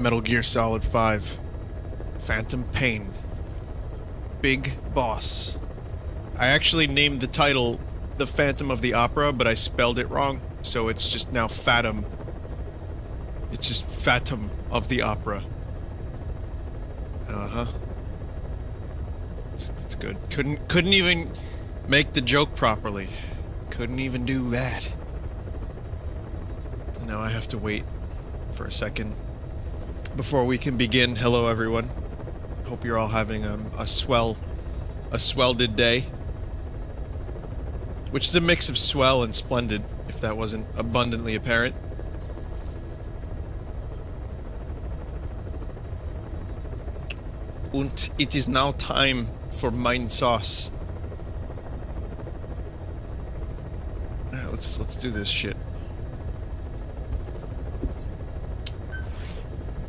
Metal Gear Solid 5. Phantom Pain. Big Boss. I actually named the title The Phantom of the Opera, but I spelled it wrong, so it's just now Fatum. It's just Phantom of the Opera. Uh-huh. It's good. Couldn't even make the joke properly. Couldn't even do that. Now I have to wait for a second before we can begin. Hello, everyone. Hope you're all having a swell-did day. Which is a mix of swell and splendid, if that wasn't abundantly apparent. And it is now time for Vinesauce. Alright, let's do this shit.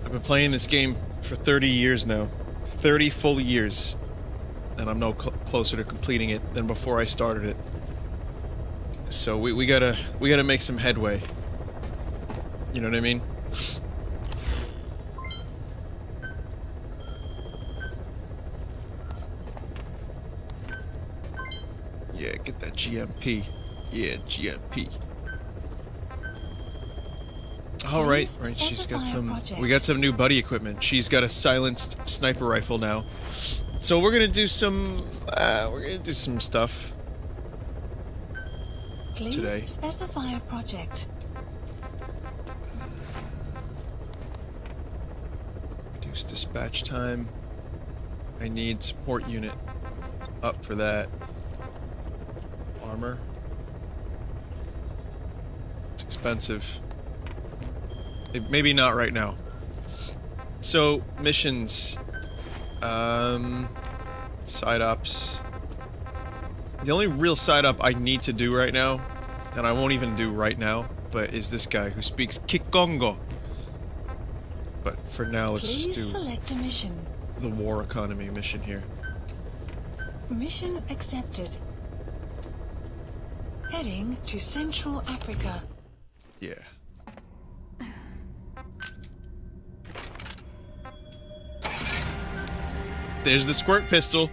I've been playing this game for 30 years now. 30 full years. And I'm no closer to completing it than before I started it. So we gotta make some headway. You know what I mean? Yeah, get that GMP. Yeah, GMP. All right, she's got some. We got some new buddy equipment. She's got a silenced sniper rifle now. So we're gonna do some. Stuff. Please today. Specify a project. Reduce dispatch time. I need support unit up for that. Armor. It's expensive. Maybe not right now. So, missions. Side ups. The only real side up I need to do right now, and I won't even do right now, but is this guy who speaks Kikongo. But for now, let's just do select a mission. The war economy mission here. Mission accepted. Heading to Central Africa. Yeah. There's the squirt pistol.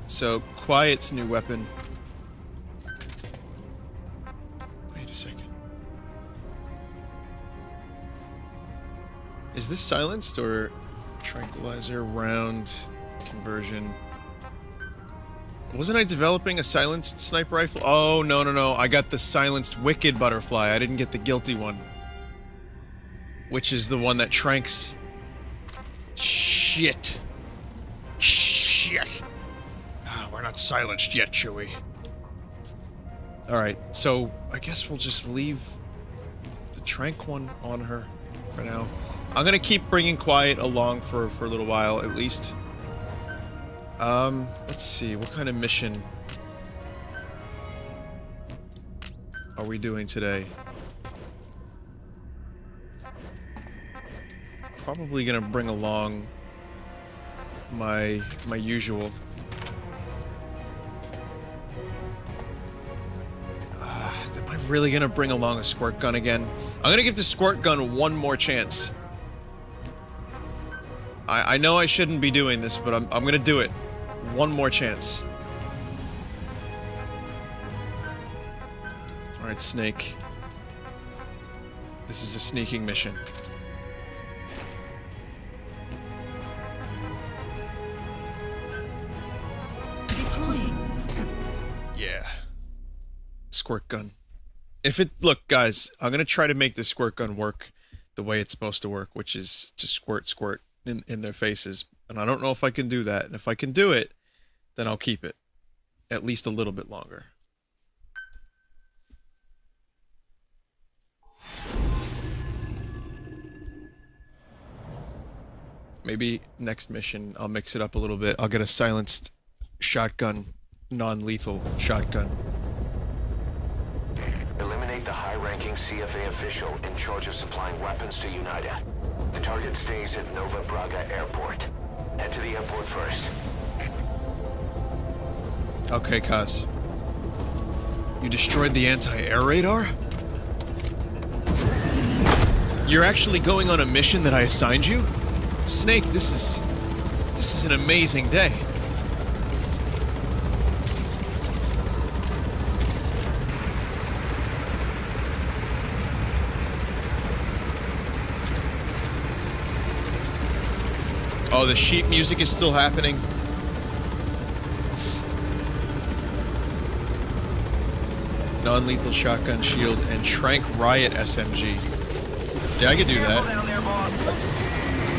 So, Quiet's new weapon. Wait a second. Is this silenced or tranquilizer round conversion? Wasn't I developing a silenced sniper rifle? Oh, no. I got the silenced wicked butterfly. I didn't get the guilty one. Which is the one that tranks. Shit. We're not silenced yet, Chewie. Alright, so I guess we'll just leave the trank one on her for now. I'm gonna keep bringing Quiet along for a little while, at least. Let's see, what kind of mission are we doing today? Probably gonna bring along my usual. Am I really gonna bring along a squirt gun again? I'm gonna give the squirt gun one more chance. I know I shouldn't be doing this, but I'm gonna do it. One more chance. Alright, Snake. This is a sneaking mission. Yeah. Squirt gun. Look, guys, I'm gonna try to make the squirt gun work the way it's supposed to work, which is to squirt in their faces. And I don't know if I can do that. And if I can do it, then I'll keep it. At least a little bit longer. Maybe next mission, I'll mix it up a little bit. I'll get a silenced shotgun, non-lethal shotgun. Eliminate the high-ranking CFA official in charge of supplying weapons to UNITA. The target stays at Nova Braga Airport. Head to the airport first. Okay, Kaz. You destroyed the anti-air radar? You're actually going on a mission that I assigned you? Snake, this is an amazing day. Oh, the sheep music is still happening. Non-lethal shotgun shield and Trank Riot SMG. Yeah, I could do that.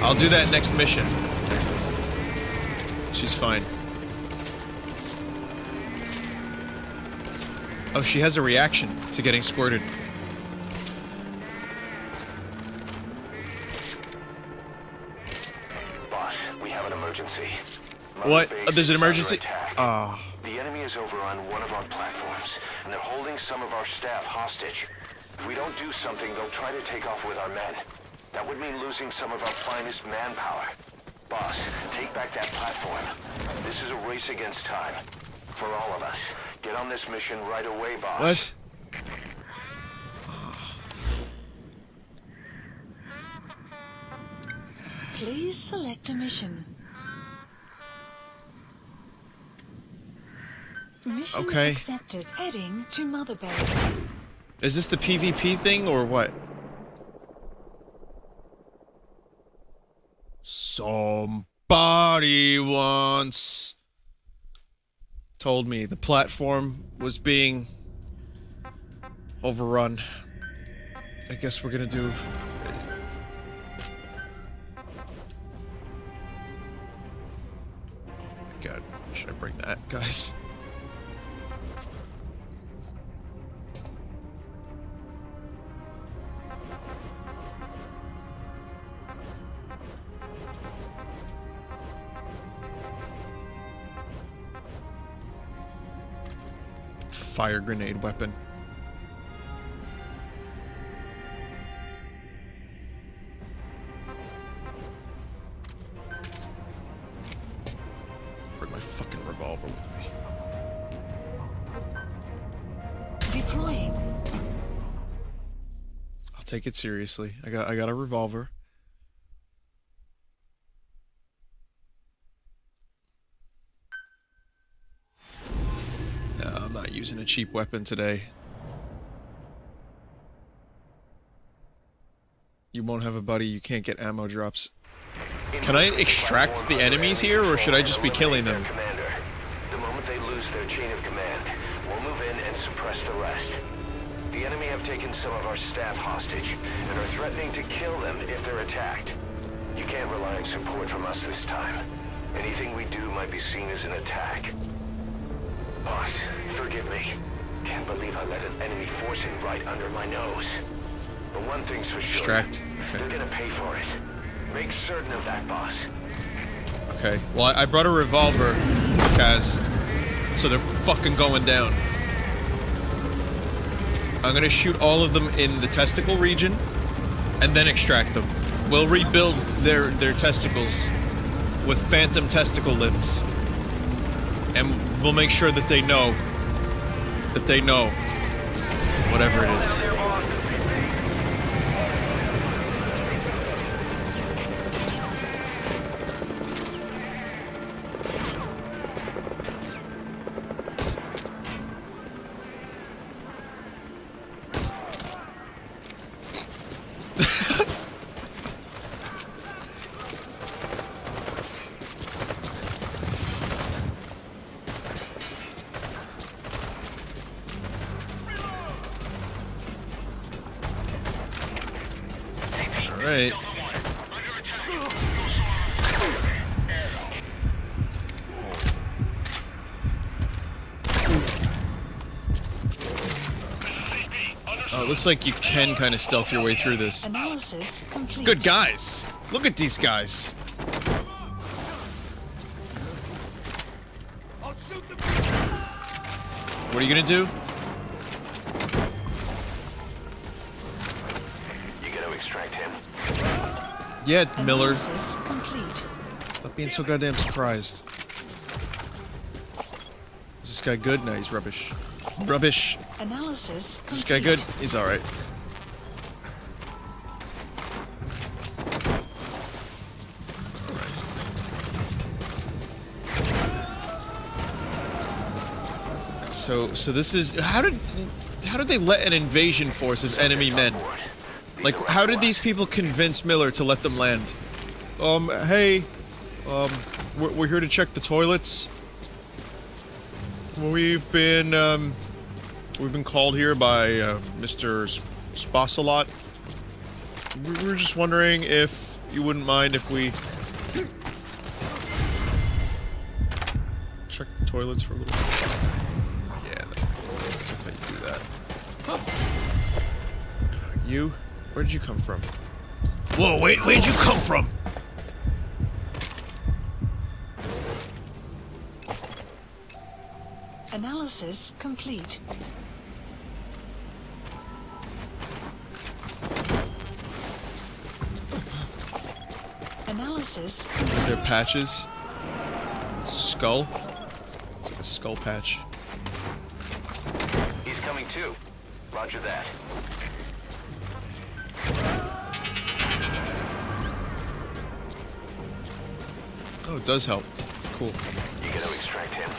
I'll do that next mission. She's fine. Oh, she has a reaction to getting squirted. Boss, we have an emergency. What? Mother Oh, there's an base is emergency? under attack. Ah. The enemy is over on one of our platforms, and they're holding some of our staff hostage. If we don't do something, they'll try to take off with our men. That would mean losing some of our finest manpower. Boss, take back that platform. This is a race against time. For all of us. Get on this mission right away, boss. What? Please select a mission. Mission Okay. accepted. Heading to Mother Base. Is this the PvP thing or what? Somebody once told me the platform was being overrun. I guess we're gonna do... Oh my god, should I bring that, guys? Fire grenade weapon. Bring my fucking revolver with me. Deploying. I'll take it seriously. I got a revolver. No, I'm not using a cheap weapon today. You won't have a buddy, you can't get ammo drops. Can I extract the enemies here, or should I just be killing them? Commander, the moment they lose their chain of command, we'll move in and suppress the rest. The enemy have taken some of our staff hostage and are threatening to kill them if they're attacked. You can't rely on support from us this time. Anything we do might be seen as an attack. Boss, forgive me. Can't believe I let an enemy force in right under my nose. But one thing's for sure. Extract? Okay. They're gonna pay for it. Make certain of that, boss. Okay. Well, I brought a revolver, Kaz. So they're fucking going down. I'm gonna shoot all of them in the testicle region, and then extract them. We'll rebuild their testicles with phantom testicle limbs. And we'll make sure that they know whatever it is. Alright. Oh, it looks like you can kind of stealth your way through this. Analysis complete. It's good guys. Look at these guys. What are you gonna do? You gonna extract him? Yeah, Miller. Analysis complete. Stop being so goddamn surprised. Is this guy good? No, he's rubbish. Rubbish. Analysis Is this guy good? He's alright. So this is how did they let an invasion force of enemy men? Like, how did these people convince Miller to let them land? Hey, we're here to check the toilets. We've been called here by Mr. Spassalot. We're just wondering if you wouldn't mind if we check the toilets for a little bit. Yeah, that's how you do that. You? Where did you come from? Whoa, wait, where'd you come from? Analysis complete. Analysis complete. Their patches. Skull. It's like a skull patch. He's coming too. Roger that. Oh, it does help. Cool. You gotta extract him.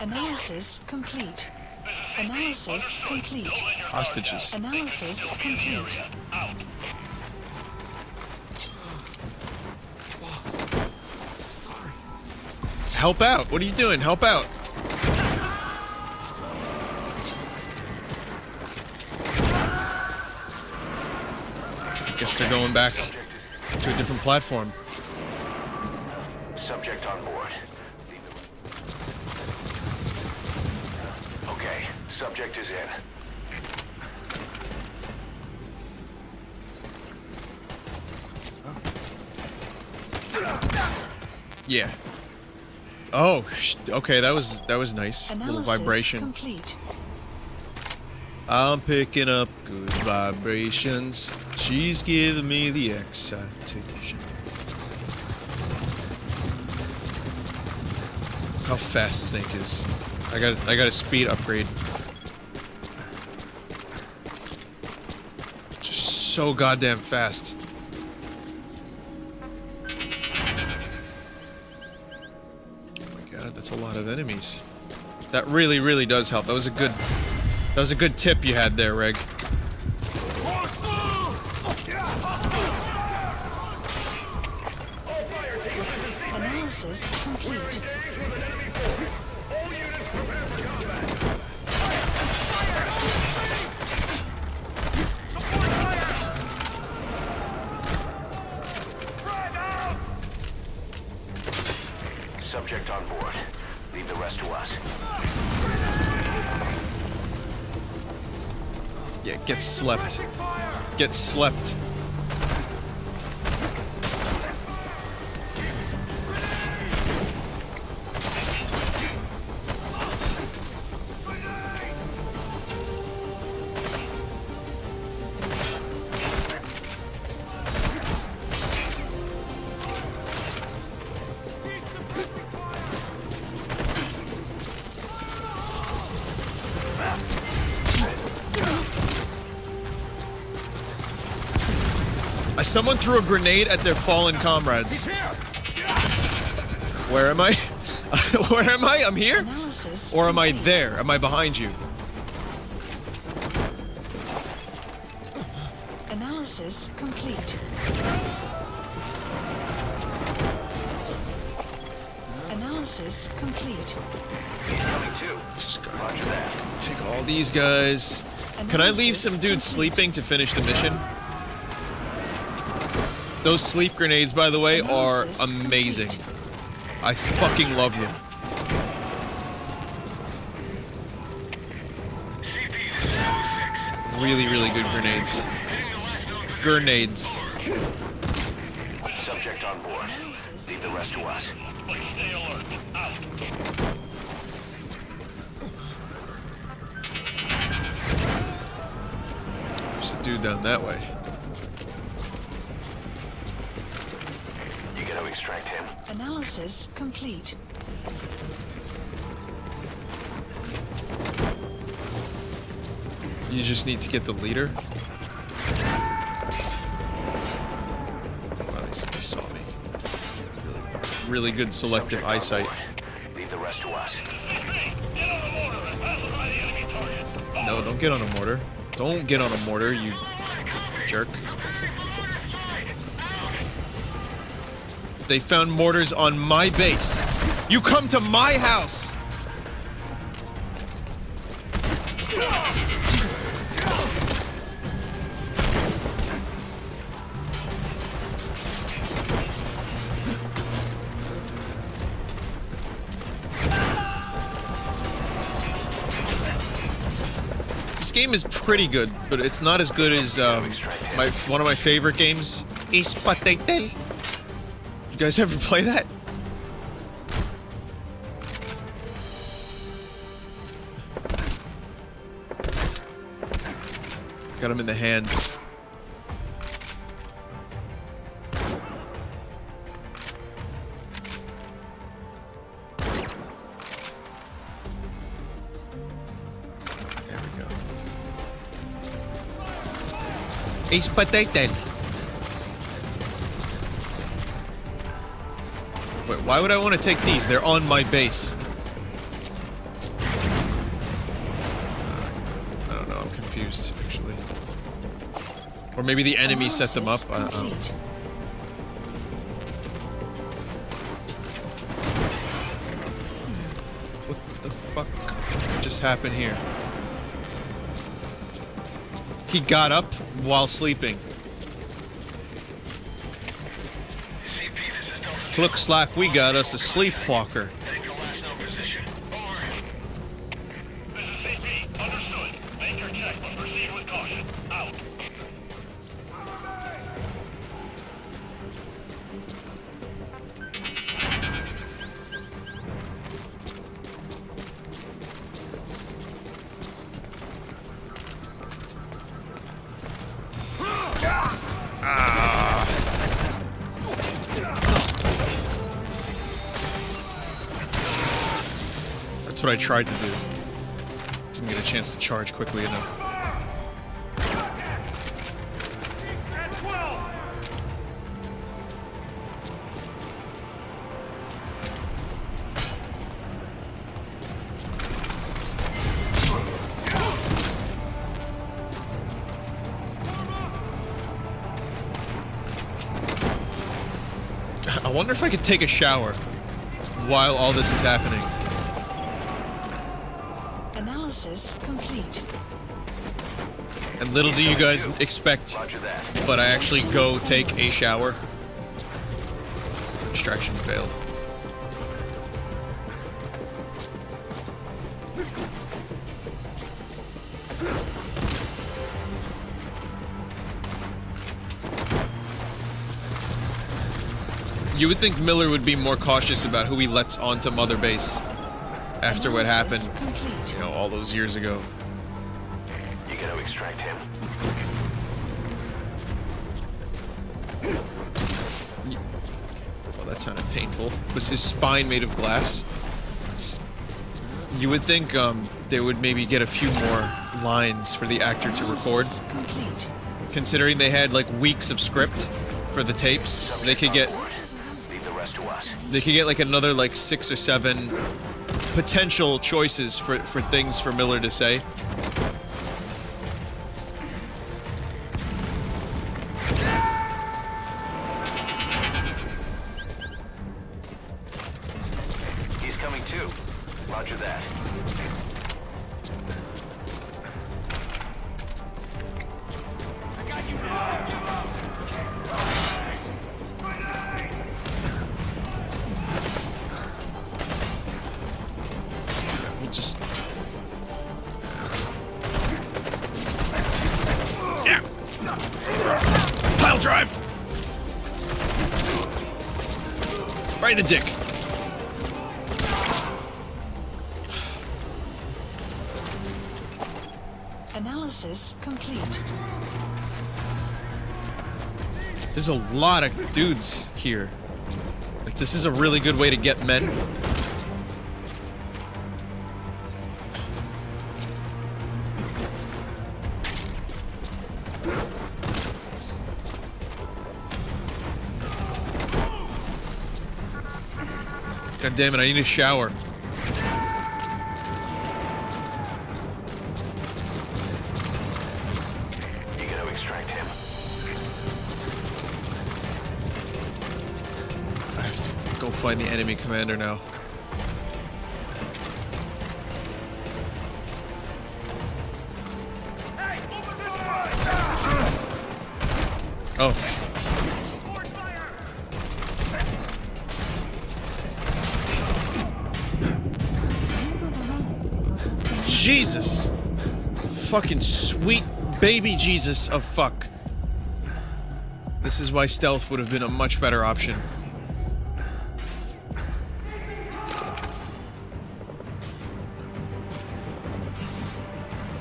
Analysis complete. Analysis complete. Hostages. Analysis complete. Help out! What are you doing? Help out! I guess they're going back to a different platform. Subject on board. Okay, subject is in. Yeah. Oh, okay, that was nice. Analysis Little vibration. complete. I'm picking up good vibrations. She's giving me the excitation. How fast Snake is. I got a speed upgrade. Just so goddamn fast. That's a lot of enemies. That really, really does help. That was a good tip you had there, Reg. Analysis complete. Subject on board. Leave the rest to us. Yeah, get slept. Get slept. Someone threw a grenade at their fallen comrades. Where am I? Where am I? I'm here? Analysis Or am I complete. there? Am I behind you? Analysis complete. Analysis complete. He's coming too. Just go. Roger that. Take all these guys. Can I leave some dudes sleeping to finish the mission? Those sleep grenades, by the way, are amazing. I fucking love them. Really, really good grenades. Grenades. Subject on board. Leave the rest to us. There's a dude down that way. You gotta extract him. Analysis complete. You just need to get the leader. really good selective Subject on eyesight. board. Leave the rest to us. No, don't get on a mortar. Don't get on a mortar, you jerk. They found mortars on my base. You come to my house! This game is pretty good, but it's not as good as one of my favorite games, Infiltrating. You guys ever play that? Got him in the hand. There we go. Infiltrating. Wait, why would I want to take these? They're on my base. I don't know, I'm confused, actually. Or maybe the enemy set them up. I don't know. What the fuck just happened here? He got up while sleeping. Looks like we got us a sleepwalker. That's what I tried to do. Didn't get a chance to charge quickly enough. I wonder if I could take a shower while all this is happening. Analysis complete. And little do you guys expect, but I actually go take a shower. Distraction failed. You would think Miller would be more cautious about who he lets onto Mother Base after what happened, you know, all those years ago. You gotta extract him. Well, that sounded painful. Was his spine made of glass? You would think they would maybe get a few more lines for the actor to record. Considering they had like weeks of script for the tapes, they could get like another like 6 or 7 potential choices for things for Miller to say. He's coming too. Roger that. I got you now. We'll just... Yeah! Pile drive! Right in the dick. Analysis complete. There's a lot of dudes here. Like, this is a really good way to get men. God damn it, I need a shower. You gonna extract him? I have to go find the enemy commander now. Oh. Jesus. Fucking sweet baby Jesus of fuck. This is why stealth would have been a much better option.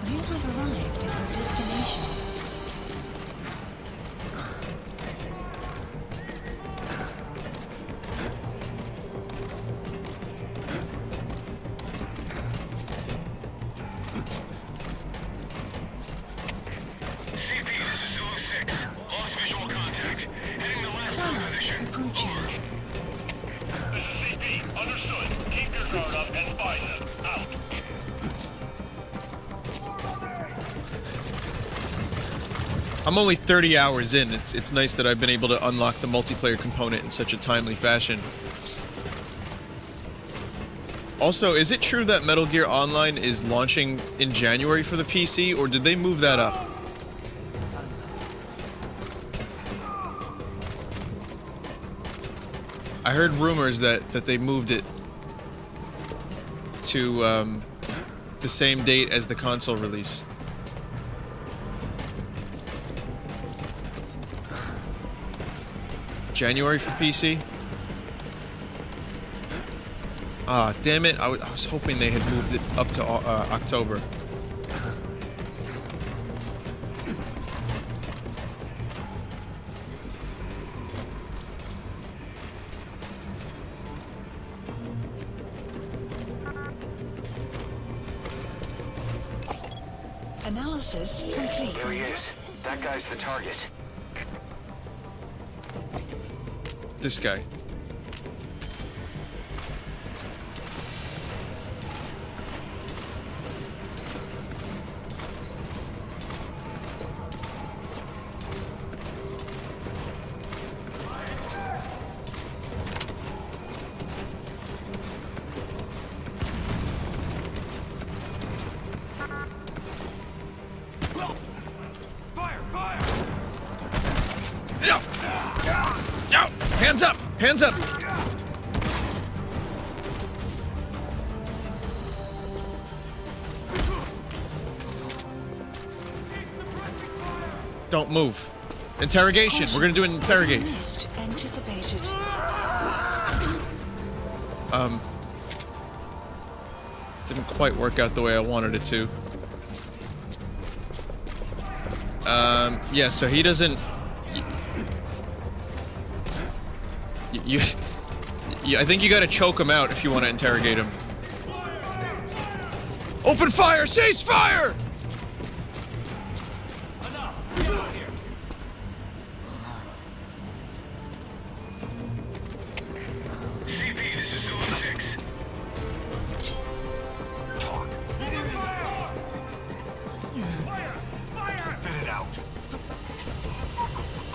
You have arrived at your destination. Clouds approaching. Understood. Keep your guard up and spy them. Out. I'm only 30 hours in. It's nice that I've been able to unlock the multiplayer component in such a timely fashion. Also, is it true that Metal Gear Online is launching in January for the PC, or did they move that up? I heard rumors that they moved it to the same date as the console release. January for PC? Ah, damn it. I was hoping they had moved it up to October. Analysis complete. There he is. That guy's the target. This guy. No! No! Hands up! Hands up! Don't move. Interrogation. We're gonna do an interrogate. Missed anticipated. Didn't quite work out the way I wanted it to. Yeah, so he doesn't... I think you gotta choke him out if you want to interrogate him. Open fire! Cease fire!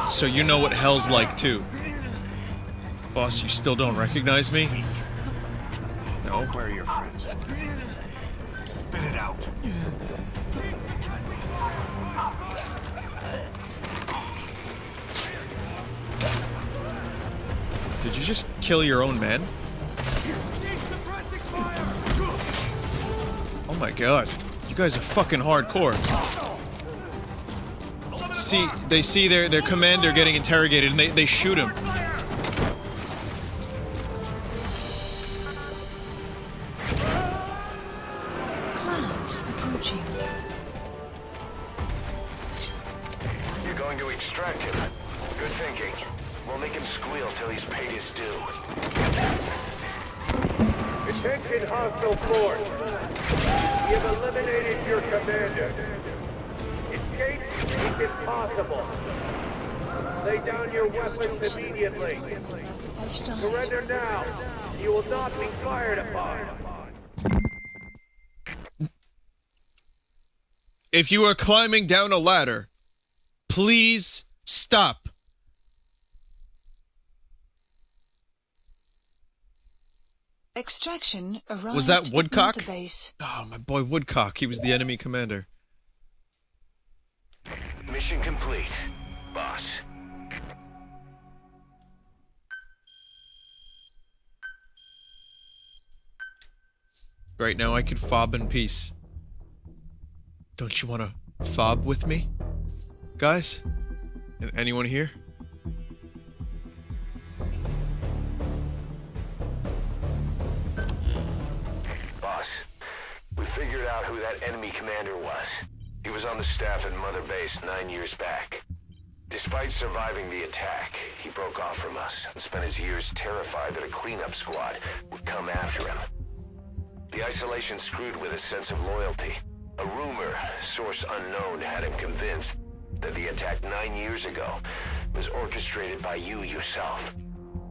So you know what hell's like, too. Boss, you still don't recognize me? No? Where are your friends? Spit it out. Did you just kill your own man? Oh my god. You guys are fucking hardcore. See, they see their commander getting interrogated and they shoot him. Clouds approaching. You're going to extract him. Good thinking. We'll make him squeal till he's paid his due. Attention hostile force. You've eliminated your commander. Escape is impossible. Lay down your weapons immediately. Hostile. Surrender now. You will not be fired upon. If you are climbing down a ladder, please stop. Extraction arrived Was that at Woodcock? Manta Base. Oh, my boy Woodcock. He was the enemy commander. Mission complete, boss. Right now I could fob in peace. Don't you want to fob with me? Guys? Anyone here? Boss, we figured out who that enemy commander was. He was on the staff at Mother Base 9 years back. Despite surviving the attack, he broke off from us and spent his years terrified that a cleanup squad would come after him. The isolation screwed with his sense of loyalty. A rumor, source unknown, had him convinced that the attack 9 years ago was orchestrated by you yourself.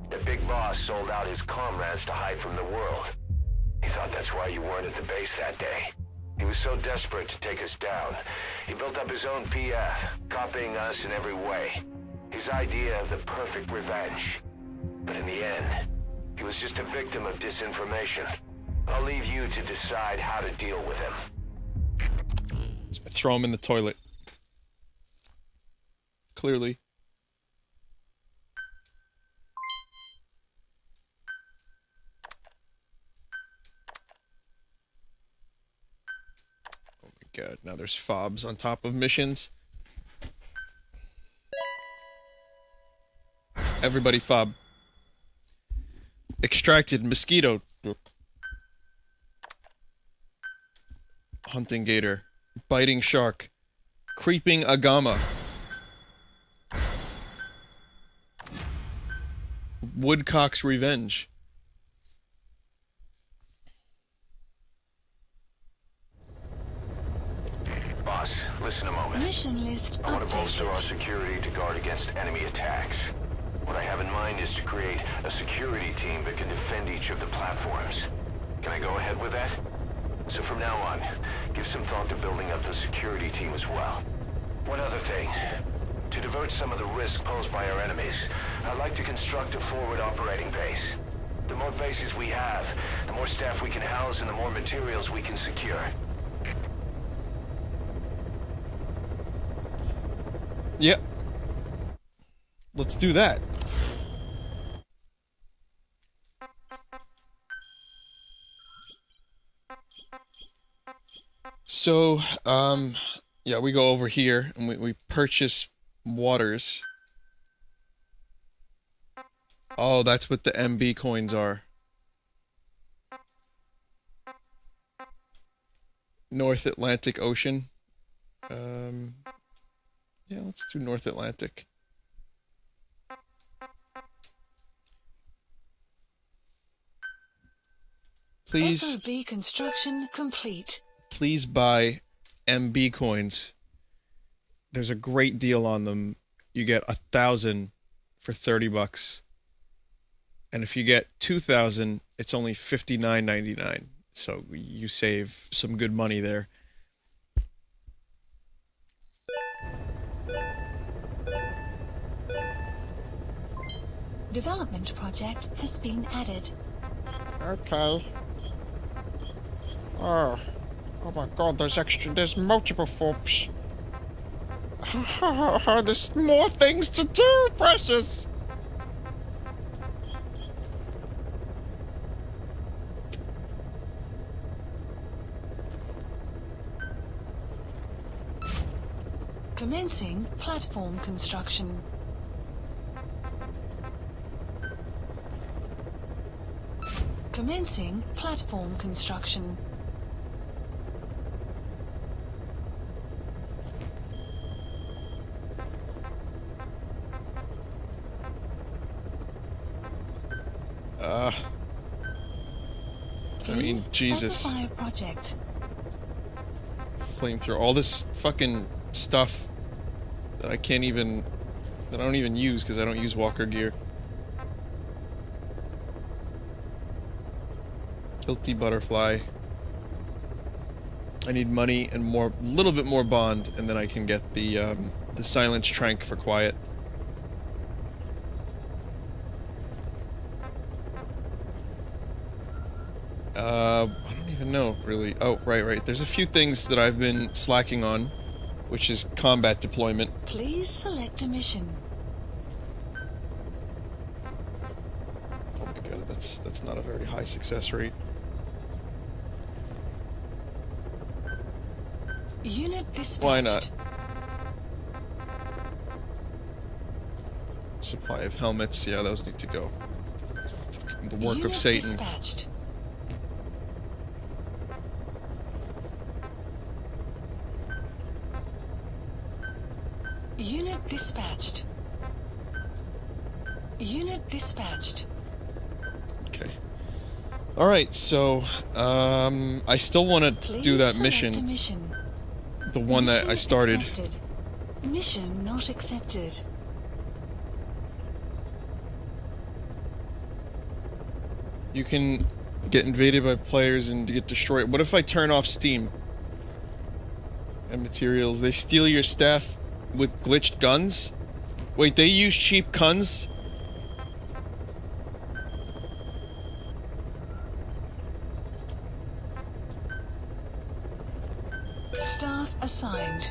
The big boss sold out his comrades to hide from the world. He thought that's why you weren't at the base that day. He was so desperate to take us down, he built up his own PF, copying us in every way. His idea of the perfect revenge. But in the end, he was just a victim of disinformation. I'll leave you to decide how to deal with him. Throw him in the toilet. Clearly. Oh my god, now there's fobs on top of missions. Everybody fob. Extracted mosquito. Hunting gator. Biting shark. Creeping agama. Woodcock's revenge. Boss, listen a moment. Mission list I want to bolster our updated. security to guard against enemy attacks. What I have in mind is to create a security team that can defend each of the platforms. Can I go ahead with that? So from now on, give some thought to building up the security team as well. One other thing. To divert some of the risk posed by our enemies, I'd like to construct a forward operating base. The more bases we have, the more staff we can house and the more materials we can secure. Yep. Let's do that. So, yeah, we go over here and we purchase waters. Oh, that's what the MB coins are. North Atlantic Ocean. Yeah, let's do North Atlantic. Please, FOB construction complete. please buy MB coins. There's a great deal on them. You get 1,000 for 30 bucks. And if you get 2,000, it's only $59.99. So you save some good money there. Development project has been added. Okay. Oh my god, there's multiple forms. There's more things to do, precious! Commencing platform construction. Commencing platform construction. I mean, Please Jesus. specify project. Flamethrower. All this fucking stuff that I can't even that I don't even use because I don't use walker gear. Guilty butterfly. I need money and more, little bit more bond, and then I can get the silence trank for quiet. I don't even know, really. Oh, right. There's a few things that I've been slacking on, which is combat deployment. Please select a mission. Oh my god, that's not a very high success rate. Unit dispatched. Why not? Supply of helmets, yeah, those need to go. Fucking the work Unit of Satan. Dispatched. Unit dispatched. Unit dispatched. Okay. Alright, so, I still want to do that mission. The one that I started. Accepted. Mission not accepted. You can get invaded by players and get destroyed. What if I turn off Steam? And materials. They steal your staff with glitched guns? Wait, they use cheap guns? Staff assigned.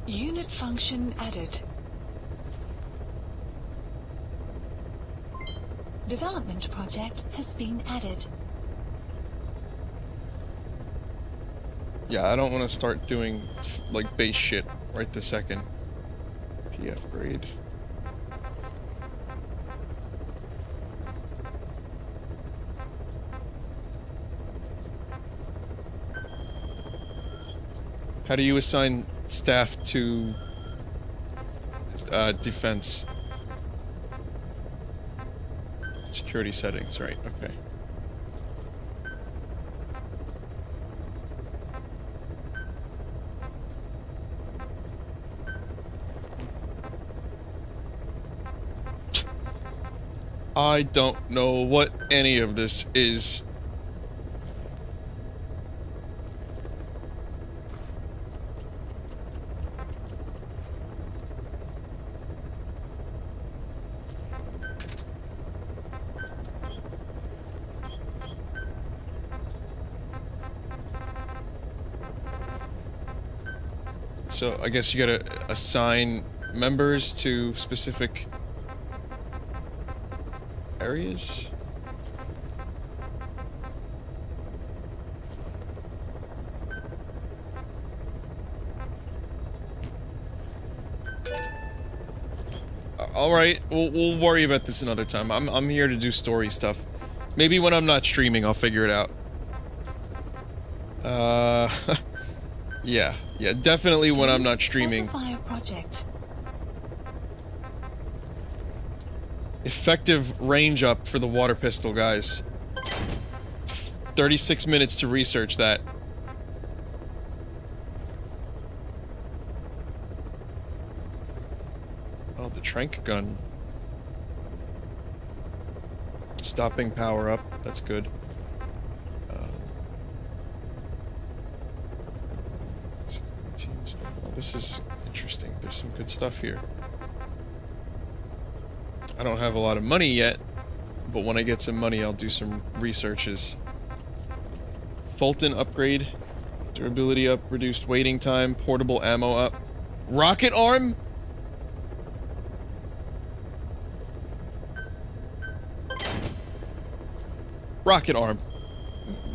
Unit function added. Development project has been added. Yeah, I don't want to start doing, like, base shit right this second. PF grade. How do you assign staff to defense? Security settings, right, okay. I don't know what any of this is. So, I guess you gotta assign members to specific areas? Alright, we'll worry about this another time. I'm here to do story stuff. Maybe when I'm not streaming, I'll figure it out. Yeah, definitely when I'm not streaming. Project. Effective range up for the water pistol, guys. 36 minutes to research that. Oh, the trank gun. Stopping power up, that's good. Oh, this is interesting. There's some good stuff here. I don't have a lot of money yet, but when I get some money, I'll do some researches. Fulton upgrade. Durability up, reduced waiting time, portable ammo up. Rocket arm? Rocket arm.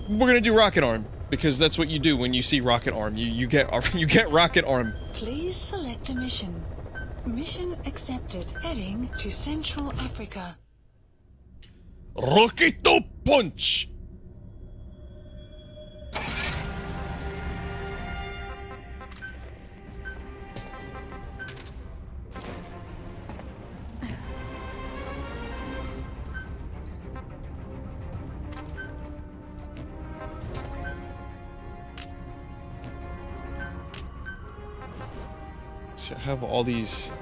We're gonna do rocket arm, because that's what you do when you see rocket arm. You get rocket arm. Please select a mission. Mission accepted. Heading to Central Africa. Rockito punch! See, I have all these.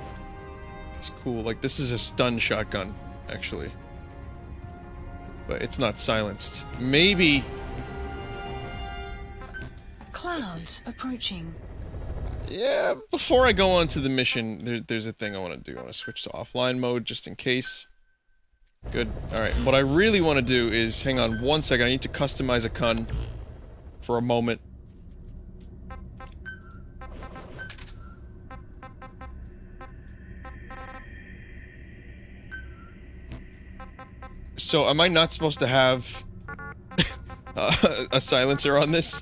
It's cool. Like, this is a stun shotgun, actually. But it's not silenced. Maybe. Clouds approaching. Yeah, before I go on to the mission, there's a thing I want to do. I want to switch to offline mode just in case. Good. Alright, what I really want to do is, hang on one second, I need to customize a con for a moment. So, am I not supposed to have a silencer on this?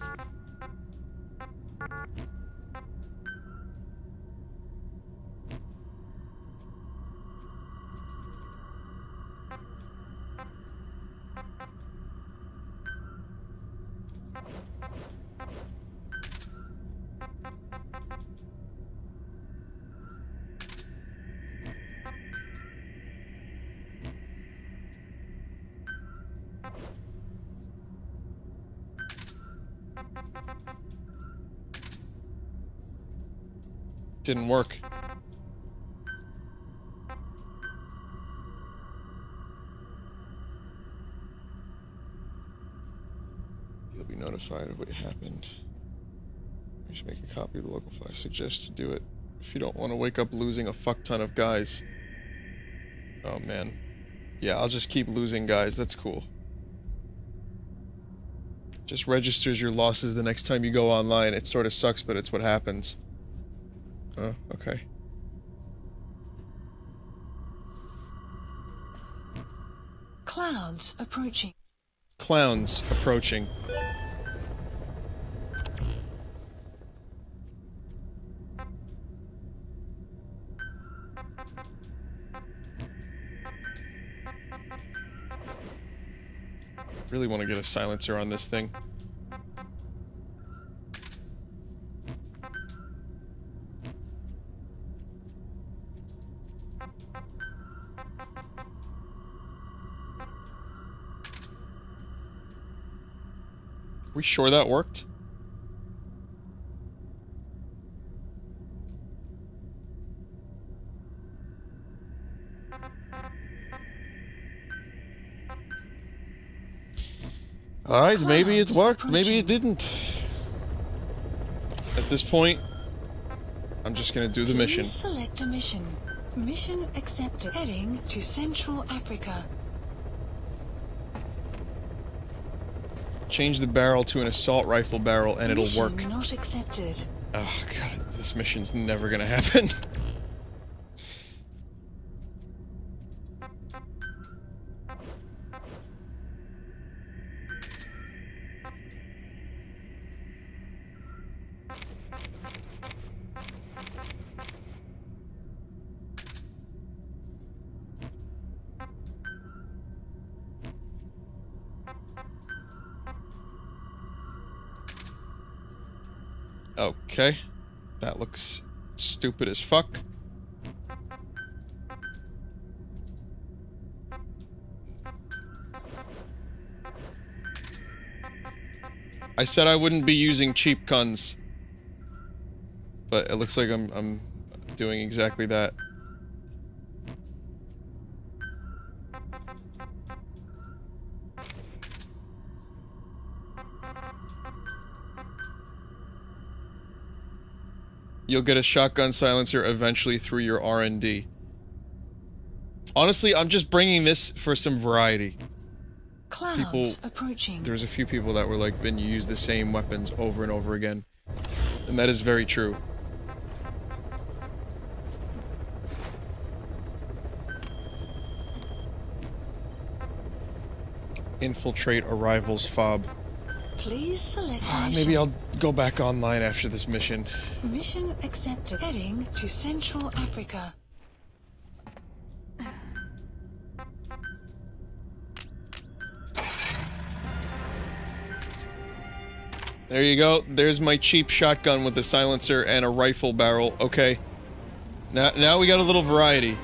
Didn't work. You'll be notified of what happened. Just make a copy of the local file. I suggest you do it if you don't want to wake up losing a fuck ton of guys. Oh man. Yeah, I'll just keep losing guys. That's cool. Just registers your losses the next time you go online. It sort of sucks, but it's what happens. Oh, okay. Clouds approaching. Clowns approaching. Really want to get a silencer on this thing. We sure that worked? Alright, maybe it worked, maybe it didn't. At this point, I'm just gonna do the mission. Please select a mission. Mission accepted. Heading to Central Africa. Change the barrel to an assault rifle barrel and it'll Mission work. not accepted. Oh god, this mission's never gonna happen. Okay. That looks stupid as fuck. I said I wouldn't be using cheap guns. But it looks like I'm doing exactly that. You'll get a shotgun silencer eventually through your R&D. Honestly, I'm just bringing this for some variety. Clouds approaching. There's a few people that were like, Vin, you use the same weapons over and over again. And that is very true. Infiltrate arrivals fob. Please select a mission. Maybe I'll go back online after this mission. Mission accepted. Heading to Central Africa. There you go. There's my cheap shotgun with a silencer and a rifle barrel. Okay. Now we got a little variety.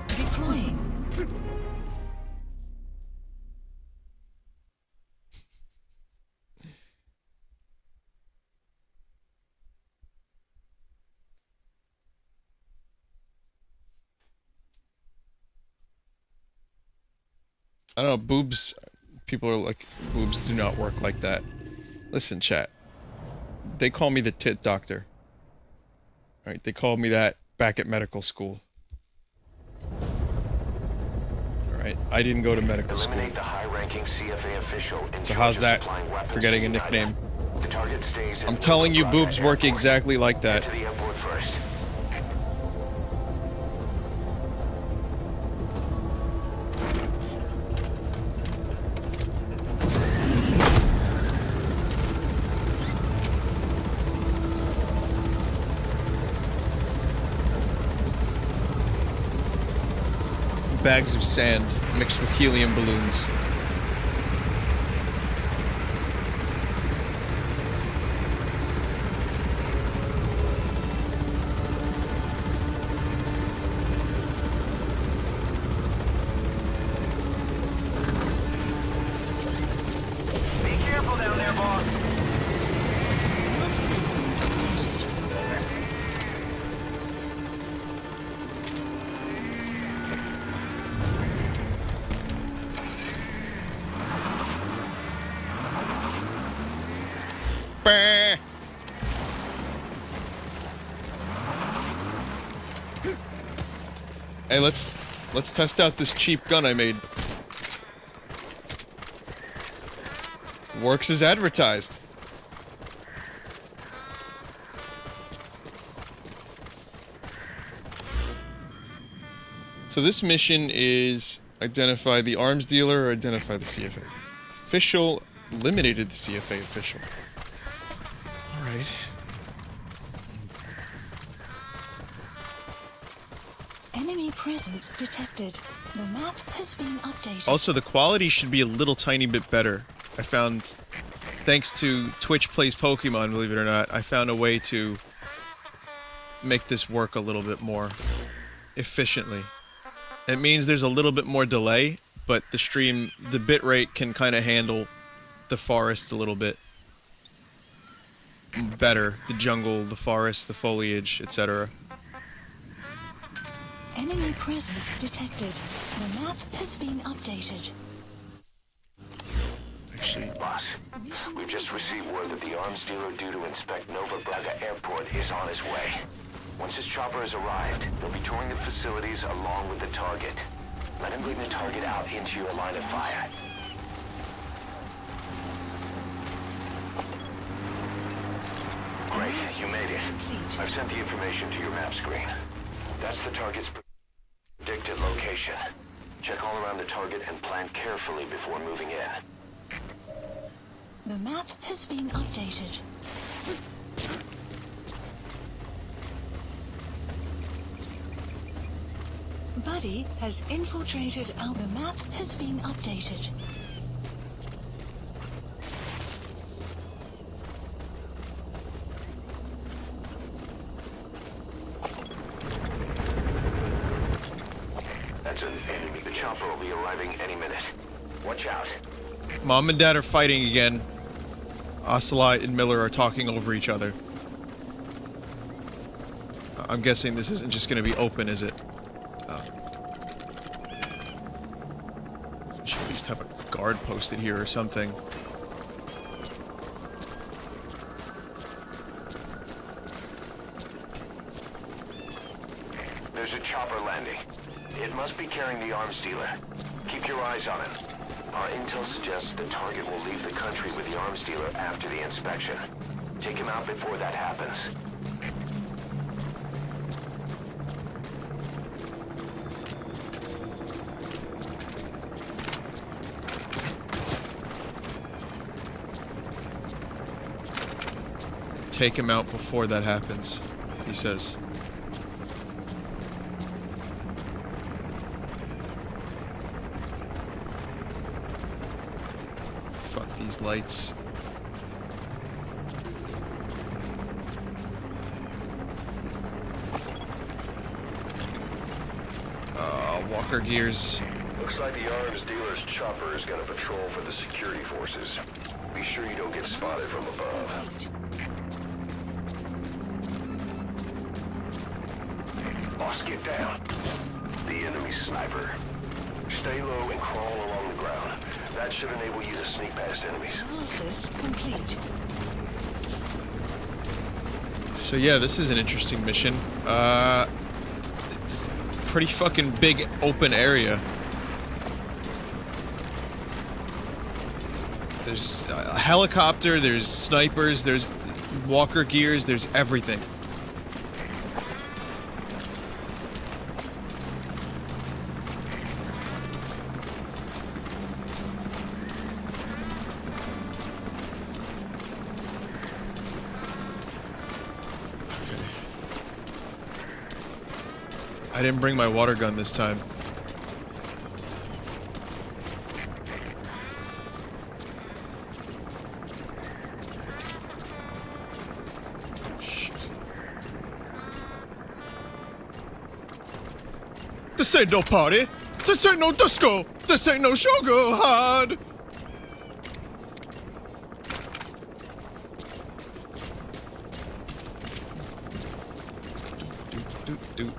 Deploying. I don't know, boobs, people are like, boobs do not work like that. Listen, chat. They call me the tit doctor. Alright, they called me that back at medical school. Alright, I didn't go to medical school. Eliminate the high-ranking CFA official in So charge how's of that supplying weapons for getting to a the nickname? hideout. The target stays in I'm telling you, Bravo boobs work Airport. exactly like Get that. to the airport first. Bags of sand mixed with helium balloons. Be careful down there, boss. Bah. Hey, let's test out this cheap gun I made. Works as advertised. So this mission is identify the arms dealer or identify the CFA. Official eliminated the CFA official. Alright. Enemy presence detected. The map has been updated. Also, the quality should be a little tiny bit better. I found, thanks to Twitch Plays Pokemon, believe it or not, I found a way to make this work a little bit more efficiently. It means there's a little bit more delay, but the stream, the bitrate can kind of handle the forest a little bit better. The jungle, the forest, the foliage, etc. Enemy presence detected. The map has been updated. Actually, Boss, we've just received word that the arms dealer due to inspect Nova Braga Airport is on his way. Once his chopper has arrived, they'll be touring the facilities along with the target. Let him bring the target out into your line of fire. Great, you made it. I've sent the information to your map screen. That's the target's predicted location. Check all around the target and plan carefully before moving in. The map has been updated. Buddy has infiltrated our... The map has been updated. That's an enemy. The chopper will be arriving any minute. Watch out. Mom and Dad are fighting again. Ocelot and Miller are talking over each other. I'm guessing this isn't just going to be open, is it? I should at least have a guard posted here or something. There's a chopper landing. It must be carrying the arms dealer. Keep your eyes on him. Our intel suggests the target will leave the country with the arms dealer after the inspection. Take him out before that happens. Take him out before that happens, he says. Fuck these lights. Walker gears. Looks like the arms dealer's chopper is gonna patrol for the security forces. Be sure you don't get spotted from above. Boss, get down. The enemy sniper. Stay low and crawl along the ground. That should enable you to sneak past enemies. Analysis complete. So yeah, this is an interesting mission. It's pretty fucking big open area. There's a helicopter, there's snipers, there's walker gears, there's everything. I didn't bring my water gun this time. Shit. This ain't no party. This ain't no disco. This ain't no sugar hard. Doot.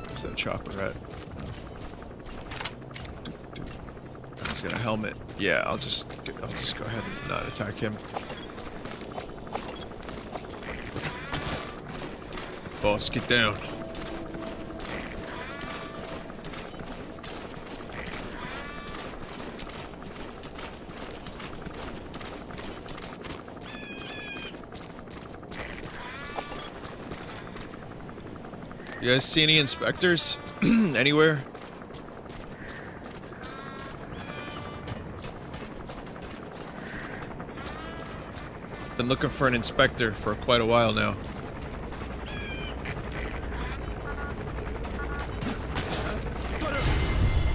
Where's that chopper at? He's got a helmet. Yeah, I'll just go ahead and not attack him. Boss, get down. You guys see any inspectors? Anywhere? Been looking for an inspector for quite a while now.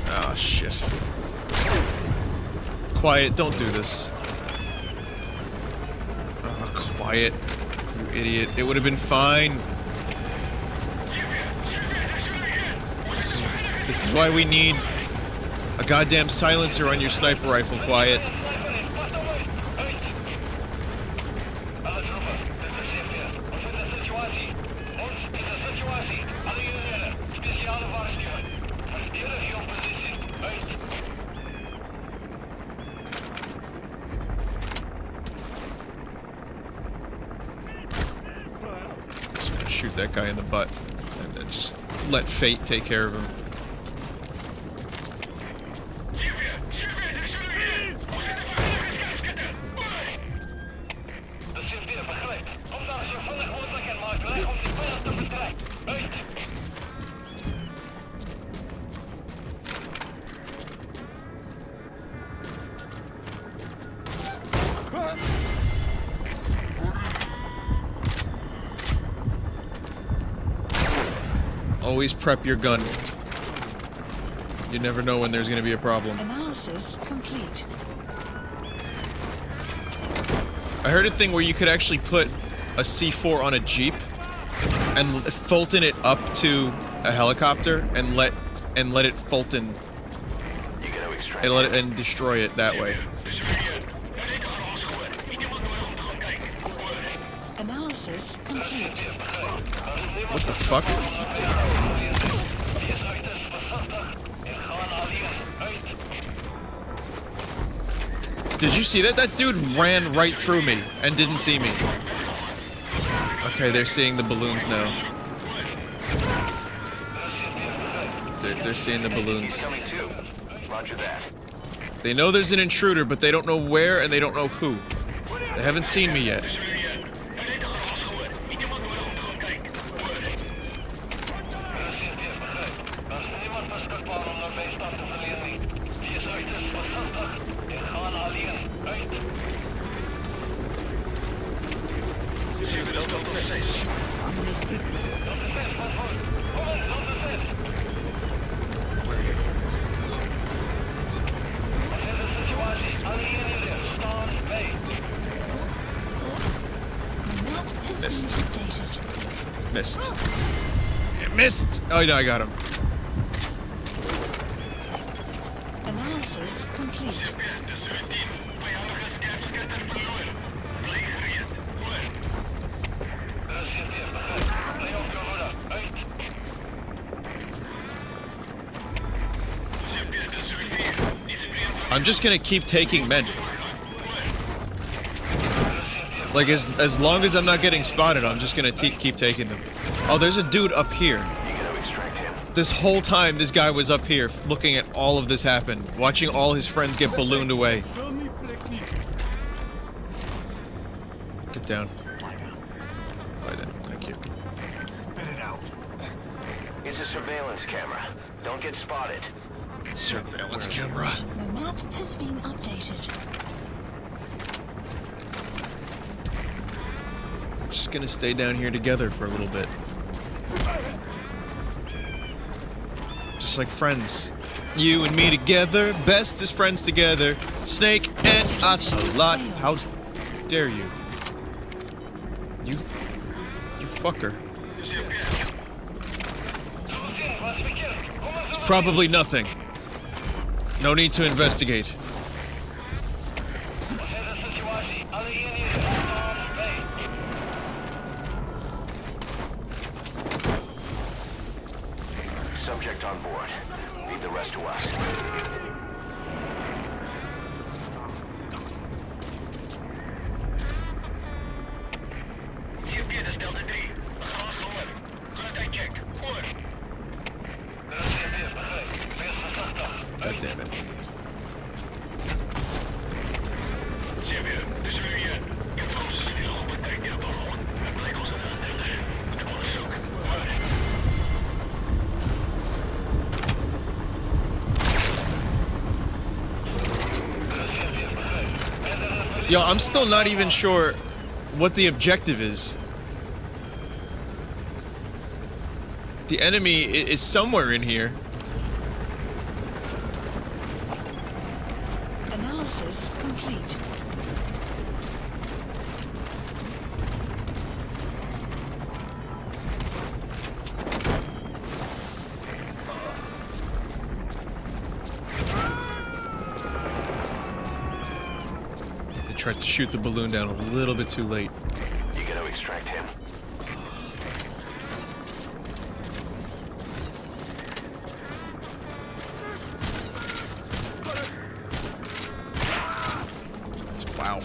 Ah, shit. Quiet, don't do this. Oh, quiet, you idiot. It would have been fine. This is why we need a goddamn silencer on your sniper rifle, Quiet. Just gonna shoot that guy in the butt and then just let fate take care of him. Always prep your gun. You never know when there's going to be a problem. Analysis complete. I heard a thing where you could actually put a C4 on a Jeep and Fulton it up to a helicopter and let it Fulton and destroy it that way. Analysis complete. What the fuck? Did you see that? That dude ran right through me and didn't see me. Okay, they're seeing the balloons now. They're seeing the balloons. Roger that. They know there's an intruder, but they don't know where and they don't know who. They haven't seen me yet. Missed. It missed! Oh, no, I got him. Analysis complete. I'm just gonna keep taking men. Like, as long as I'm not getting spotted, I'm just gonna keep taking them. Oh, there's a dude up here. You gotta extract him. This whole time, this guy was up here, looking at all of this happen, watching all his friends get ballooned away. Get down. Lie down. Thank you. Spit it out. It's a surveillance camera. Don't get spotted. Surveillance camera. The map has been updated. We're just gonna stay down here together for a little bit. Just like friends. You and me together, best as friends together. Snake and Ocelot. How dare you? You fucker. It's probably nothing. No need to investigate. Subject on board. Leave the rest to us. God damn it. Yo, I'm still not even sure what the objective is. The enemy is somewhere in here. Analysis complete. They tried to shoot the balloon down a little bit too late. You gotta extract him. Wow.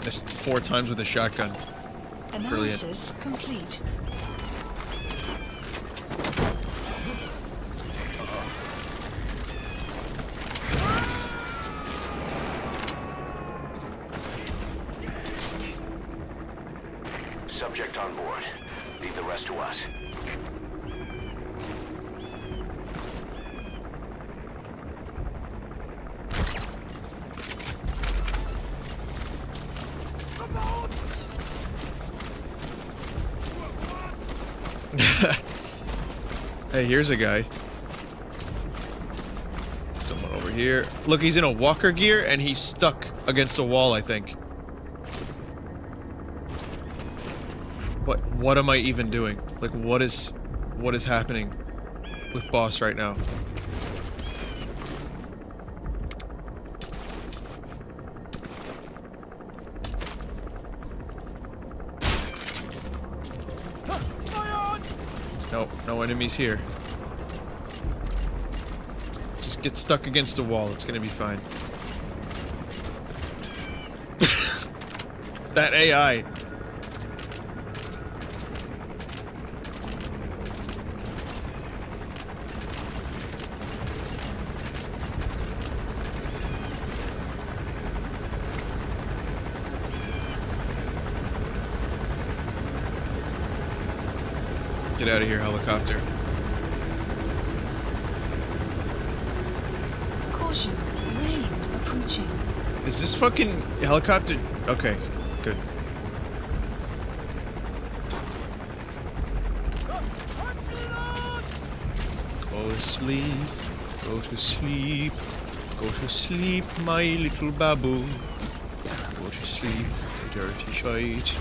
Missed 4 times with a shotgun. Brilliant. Analysis complete. Subject on board. Leave the rest to us. Hey, here's a guy. Someone over here. Look, he's in a walker gear and he's stuck against a wall, I think. What am I even doing? Like, what is happening with boss right now? Nope, no enemies here. Just get stuck against a wall, it's gonna be fine. That AI. Get out of here, helicopter. Caution, rain approaching. Is this fucking helicopter? Okay, good. Go to sleep, go to sleep, go to sleep, my little baboon. Go to sleep, dirty shite.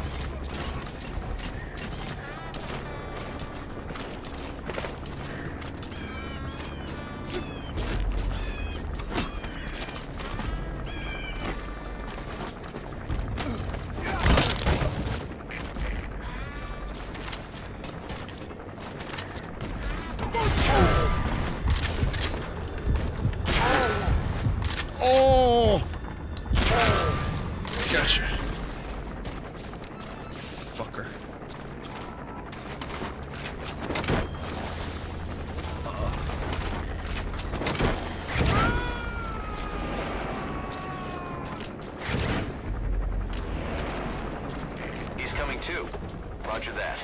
Oh! Gotcha. Fucker. He's coming too. Roger that.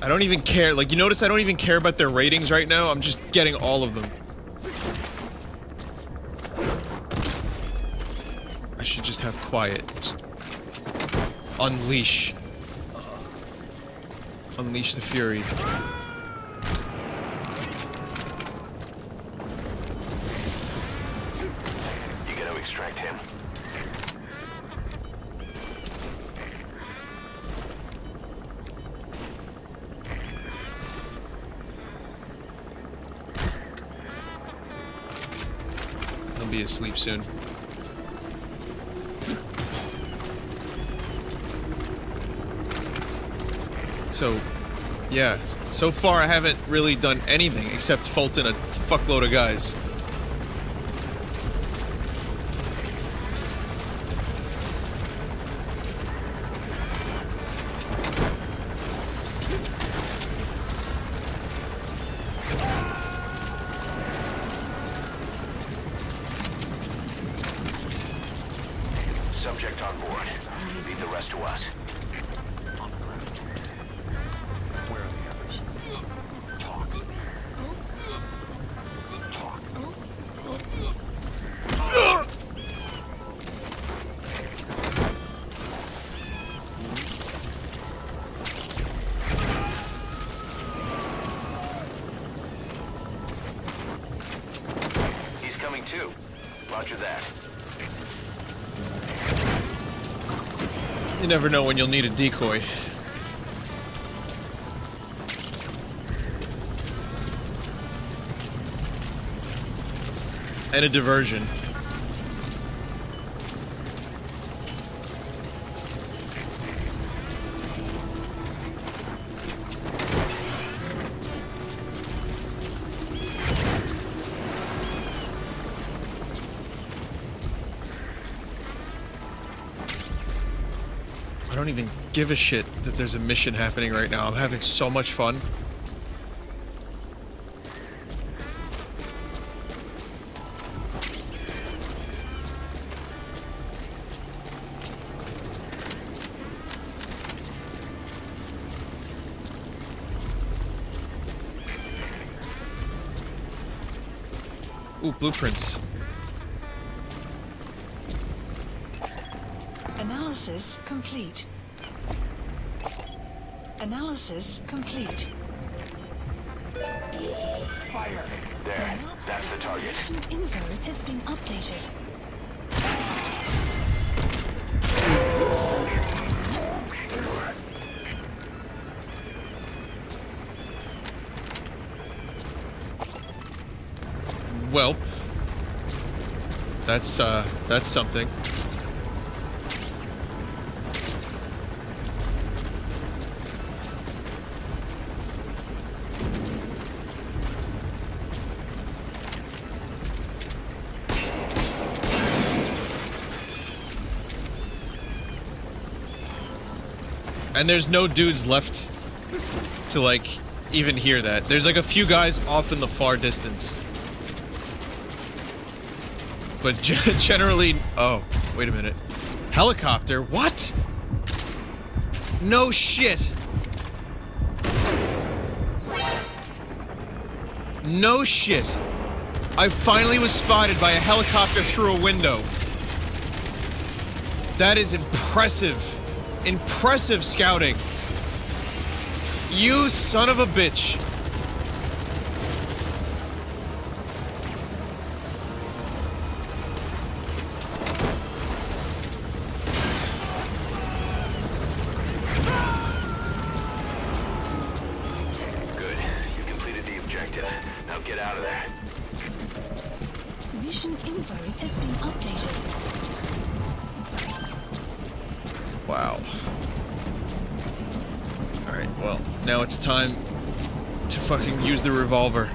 I don't even care. Like, you notice I don't even care about their ratings right now? I'm just getting all of them. I should just have quiet. Just unleash. Unleash the fury. You gotta extract him. He'll be asleep soon. So, yeah. So far I haven't really done anything except Fulton a fuckload of guys. Subject on board. Leave the rest to us. Where are the others? Talk. He's coming too. Roger that. You never know when you'll need a decoy. And a diversion. I don't even give a shit that there's a mission happening right now. I'm having so much fun. Ooh, blueprints. Analysis complete. Analysis complete. Fire! There. That's the target. Mission info has been updated. Well, that's something. And there's no dudes left to, like, even hear that. There's, like, a few guys off in the far distance. But generally... Oh, wait a minute. Helicopter? What? No shit. No shit. I finally was spotted by a helicopter through a window. That is impressive. Impressive scouting. You son of a bitch. Good. You completed the objective. Now get out of there. Mission info has been updated. Wow. Alright. Well, now it's time to fucking use the revolver.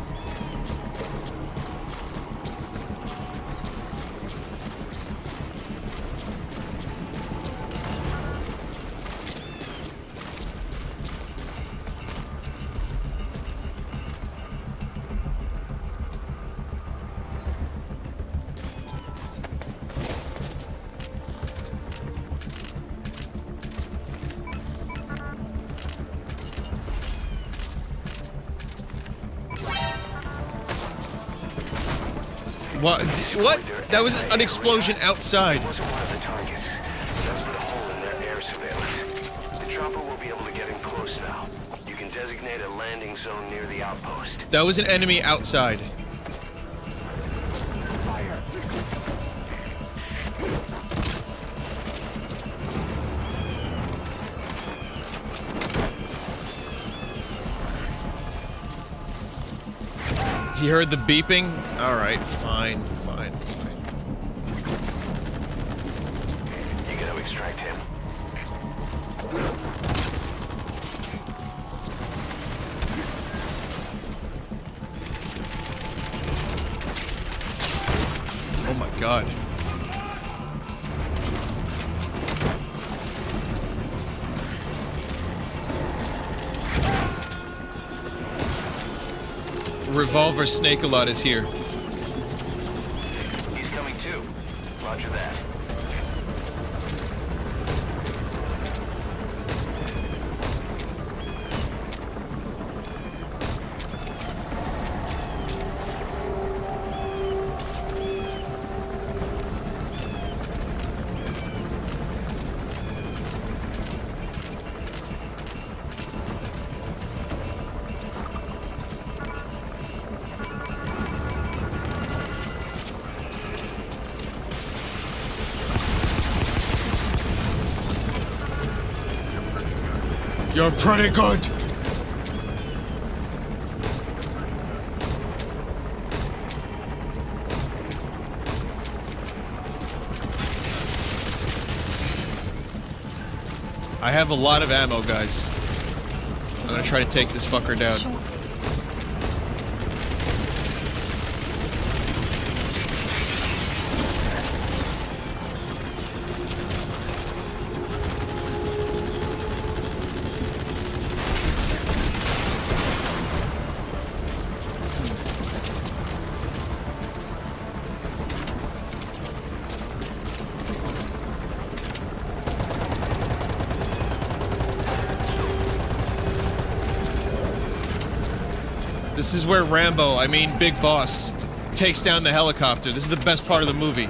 What? What? That was an explosion outside. It wasn't one of the targets. That's put a hole in their air surveillance. The chopper will be able to get in close now. You can designate a landing zone near the outpost. That was an enemy outside. Fire. He heard the beeping? Alright, fine, fine, fine. You gotta extract him. Oh my god. Revolver Snake-a-Lot is here. He's coming too. Roger that. You're pretty good. I have a lot of ammo, guys. I'm gonna try to take this fucker down. This is where Rambo, I mean Big Boss, takes down the helicopter. This is the best part of the movie.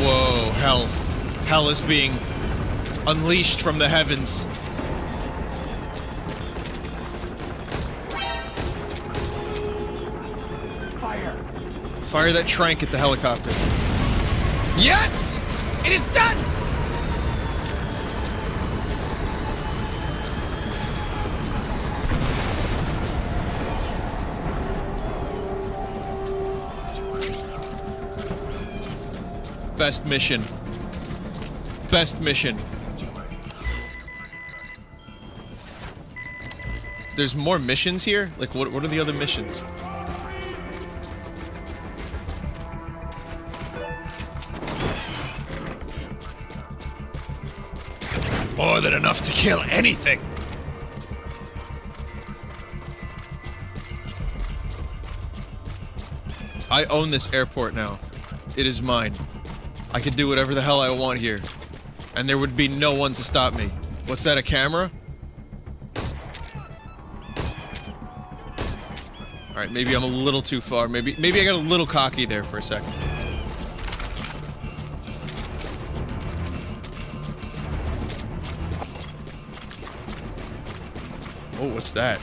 Whoa, hell. Hell is being unleashed from the heavens. Fire. Fire that trank at the helicopter. Yes! It is done! Best mission. Best mission. There's more missions here? Like, what are the other missions? More than enough to kill anything! I own this airport now. It is mine. I can do whatever the hell I want here. And there would be no one to stop me. What's that, a camera? Alright, maybe I'm a little too far. Maybe I got a little cocky there for a second. Oh, what's that?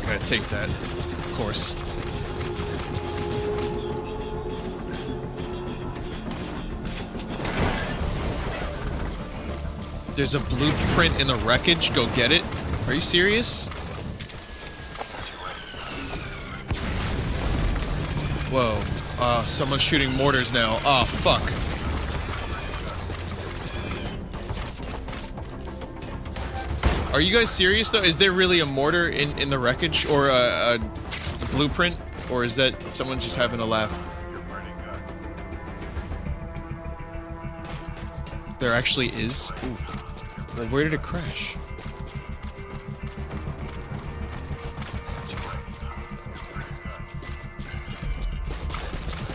I gotta take that, of course. There's a blueprint in the wreckage. Go get it. Are you serious? Whoa. Someone's shooting mortars now. Oh, fuck. Are you guys serious, though? Is there really a mortar in the wreckage? Or a blueprint? Or is that someone just having a laugh? There actually is? Ooh. Well, where did it crash?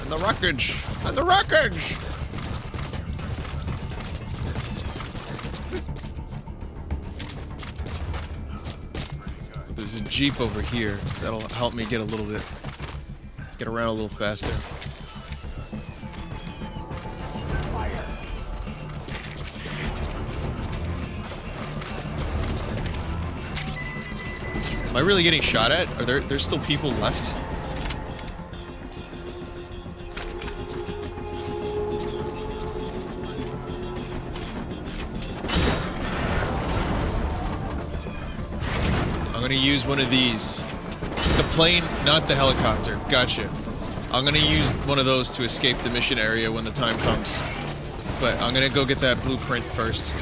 In the wreckage! In the wreckage! There's a Jeep over here. That'll help me get a little bit... get around a little faster. Am I really getting shot at? Are there's still people left? I'm gonna use one of these. The plane, not the helicopter. Gotcha. I'm gonna use one of those to escape the mission area when the time comes. But I'm gonna go get that blueprint first.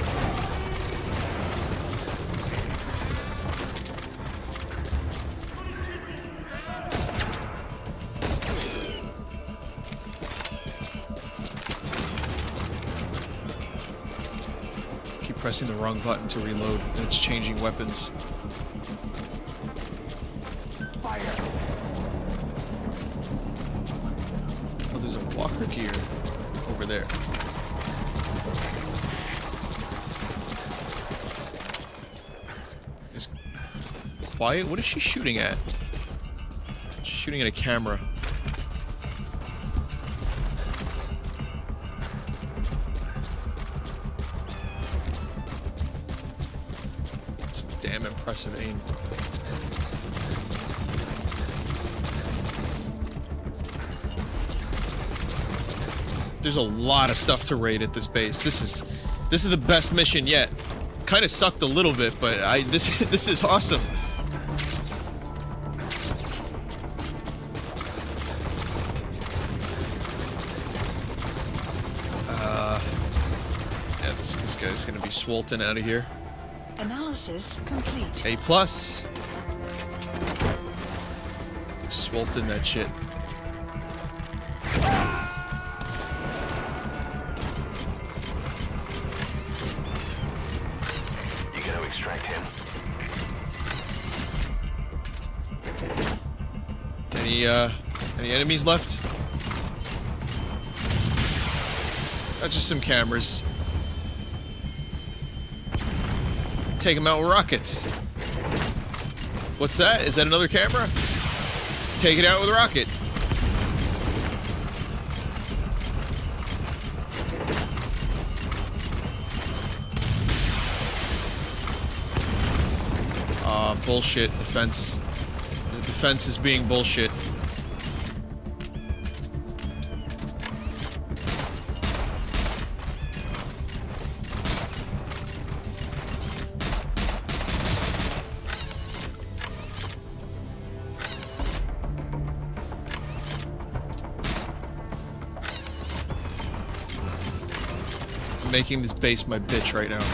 Pressing the wrong button to reload, and it's changing weapons. Fire. Oh, there's a walker gear over there. Is quiet? What is she shooting at? She's shooting at a camera. Impressive aim. There's a lot of stuff to raid at this base. This is the best mission yet. Kind of sucked a little bit, but this is awesome. Yeah, this guy's gonna be swolten out of here. Analysis complete. A+. Swolten that shit. You gotta extract him. Any enemies left? Just some cameras. Take them out with rockets. What's that? Is that another camera? Take it out with a rocket. Bullshit. The fence. The defense is being bullshit. Making this base my bitch right now.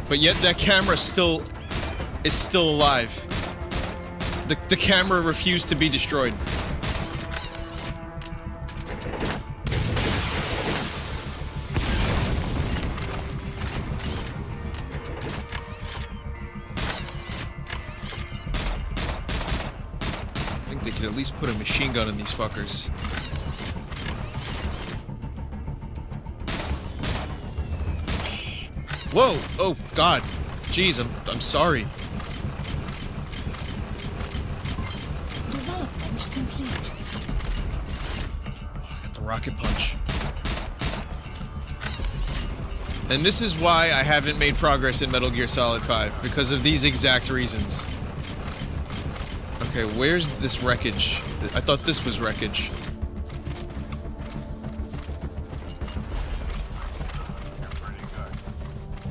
But yet that camera is still alive. The camera refused to be destroyed. I think they could at least put a machine gun in these fuckers. Whoa! Oh, God. Jeez, I'm sorry. Development complete. Oh, I got the rocket punch. And this is why I haven't made progress in Metal Gear Solid 5, because of these exact reasons. Okay, where's this wreckage? I thought this was wreckage.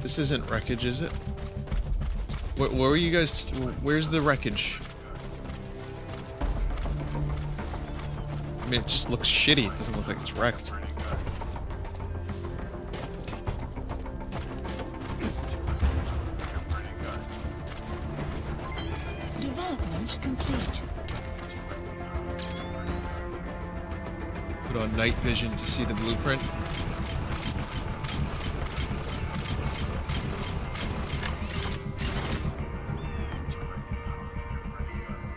This isn't wreckage, is it? Where are you guys? Where's the wreckage? I mean, it just looks shitty. It doesn't look like it's wrecked. Development complete. Put on night vision to see the blueprint.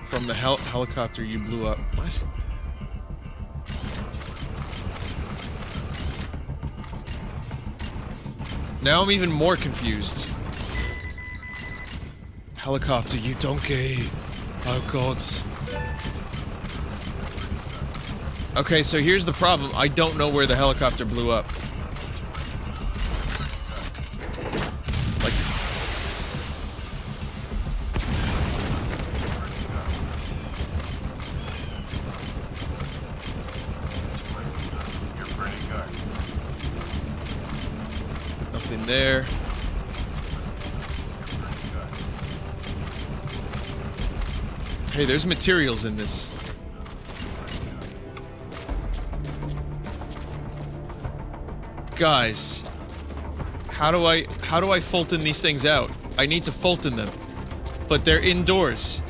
From the helicopter you blew up. What? Now I'm even more confused. Helicopter, you donkey. Oh god. Okay, so here's the problem. I don't know where the helicopter blew up. Like... Nothing there. Hey, there's materials in this. Guys, how do I Fulton these things out? I need to Fulton them, but they're indoors.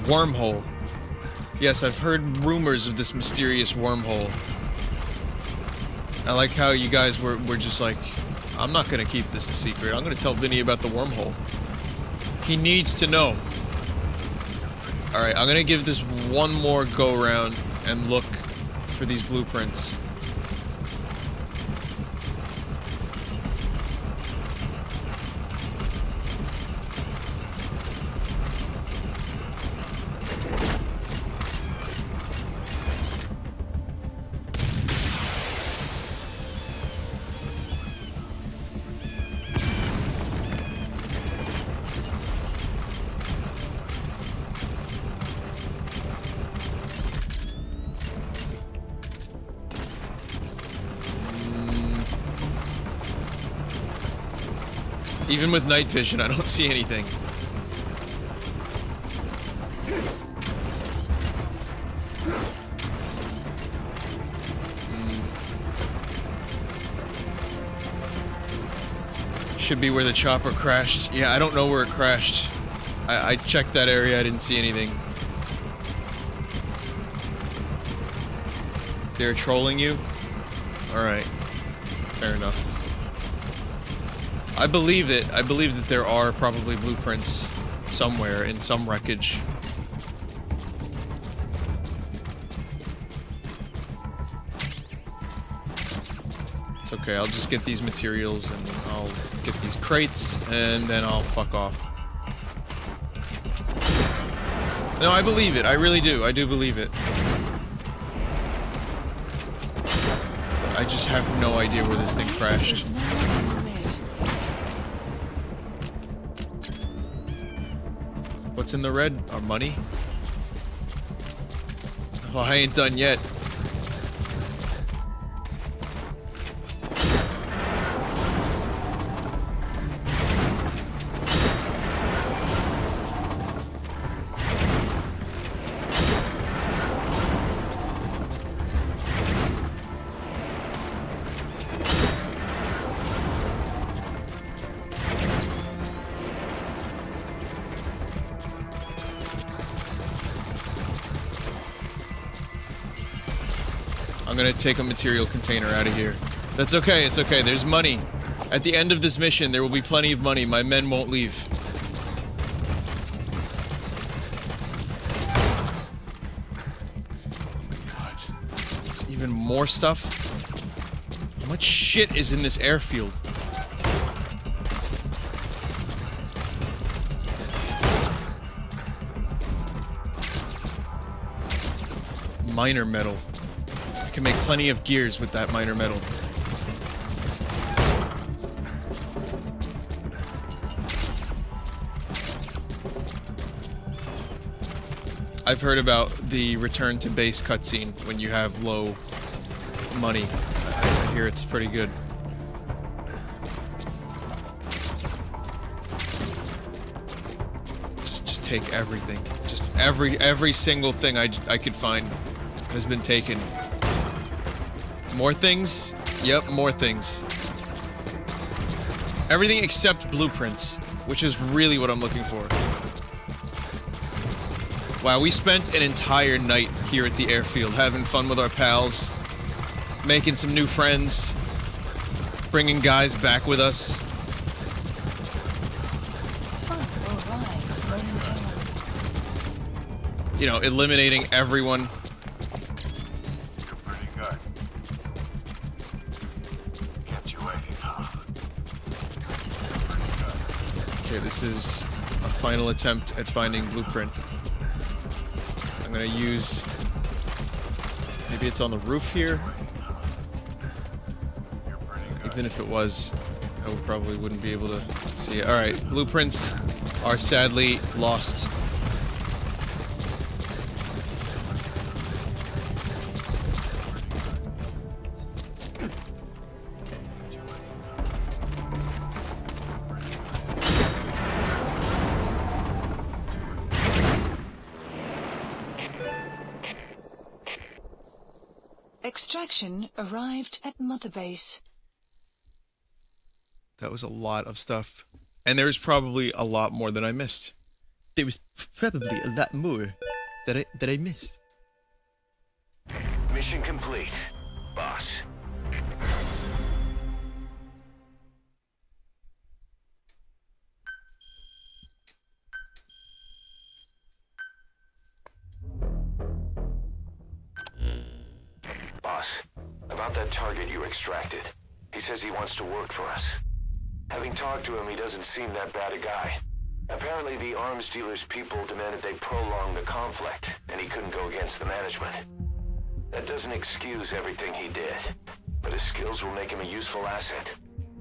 Wormhole. Yes, I've heard rumors of this mysterious wormhole. I like how you guys were just like, I'm not gonna keep this a secret. I'm gonna tell Vinny about the wormhole. He needs to know. Alright, I'm gonna give this one more go around and look for these blueprints. Even with night vision, I don't see anything. Should be where the chopper crashed. Yeah, I don't know where it crashed. I checked that area, I didn't see anything. They're trolling you? Alright. Fair enough. I believe it. I believe that there are probably blueprints somewhere in some wreckage. It's okay, I'll just get these materials and I'll get these crates and then I'll fuck off. No, I believe it. I really do. I do believe it. But I just have no idea where this thing crashed. What's in the red? Our money? Oh, I ain't done yet. I'm gonna take a material container out of here. That's okay, it's okay, there's money. At the end of this mission, there will be plenty of money. My men won't leave. Oh my god. There's even more stuff? How much shit is in this airfield? minor metal. I can make plenty of gears with that minor metal. I've heard about the return to base cutscene when you have low money. I hear it's pretty good. Just take everything. Just every single thing I could find has been taken. More things? Yep, more things. Everything except blueprints, which is really what I'm looking for. Wow, we spent an entire night here at the airfield having fun with our pals, making some new friends, bringing guys back with us. You know, eliminating everyone. You're pretty good. Kept you waiting, huh? Okay, this is a final attempt at finding blueprint. I'm gonna use... Maybe it's on the roof here? Even if it was, I probably wouldn't be able to see it. Alright, blueprints are sadly lost. Extraction arrived at Mother Base. That was a lot of stuff. And there's probably a lot more than I missed. There was probably a lot more that I missed. Mission complete, boss. Boss, about that target you extracted. He says he wants to work for us. Having talked to him, he doesn't seem that bad a guy. Apparently, the arms dealer's people demanded they prolong the conflict, and he couldn't go against the management. That doesn't excuse everything he did, but his skills will make him a useful asset.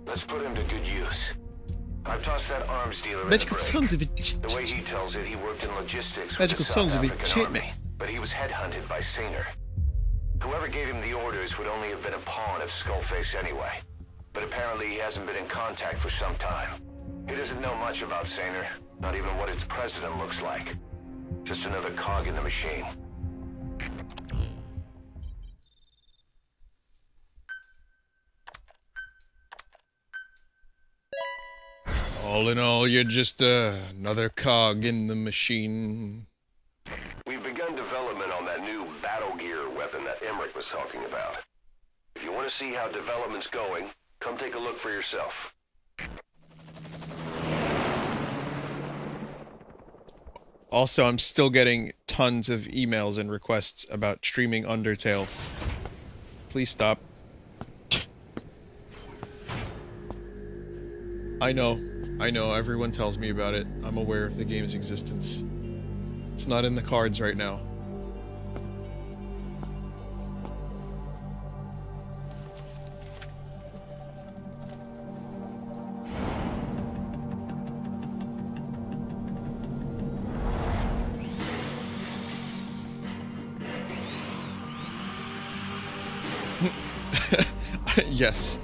Let's put him to good use. I've tossed that arms dealer in the Magical brig. songs of The way he tells it, he worked in logistics with Magical the songs South of African enchantment. Army, but he was headhunted by Singer. Whoever gave him the orders would only have been a pawn of Skullface anyway. But apparently he hasn't been in contact for some time. He doesn't know much about Saner, not even what its president looks like. Just another cog in the machine. All in all, you're just another cog in the machine. We've begun development on that new battle gear weapon that Emmerich was talking about. If you want to see how development's going, come take a look for yourself. Also, I'm still getting tons of emails and requests about streaming Undertale. Please stop. I know, everyone tells me about it. I'm aware of the game's existence. It's not in the cards right now. Yes.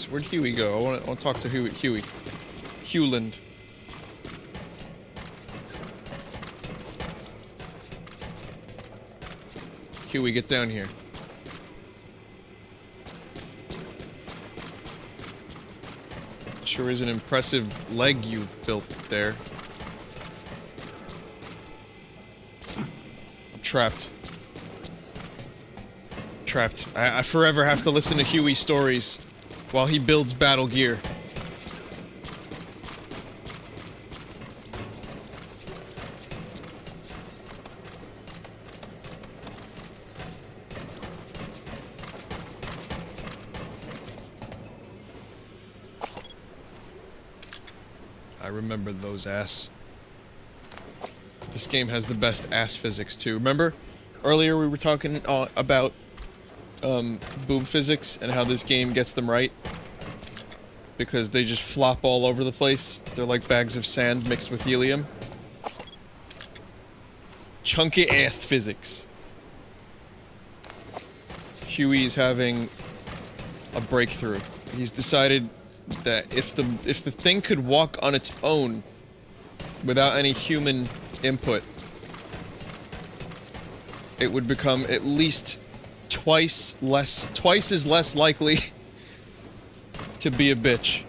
Where'd Huey go? I want to talk to Huey. Hewland. Huey, get down here. Sure is an impressive leg you've built there. I'm trapped. Trapped. I forever have to listen to Huey's stories while he builds battle gear. I remember those ass. This game has the best ass physics too. Remember earlier we were talking about boob physics and how this game gets them right? Because they just flop all over the place. They're like bags of sand mixed with helium. Chunky ass physics. Huey's having a breakthrough. He's decided that if the thing could walk on its own without any human input, it would become at least twice as less likely to be a bitch.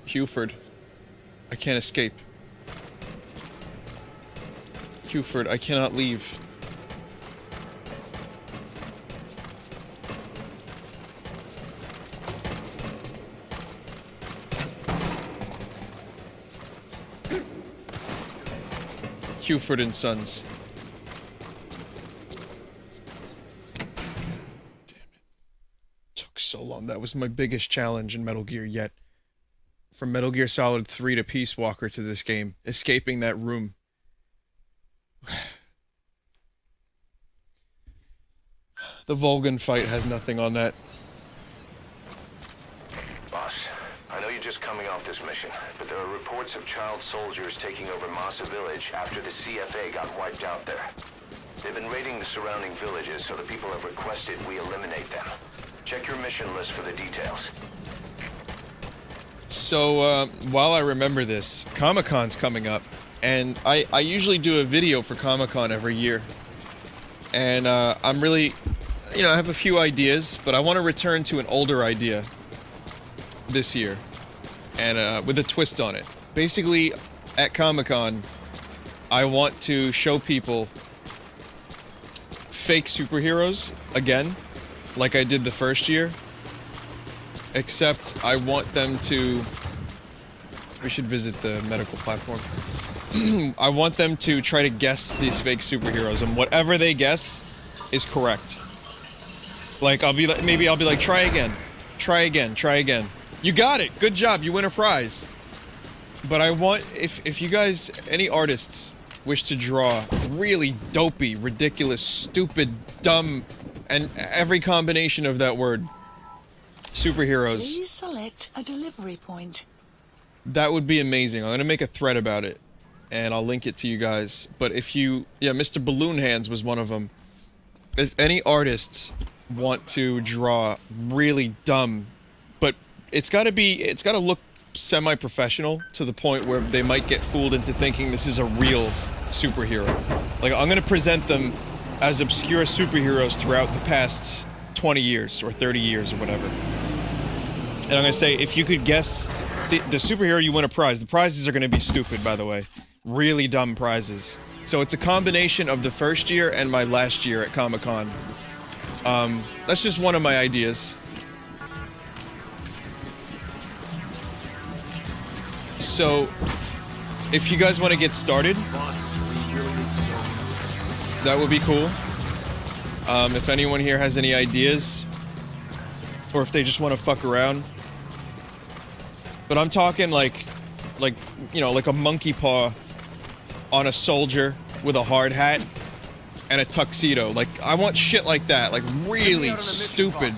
Hewford. I can't escape. Hewford, I cannot leave. Hewford and Sons. Damn it. Took so long. That was my biggest challenge in Metal Gear yet. From Metal Gear Solid 3 to Peace Walker to this game. Escaping that room. The Volgan fight has nothing on that. Boss, I know you're just coming off this mission, but there are reports of child soldiers taking over Massa Village after the CFA got wiped out there. They've been raiding the surrounding villages, so the people have requested we eliminate them. Check your mission list for the details. So, while I remember this, Comic-Con's coming up, and I usually do a video for Comic-Con every year. And, I'm really, you know, I have a few ideas, but I want to return to an older idea this year. And, with a twist on it. Basically, at Comic-Con, I want to show people fake superheroes, again, like I did the first year. Except, I want them to... We should visit the medical platform. I want them to try to guess these fake superheroes, and whatever they guess is correct. Like, maybe I'll be like, try again. Try again, try again. You got it! Good job, you win a prize. But I want, if you guys, any artists, wish to draw really dopey, ridiculous, stupid, dumb, and every combination of that word, superheroes. Please select a delivery point. That would be amazing. I'm gonna make a thread about it, and I'll link it to you guys. But if you, yeah, Mr. Balloon Hands was one of them. If any artists want to draw really dumb, but it's gotta look semi-professional to the point where they might get fooled into thinking this is a real superhero. Like, I'm gonna present them as obscure superheroes throughout the past 20 years or 30 years or whatever. And I'm gonna say, if you could guess the superhero, you win a prize. The prizes are gonna be stupid, by the way. Really dumb prizes. So it's a combination of the first year and my last year at Comic-Con. That's just one of my ideas. So, if you guys want to get started, that would be cool. If anyone here has any ideas, or if they just want to fuck around. But I'm talking like, you know, like a monkey paw on a soldier with a hard hat and a tuxedo. Like, I want shit like that. Like, really stupid.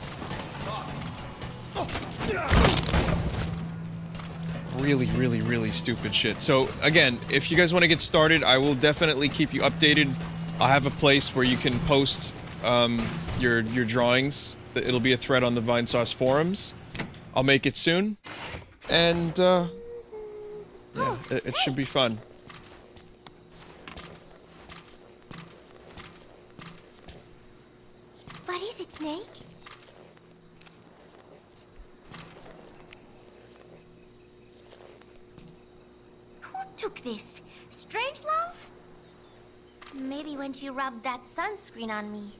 Really, really, really stupid shit. So, again, if you guys want to get started, I will definitely keep you updated. I'll have a place where you can post your drawings. It'll be a thread on the Vinesauce forums. I'll make it soon, and yeah, it should be fun. What is it, Snake? Who took this? Strangelove? Maybe when she rubbed that sunscreen on me.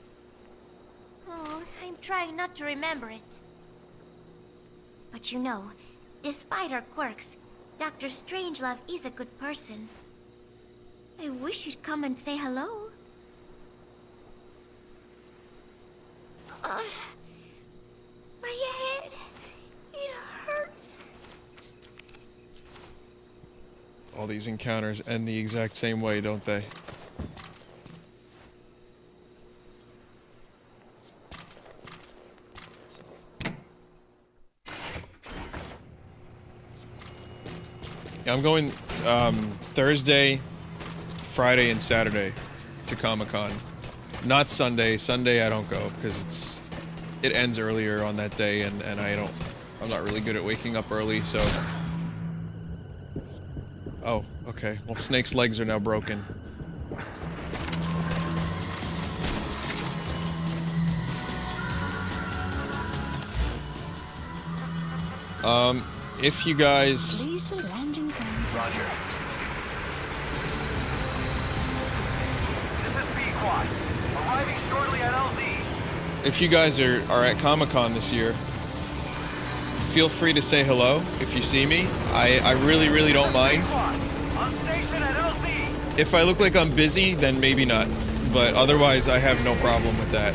Oh, I'm trying not to remember it. But you know, despite her quirks, Dr. Strangelove is a good person. I wish you'd come and say hello. My head, it hurts. All these encounters end the exact same way, don't they? Yeah, I'm going Thursday, Friday, and Saturday to Comic-Con. Not Sunday. Sunday I don't go because it ends earlier on that day, and I'm not really good at waking up early, so. Oh, okay. Well, Snake's legs are now broken. If you guys. Please the landing zone. Roger. This is B-Quad. Arriving shortly at LZ. If you guys are at Comic-Con this year, feel free to say hello if you see me. I really, really don't mind. On station at LZ. If I look like I'm busy, then maybe not. But otherwise, I have no problem with that.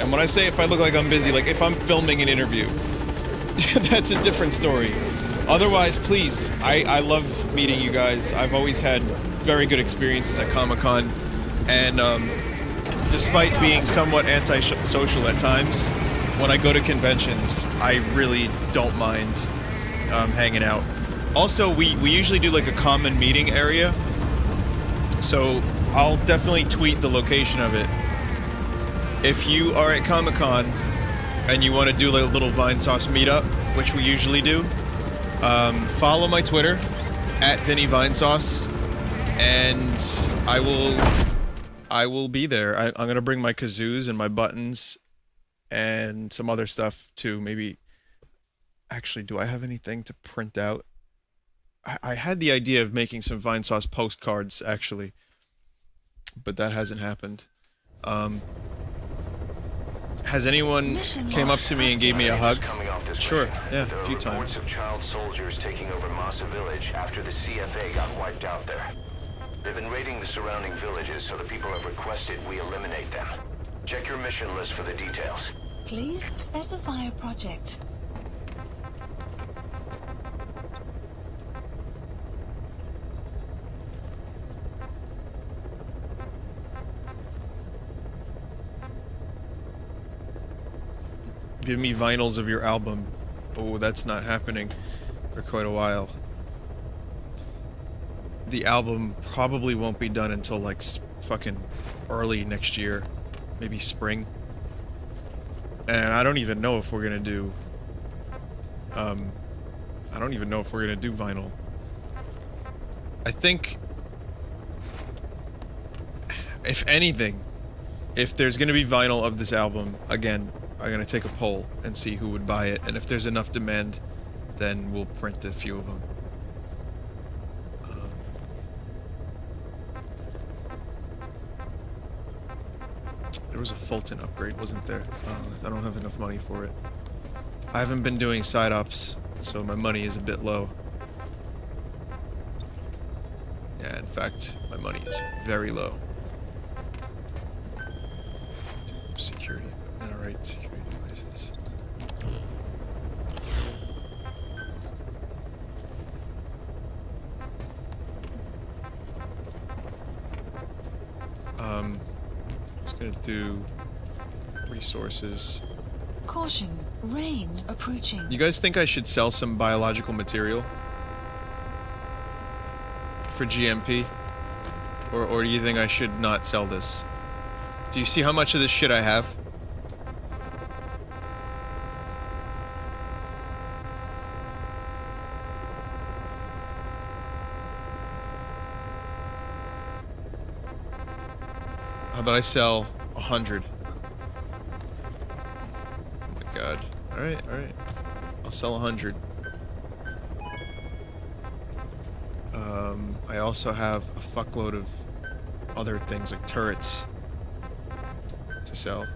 And when I say if I look like I'm busy, like if I'm filming an interview, that's a different story. Otherwise, please, I love meeting you guys. I've always had very good experiences at Comic-Con. And despite being somewhat antisocial at times, when I go to conventions, I really don't mind hanging out. Also, we usually do like a common meeting area, so I'll definitely tweet the location of it. If you are at Comic-Con and you want to do like a little Vinesauce meetup, which we usually do, follow my Twitter at Vinny Vinesauce, and I will be there. I'm gonna bring my kazoos and my buttons and some other stuff too. Maybe, actually, do I have anything to print out? I had the idea of making some Vinesauce postcards actually, but that hasn't happened. Has anyone came up to me and gave me a hug? Sure, yeah, a few times. Of child soldiers taking over Massa Village after the CFA got wiped out there. They've been raiding the surrounding villages, so the people have requested we eliminate them. Check your mission list for the details. Please specify a project. Give me vinyls of your album. Oh, that's not happening for quite a while. The album probably won't be done until like fucking early next year, maybe spring. And I don't even know if we're gonna do. I don't even know if we're gonna do vinyl. I think, if anything, if there's gonna be vinyl of this album, again, I'm gonna take a poll and see who would buy it, and if there's enough demand, then we'll print a few of them. There was a Fulton upgrade, wasn't there? I don't have enough money for it. I haven't been doing side ops, so my money is a bit low. Yeah, in fact, my money is very low. Security. Alright, security devices. Just gonna do resources. Caution, rain approaching. You guys think I should sell some biological material for GMP? Or do you think I should not sell this? Do you see how much of this shit I have? How about I sell 100? Oh my god. Alright, alright. I'll sell 100. I also have a fuckload of other things like turrets to sell.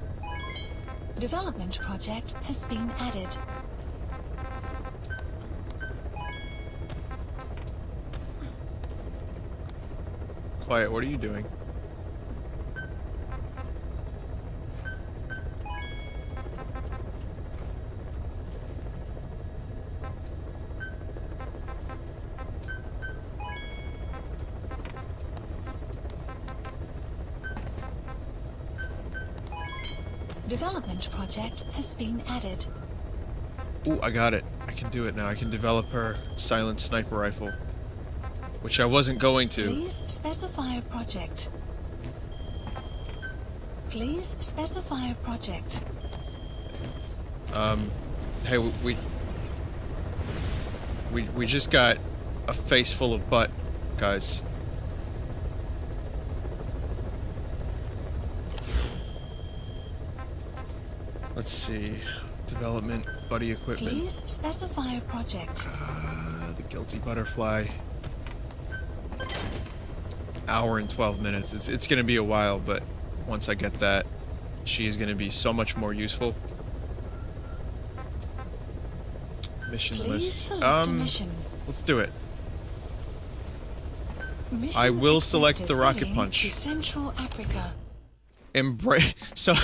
Development project has been added. Quiet, what are you doing? Development project has been added. Ooh, I got it. I can do it now. I can develop her silent sniper rifle. Which I wasn't going to. Please specify a project. Please specify a project. Hey, we just got a face full of butt, guys. Let's see. Development, buddy equipment. Please specify a project. The guilty butterfly. Hour and 12 minutes. It's gonna be a while, but once I get that, she is gonna be so much more useful. Mission Please list. select a mission. Let's do it. Mission I will select accepted. the rocket Heading punch. to Central Africa. Embrace so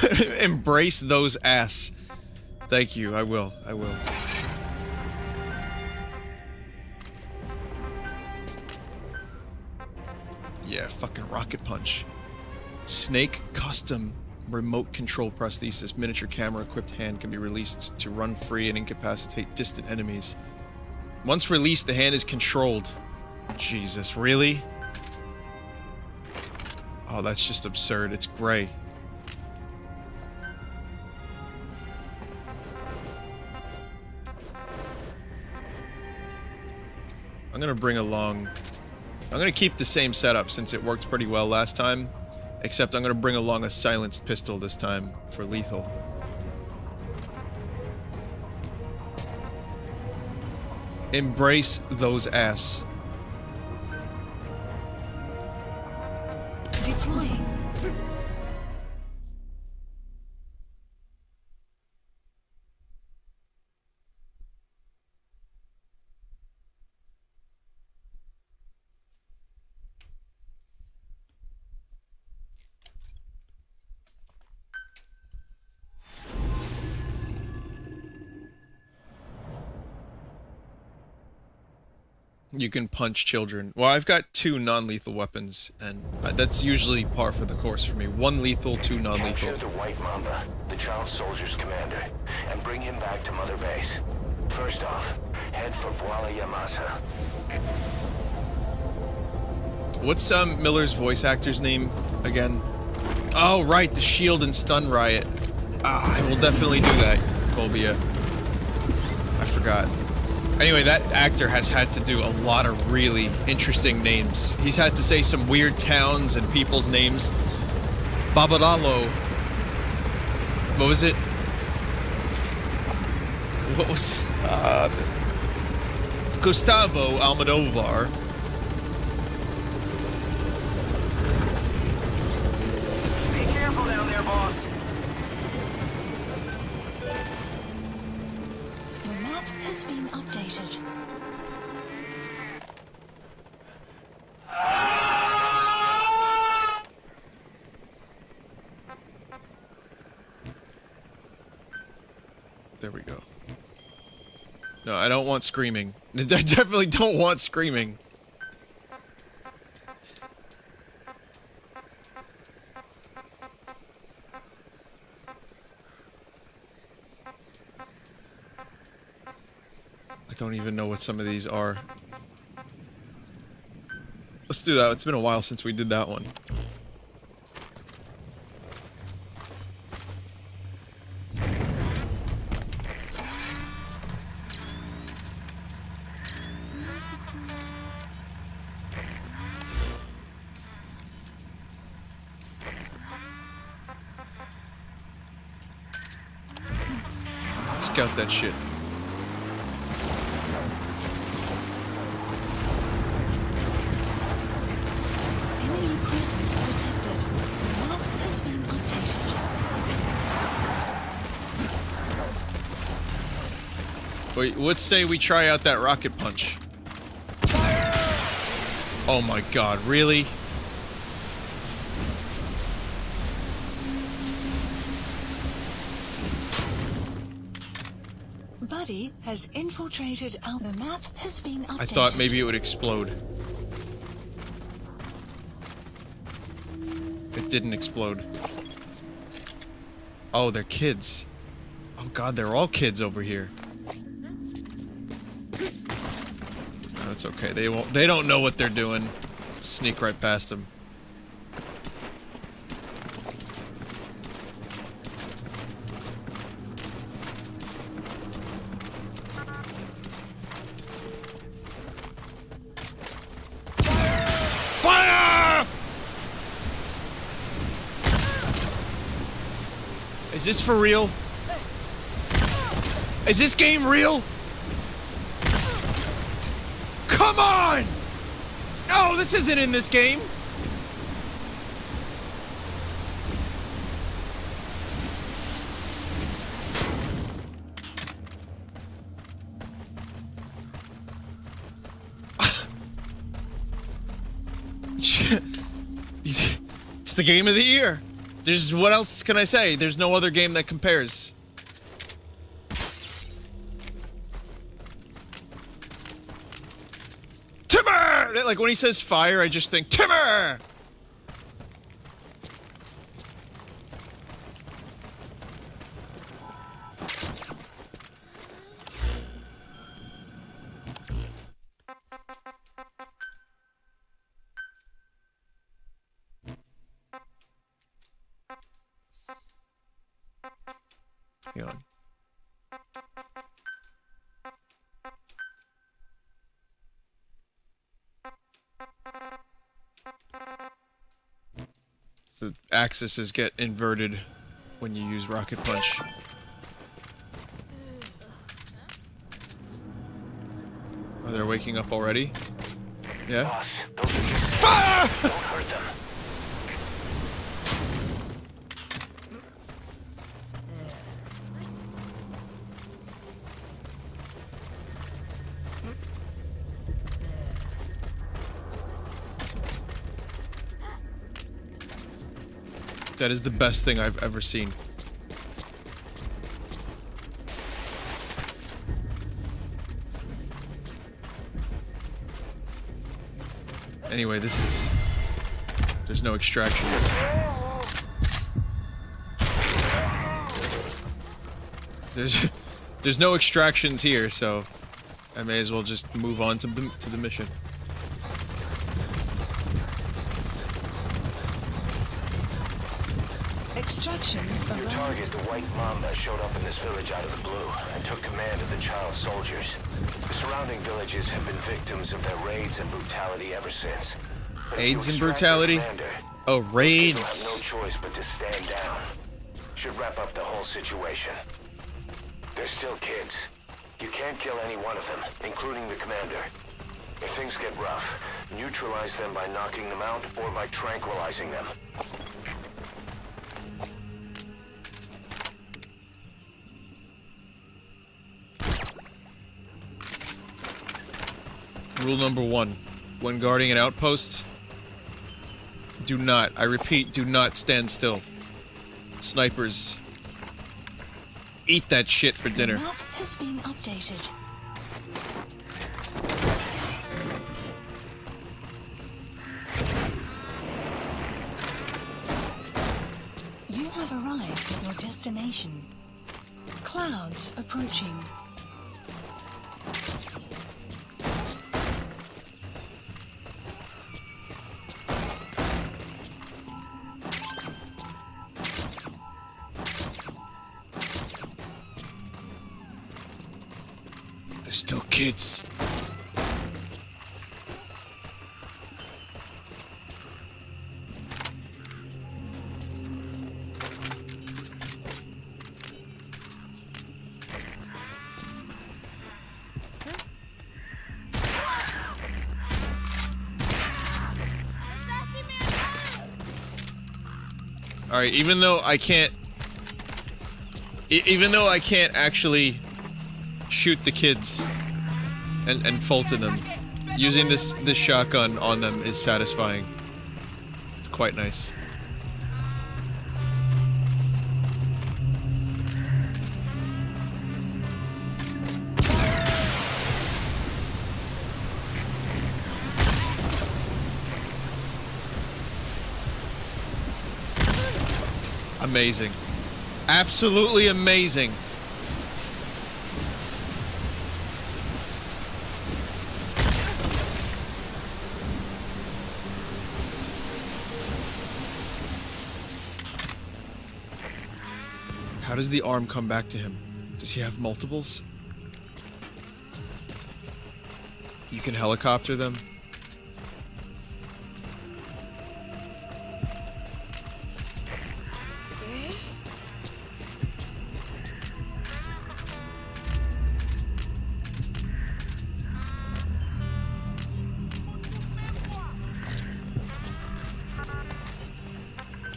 embrace those ass. Thank you. I will. I will. Yeah, fucking rocket punch. Snake custom remote control prosthesis. Miniature camera equipped hand can be released to run free and incapacitate distant enemies. Once released, the hand is controlled. Jesus, really? Oh, that's just absurd. It's gray. I'm gonna bring along... I'm gonna keep the same setup since it worked pretty well last time. Except I'm gonna bring along a silenced pistol this time for lethal. Embrace those ass. Deploying. You can punch children. Well, I've got 2 non-lethal weapons, and that's usually par for the course for me. 1 lethal, 2 non-lethal. Capture the White Mamba, the child soldier's commander, and bring him back to Mother Base. First off, head for Voila Yamasa. What's Miller's voice actor's name again? Oh, right, the Shield and Stun Riot. Ah, I will definitely do that, Phobia. I forgot. Anyway, that actor has had to do a lot of really interesting names. He's had to say some weird towns and people's names. Babadalo. What was it? What was... Gustavo Almodovar. Be careful down there, boss. The map has been updated. There we go. No, I don't want screaming. I definitely don't want screaming. I don't even know what some of these are. Let's do that. It's been a while since we did that one. Scout that shit. Enemy presence detected. Map has been updated. Wait, let's say we try out that rocket punch. Oh my god, really? Buddy has infiltrated our map has been updated. I thought maybe it would explode. It didn't explode. Oh, they're kids. Oh god, they're all kids over here. No, it's okay. They don't know what they're doing. Sneak right past them. Fire! Is this for real? Is this game real? Come on! No, this isn't in this game. It's the game of the year. What else can I say? There's no other game that compares. Timber! Like when he says fire, I just think timber! Hang on. The axes get inverted when you use rocket punch. Oh, they're waking up already? Yeah? Boss, those are just... Fire! Don't hurt them. That is the best thing I've ever seen. Anyway, this is... There's no extractions. There's no extractions here, so I may as well just move on to the mission. Extractions Your arrived. target, the white mamba, showed up in this village out of the blue and took command of the child soldiers. The surrounding villages have been victims of their raids and brutality ever since. But if you AIDS and extract their brutality? commander, Oh, they'll raids! have no choice but to stand down. Should wrap up the whole situation. They're still kids. You can't kill any one of them, including the commander. If things get rough, neutralize them by knocking them out or by tranquilizing them. Rule number 1. When guarding an outpost, do not, I repeat, do not stand still. Snipers, eat that shit for dinner. Map has been updated. You have arrived at your destination. Clouds approaching. They're still kids. Alright, even though I can't... even though I can't actually shoot the kids and falter them, using this shotgun on them is satisfying. It's quite nice. Amazing. Absolutely amazing. How does the arm come back to him? Does he have multiples? You can helicopter them.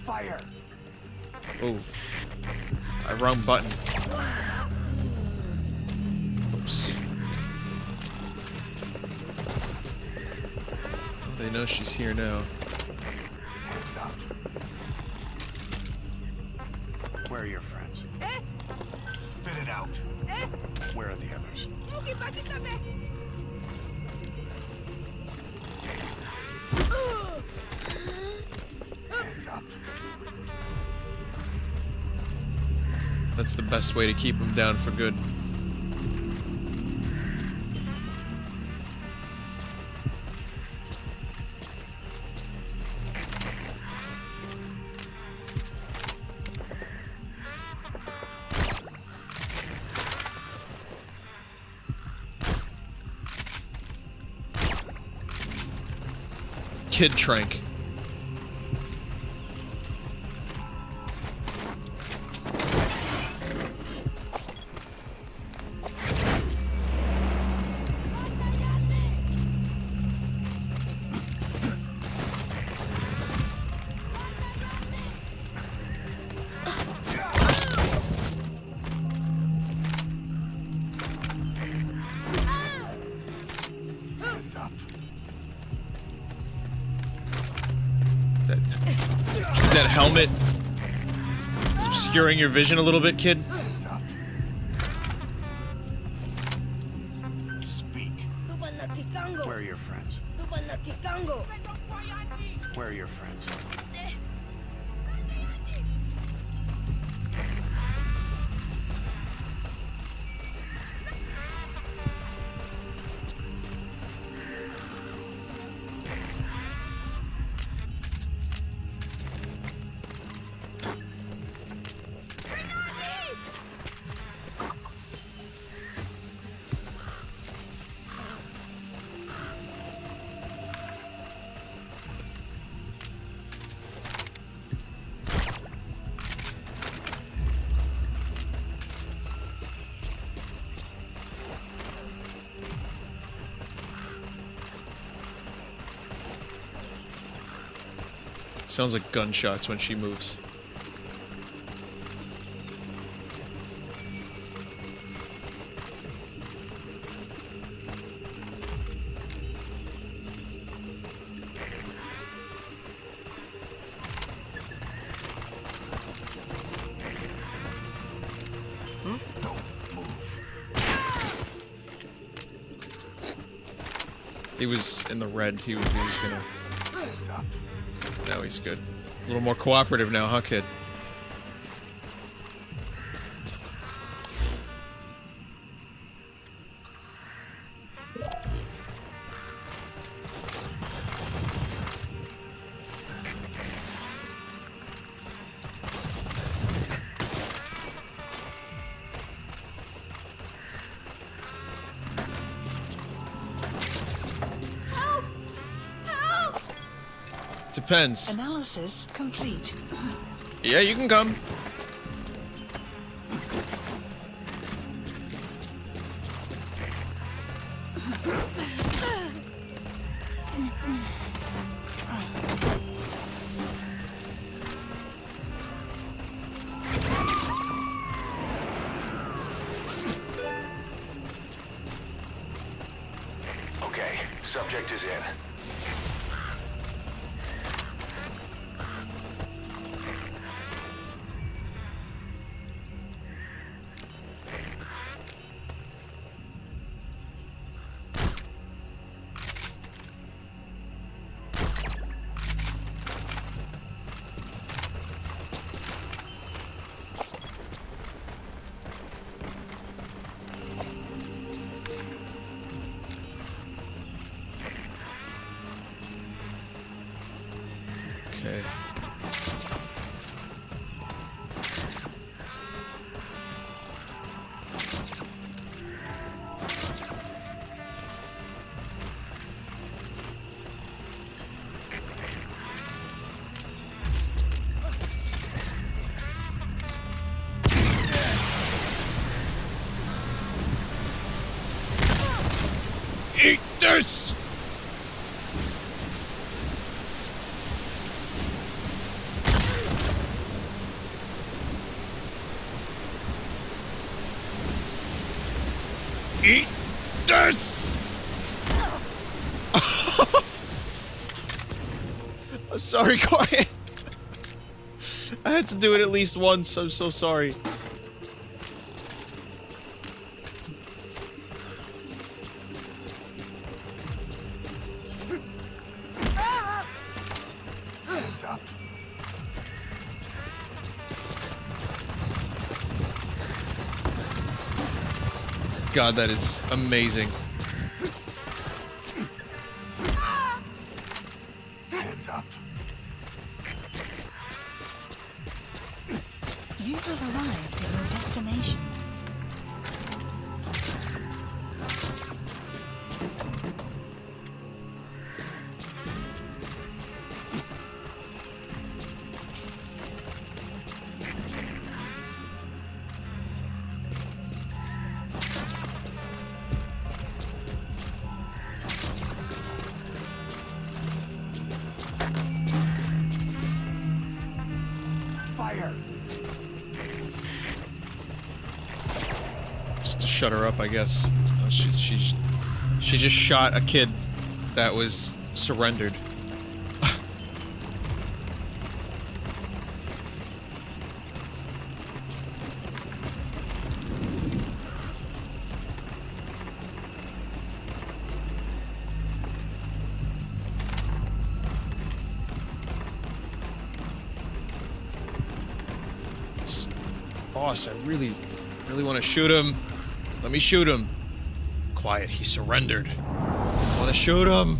Fire! Oh. Wrong button. Oops. Oh, they know she's here now. Hands up. Where are your friends? Spit it out. Where are the others? Hands up. That's the best way to keep them down for good. Kid Trank. Hands up. That helmet is obscuring your vision a little bit, kid. Hands up. Speak. Where are your friends? Where are your friends? Sounds like gunshots when she moves. He was in the red. He was gonna... Now he's good. A little more cooperative now, huh, kid? Depends. Analysis complete. Yeah, you can come. object is in. Okay. Eat this! Eat this! I'm sorry, Quiet. I had to do it at least once. I'm so sorry. Hands up. God, that is amazing. Hands up. You have arrived at your destination. Fire. Just to shut her up, I guess. She just shot a kid that was surrendered. Boss, I really want to shoot him. Let me shoot him. Quiet, he surrendered. I want to shoot him.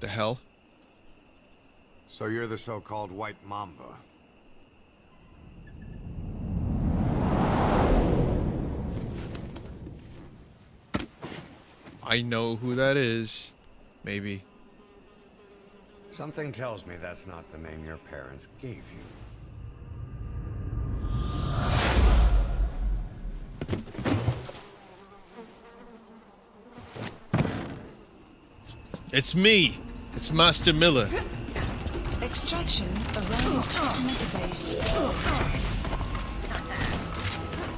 The hell? So you're the so-called White Mamba. I know who that is. Maybe. Something tells me that's not the name your parents gave you. It's me. It's Master Miller. Extraction arrived at Metabase.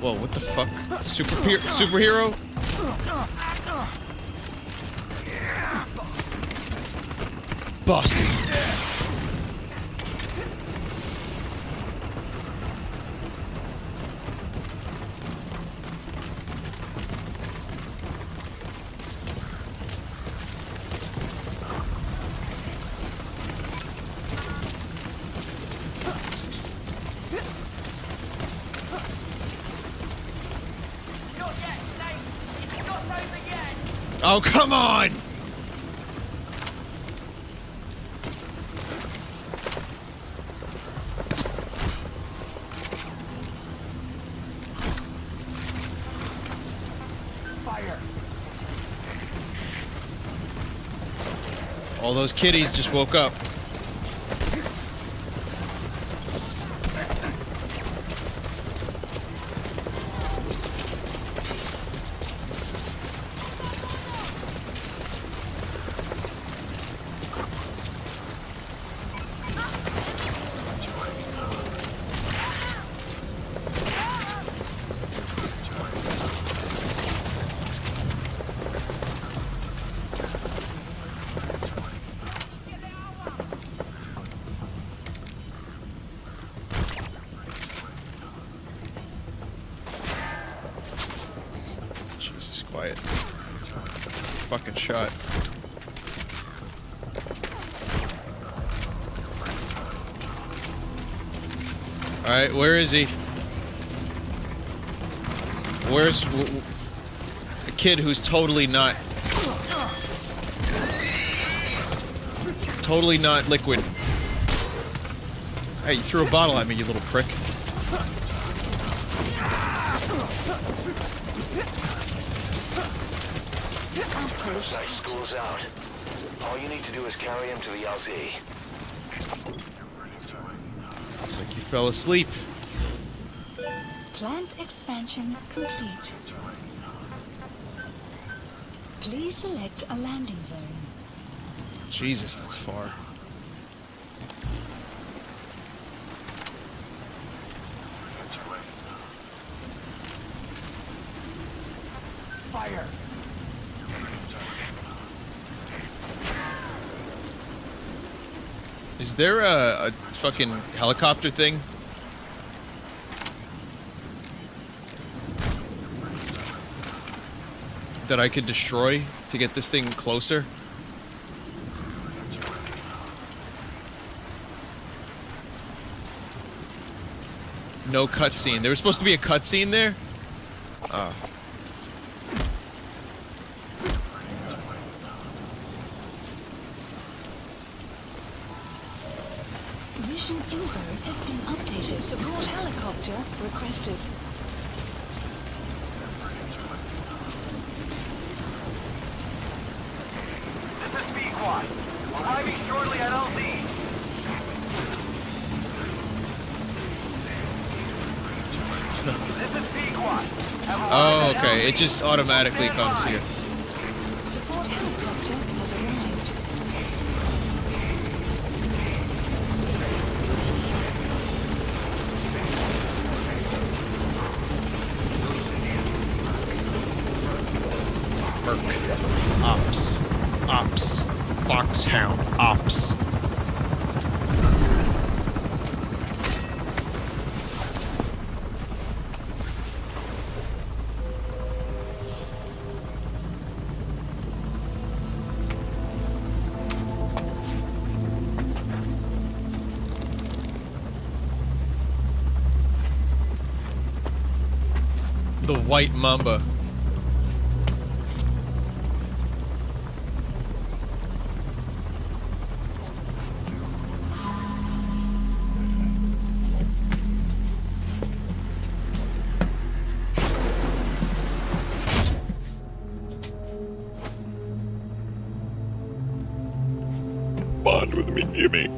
Whoa, what the fuck? Superhero? Bastards. Oh, come on! Fire! All those kiddies just woke up. fucking shot. Alright, where is he? Where's a kid who's totally not liquid? Hey, you threw a bottle at me, you little prick. Parasite school's out. All you need to do is carry him to the LZ. Looks like you fell asleep. Plant expansion complete. Please select a landing zone. Jesus, that's far. Fire! Is there a fucking helicopter thing? That I could destroy to get this thing closer? No cutscene. There was supposed to be a cutscene there? Ah. Mission info has been updated. Support helicopter requested. This is B-Quad. Arriving shortly at LZ. This is B-Quad. Oh, okay. It just automatically comes here. Support helicopter has arrived. Merc. Ops. Ops. Foxhound. Ops. The white mamba. Bond with me, Jimmy.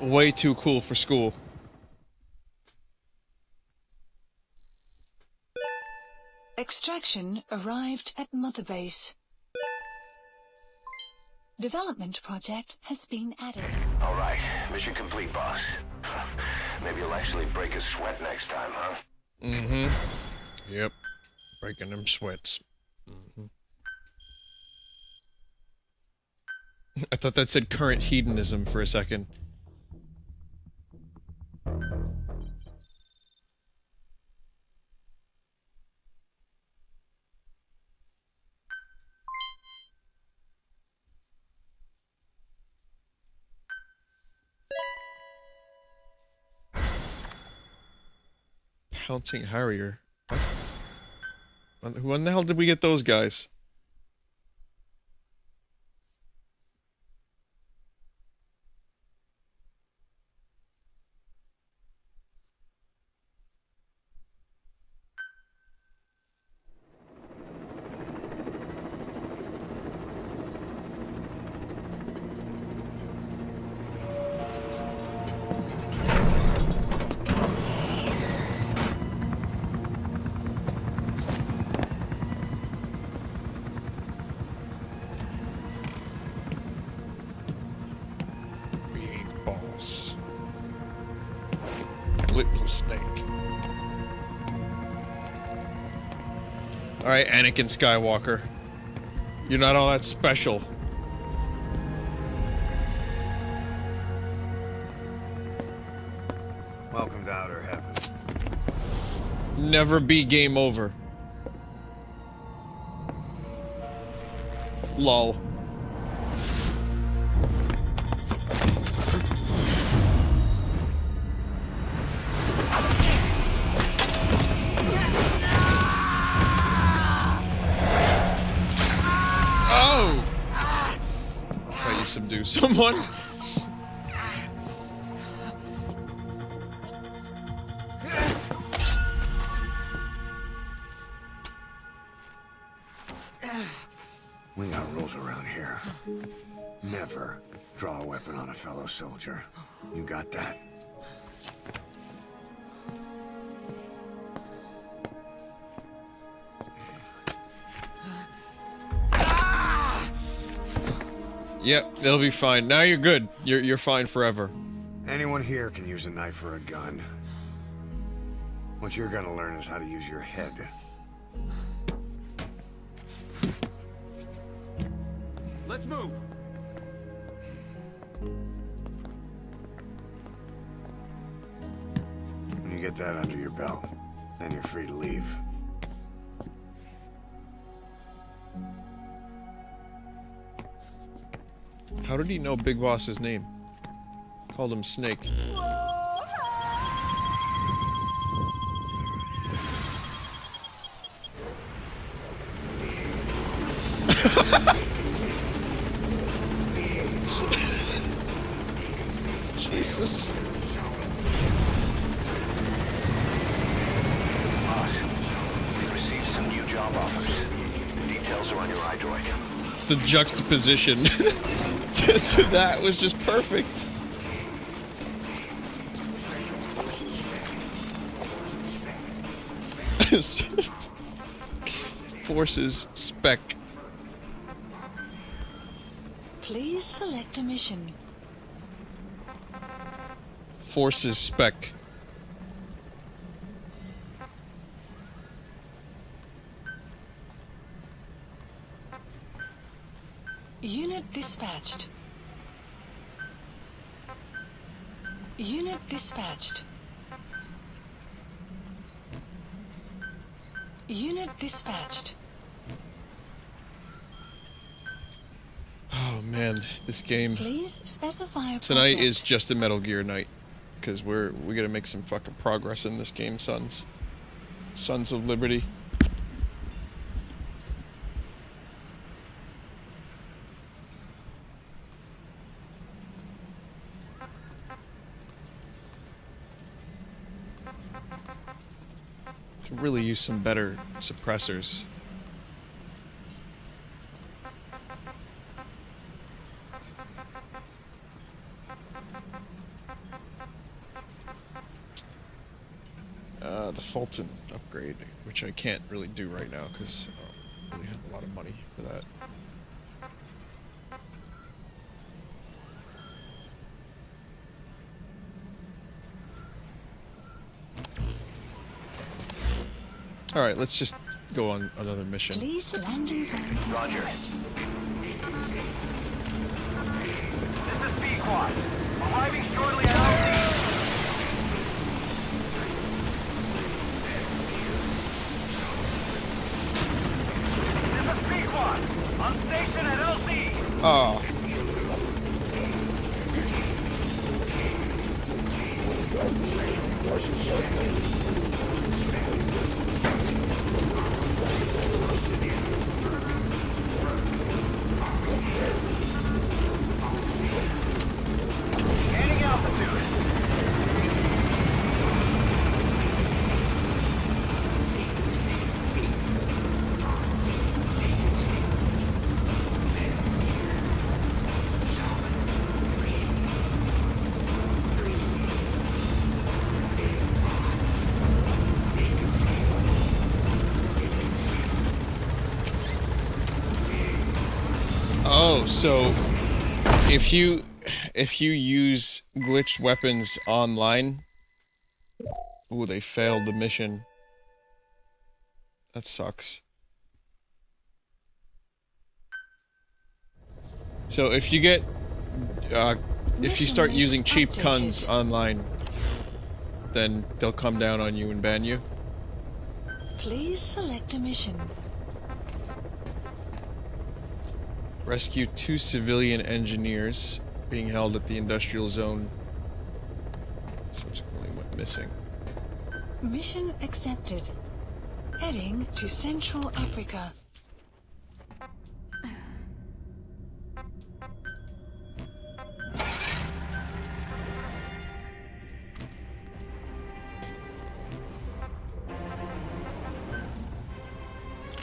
Way too cool for school. Extraction arrived at Mother Base. Development project has been added. All right, mission complete, boss. Maybe you'll actually break a sweat next time, huh? Mm-hmm. Yep. Breaking them sweats. Mm-hmm. I thought that said current hedonism for a second. Pouncing Harrier. When the hell did we get those guys? Little snake. Alright, Anakin Skywalker. You're not all that special. Never be game over. Lol. Oh! That's how you subdue someone. We got rules around here. Never draw a weapon on a fellow soldier. You got that? Yep, it'll be fine. Now you're good. You're fine forever. Anyone here can use a knife or a gun. What you're gonna learn is how to use your head. Let's move. When you get that under your belt, then you're free to leave. How did he know Big Boss's name? Called him Snake. Jesus. Boss, we've received some new job offers. Details are on your iDroid. The juxtaposition to that was just perfect. Forces spec. Please select a mission. Forces spec. Unit dispatched. Unit dispatched. Unit dispatched. Oh man, this game Please specify a tonight project. is just a Metal Gear night, because we gotta make some fucking progress in this game, sons. Sons of Liberty. Could really use some better suppressors. The Fulton upgrade, which I can't really do right now because I don't really have a lot of money for that. Alright, let's just go on another mission. Please landing zone confirmed. Roger. This is B-Quad. Arriving shortly at LZ. This is B-Quad. On station at LZ. Oh. Gaining altitude. Oh, so if you use glitched weapons online, ooh, they failed the mission. That sucks. So if you get if you start using cheap guns online, then they'll come down on you and ban you. Please select a mission. Rescue 2 civilian engineers being held at the industrial zone. Subsequently went missing. Mission accepted. Heading to Central Africa.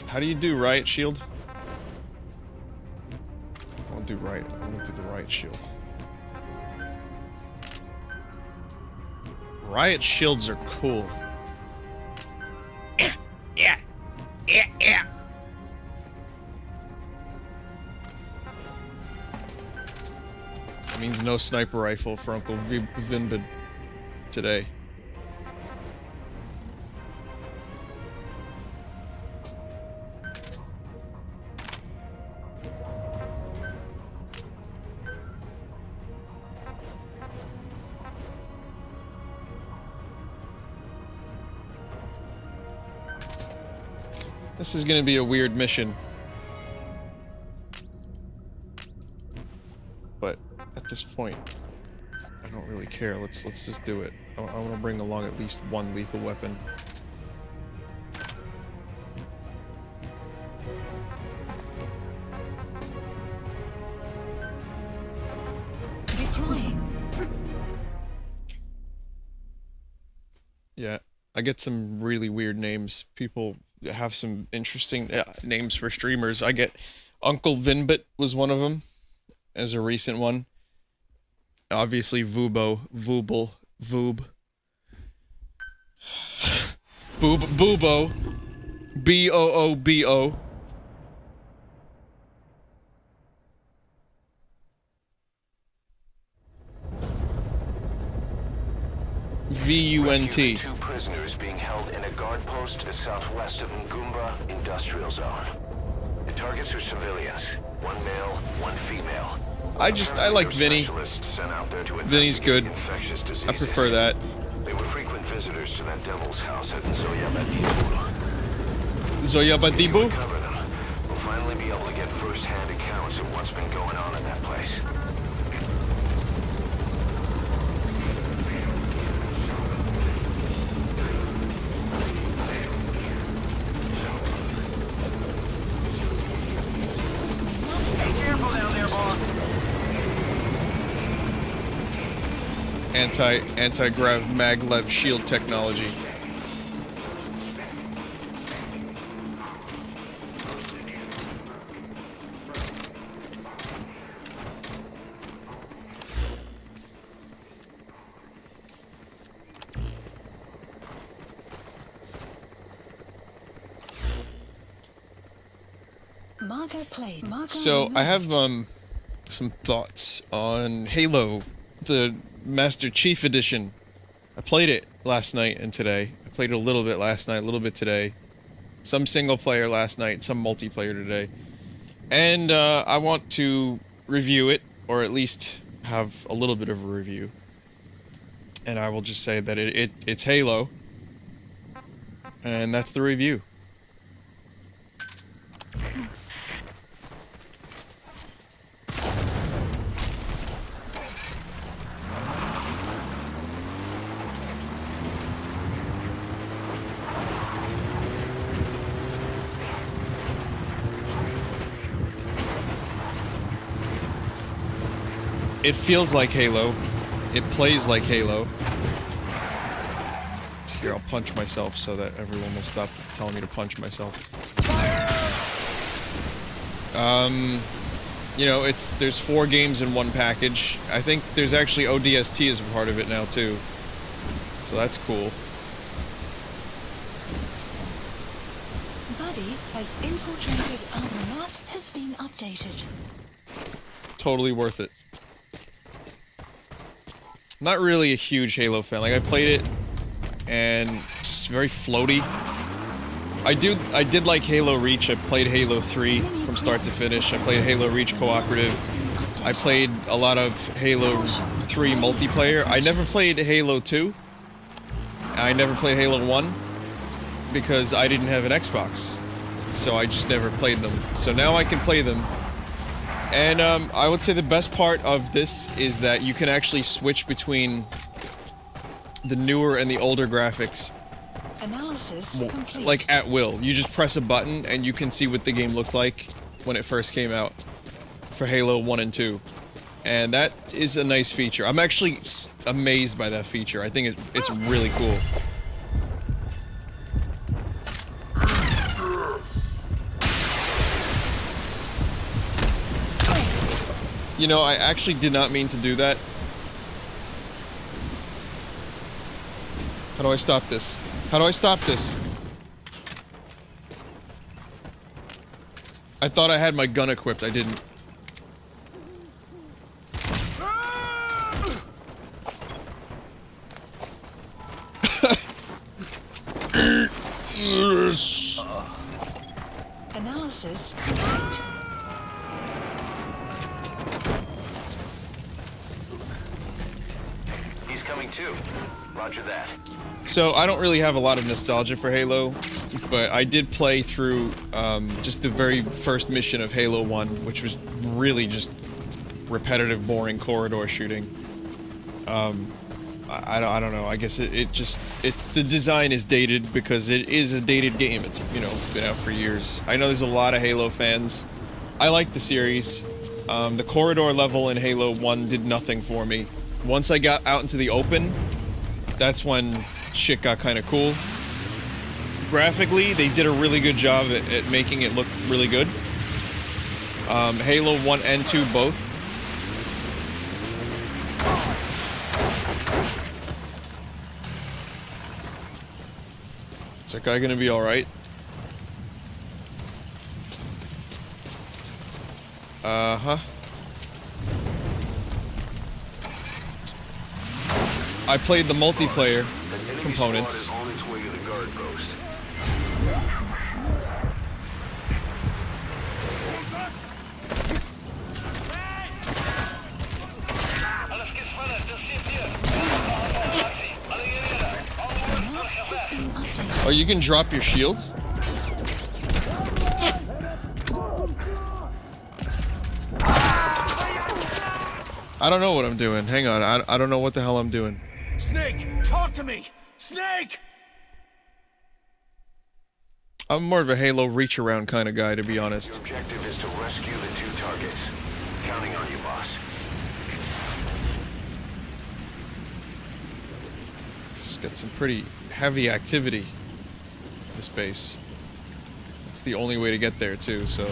How do you do riot shield? I won't do right. I won't do the riot shield. Riot shields are cool. Yeah. That means no sniper rifle for Uncle Vinbid today. This is gonna be a weird mission. But at this point, I don't really care. Let's just do it. I want to bring along at least one lethal weapon. Deploying. Yeah, I get some really weird names. People have some interesting names for streamers. I get Uncle Vinbit was one of them, as a recent one. Obviously, Voobo, Vooble, Voob. Boobo. B-O-O-B-O. V-U-N-T. Rescue the 2 prisoners being held in a guard post to the southwest of Ngumba Industrial Zone. The targets are civilians. 1 male, 1 female. I like Vinny. Vinny's good. I prefer that. They were frequent visitors to that devil's house at Zoyabadibu. Zoyabadibu? Cover them. We'll finally be able to get first-hand accounts of what's been going on in that place. Be careful down there, boss. Anti-grav maglev shield technology. So I have some thoughts on Halo, the Master Chief Edition. I played it last night and today. I played it a little bit last night, a little bit today. Some single player last night, some multiplayer today. And I want to review it, or at least have a little bit of a review. And I will just say that it's Halo. And that's the review. It feels like Halo. It plays like Halo. Here, I'll punch myself so that everyone will stop telling me to punch myself. You know, there's 4 games in one package. I think there's actually ODST as a part of it now too. So that's cool. Buddy has infiltrated our map has been updated. Totally worth it. Not really a huge Halo fan. Like, I played it, and just very floaty. I did like Halo Reach. I played Halo 3 from start to finish. I played Halo Reach Cooperative. I played a lot of Halo 3 multiplayer. I never played Halo 2. I never played Halo 1. because I didn't have an Xbox, so I just never played them. So now I can play them. And I would say the best part of this is that you can actually switch between the newer and the older graphics. Analysis complete. Like at will. You just press a button and you can see what the game looked like when it first came out for Halo 1 and 2. And that is a nice feature. I'm actually amazed by that feature. I think it's really cool. You know, I actually did not mean to do that. How do I stop this? How do I stop this? I thought I had my gun equipped. I didn't. Analysis complete. He's coming too. Roger that. So, I don't really have a lot of nostalgia for Halo, but I did play through just the very first mission of Halo 1, which was really just repetitive, boring corridor shooting. I don't know, I guess the design is dated because it is a dated game. It's, you know, been out for years. I know there's a lot of Halo fans. I like the series. The corridor level in Halo 1 did nothing for me. Once I got out into the open, that's when shit got kind of cool. Graphically, they did a really good job at making it look really good. Halo 1 and 2 both. Is that guy gonna be alright? Uh-huh. I played the multiplayer components. Oh, you can drop your shield? I don't know what I'm doing. Hang on, I don't know what the hell I'm doing. Snake, talk to me! Snake! I'm more of a Halo reach-around kind of guy, to be honest. Your objective is to rescue the 2 targets. Counting on you, boss. It's got some pretty heavy activity, this base. It's the only way to get there, too, so...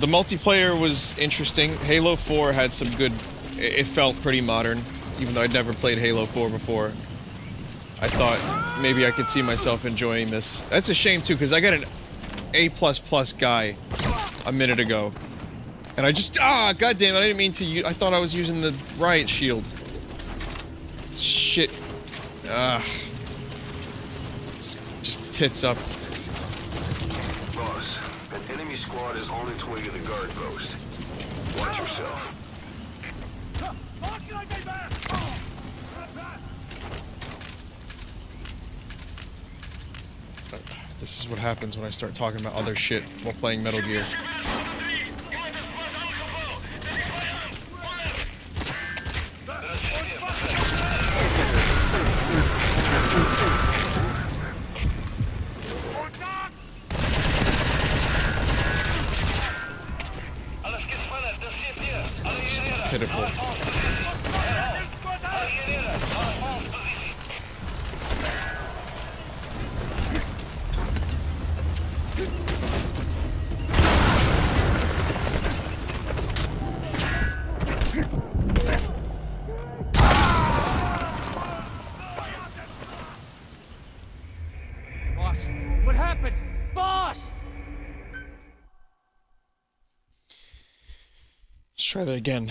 The multiplayer was interesting. Halo 4 had some good... It felt pretty modern, even though I'd never played Halo 4 before. I thought maybe I could see myself enjoying this. That's a shame, too, because I got an A++ guy a minute ago. And I just... Ah, goddamn it, I didn't mean to use... I thought I was using the riot shield. Shit. Ah. It's just tits up. Boss, an enemy squad is on its way to the guard post. Watch yourself. This is what happens when I start talking about other shit while playing Metal Gear. It's pitiful. Boss, what happened? Boss! Let's try that again.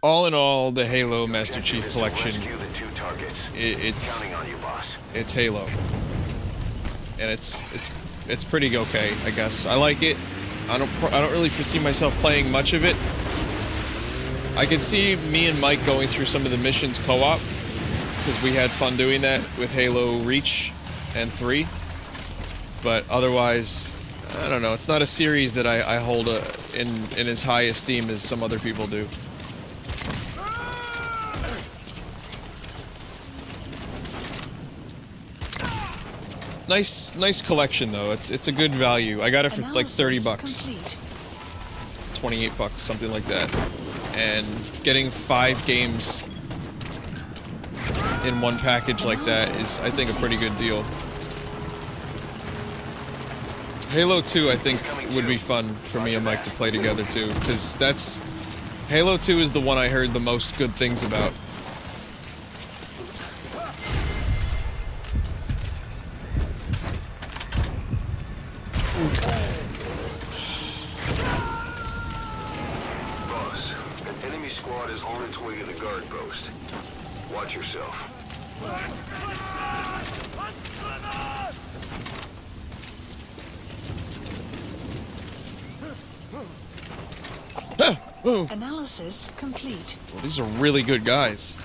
All in all, the Halo Master Chief Collection, Rescue the 2 targets. it's Counting on you, boss. it's Halo, and it's pretty okay, I guess. I like it. I don't really foresee myself playing much of it, I can see me and Mike going through some of the missions co-op, because we had fun doing that with Halo Reach and 3. But otherwise, I don't know. It's not a series that I hold in as high esteem as some other people do. Nice collection though. It's a good value. I got it for like 30 bucks. Complete. 28 bucks, something like that. And getting 5 games in one package like that is, I think, a pretty good deal. Halo 2, I think, would be fun for me and Mike to play together too, because that's... Halo 2 is the one I heard the most good things about. Boss, an enemy squad is on its way to the guard post. Watch yourself. Analysis complete. Well, these are really good guys.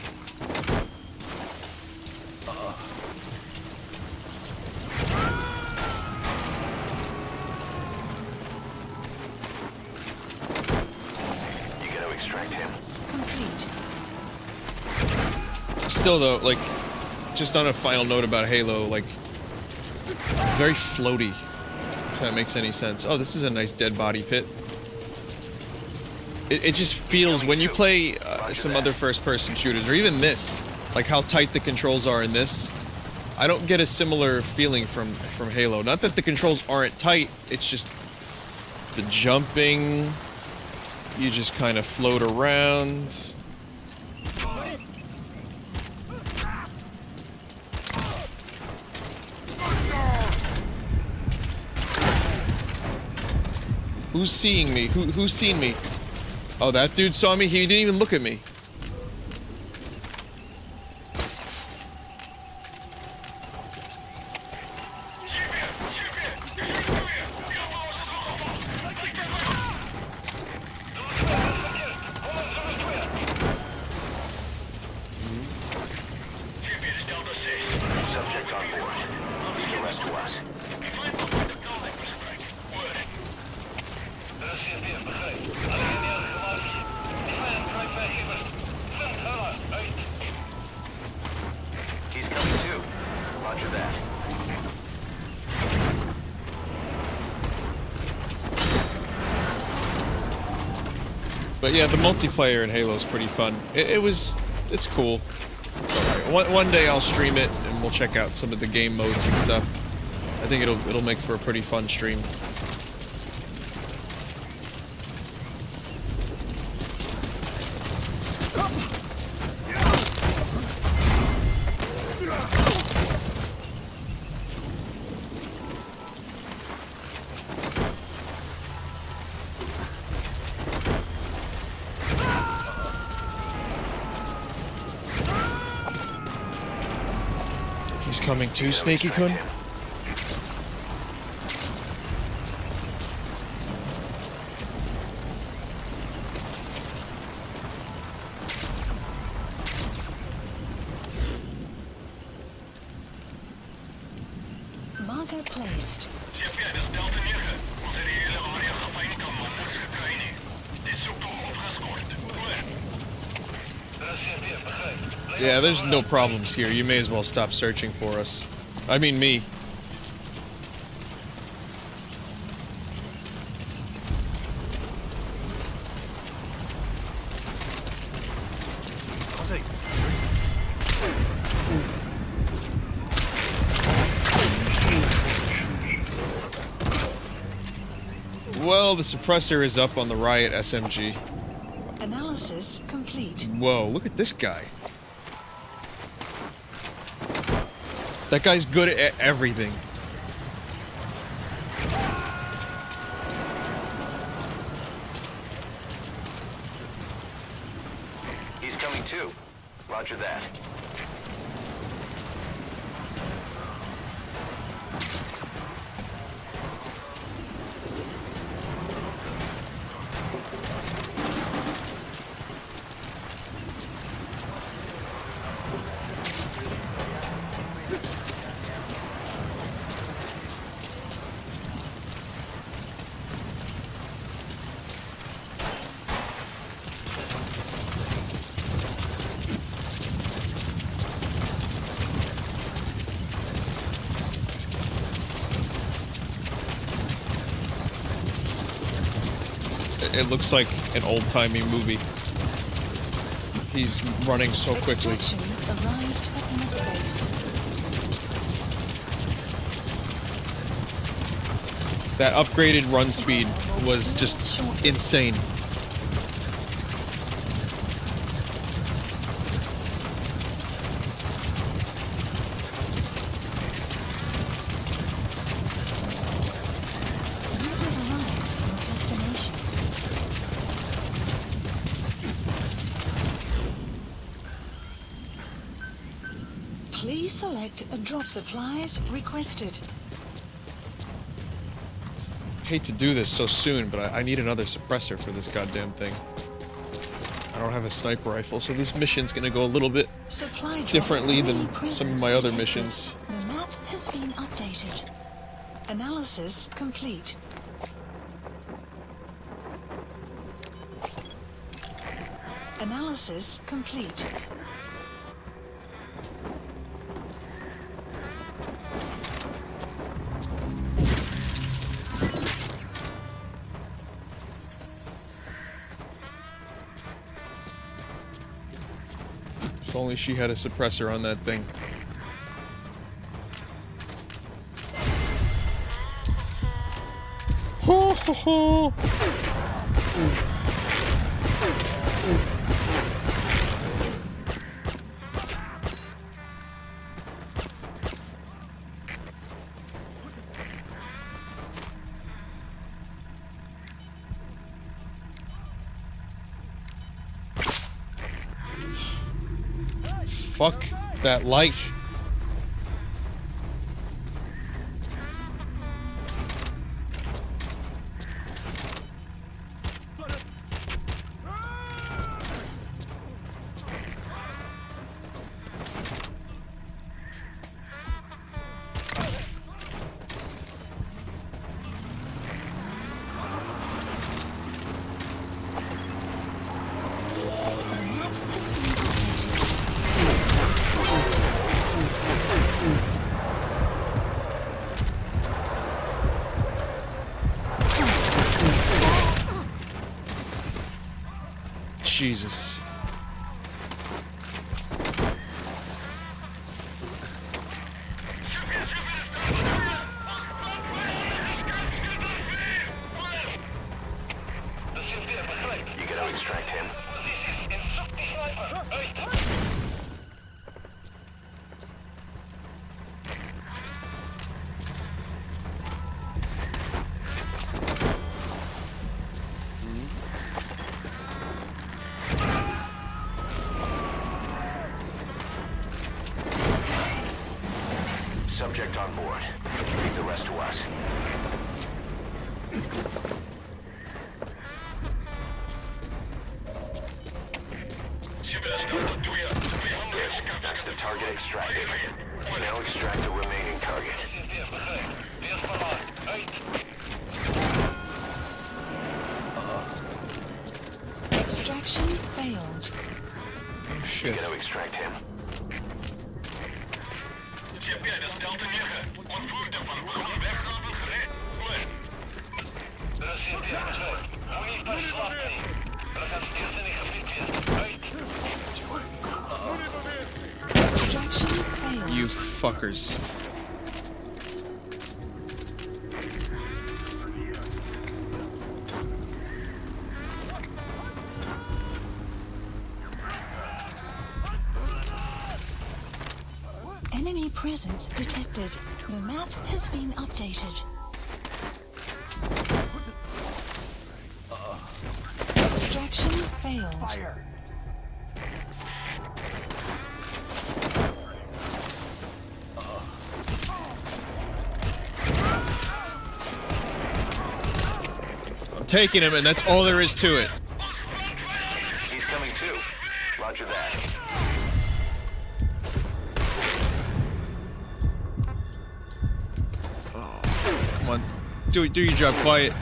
You gotta extract him. Complete. Still though, like, just on a final note about Halo, like, very floaty, if that makes any sense. Oh, this is a nice dead body pit. It just feels, when you play some other first-person shooters, or even this, like how tight the controls are in this, I don't get a similar feeling from Halo. Not that the controls aren't tight, it's just the jumping, you just kind of float around. Who's seeing me? Who's seen me? Oh, that dude saw me? He didn't even look at me. Subject on board. Leave the rest to us. He's coming too. Roger that. But yeah, the multiplayer in Halo is pretty fun. It's cool. It's alright. One day I'll stream it and we'll check out some of the game modes and stuff. I think it'll make for a pretty fun stream. He's coming too, Snaky-kun? Marker placed. Yeah, there's no problems here. You may as well stop searching for us. I mean me. Well, the suppressor is up on the riot SMG. Analysis complete. Whoa, look at this guy. That guy's good at everything. He's coming too. Roger that. it looks like an old-timey movie. He's running so quickly. Extraction arrived at mother base. That upgraded run speed was just insane. Please select a drop supplies requested. Hate to do this so soon, but I need another suppressor for this goddamn thing. I don't have a sniper rifle, so this mission's gonna go a little bit Supply drop differently than really some of my other detected. missions. The map has been updated. Analysis complete. Analysis complete. If only she had a suppressor on that thing. Ho ho ho! Fuck that light. Jesus. You gotta extract him. Subject on board. Leave the rest to us. That's the target extracted. Now extract the remaining target. Extraction failed. Oh You shit. gotta extract him. Extraction failed. You fuckers. Enemy presence detected. The map has been updated. Extraction failed. Fire! I'm taking him, and that's all there is to it. He's coming too. Roger that. Come on. Do your job quiet.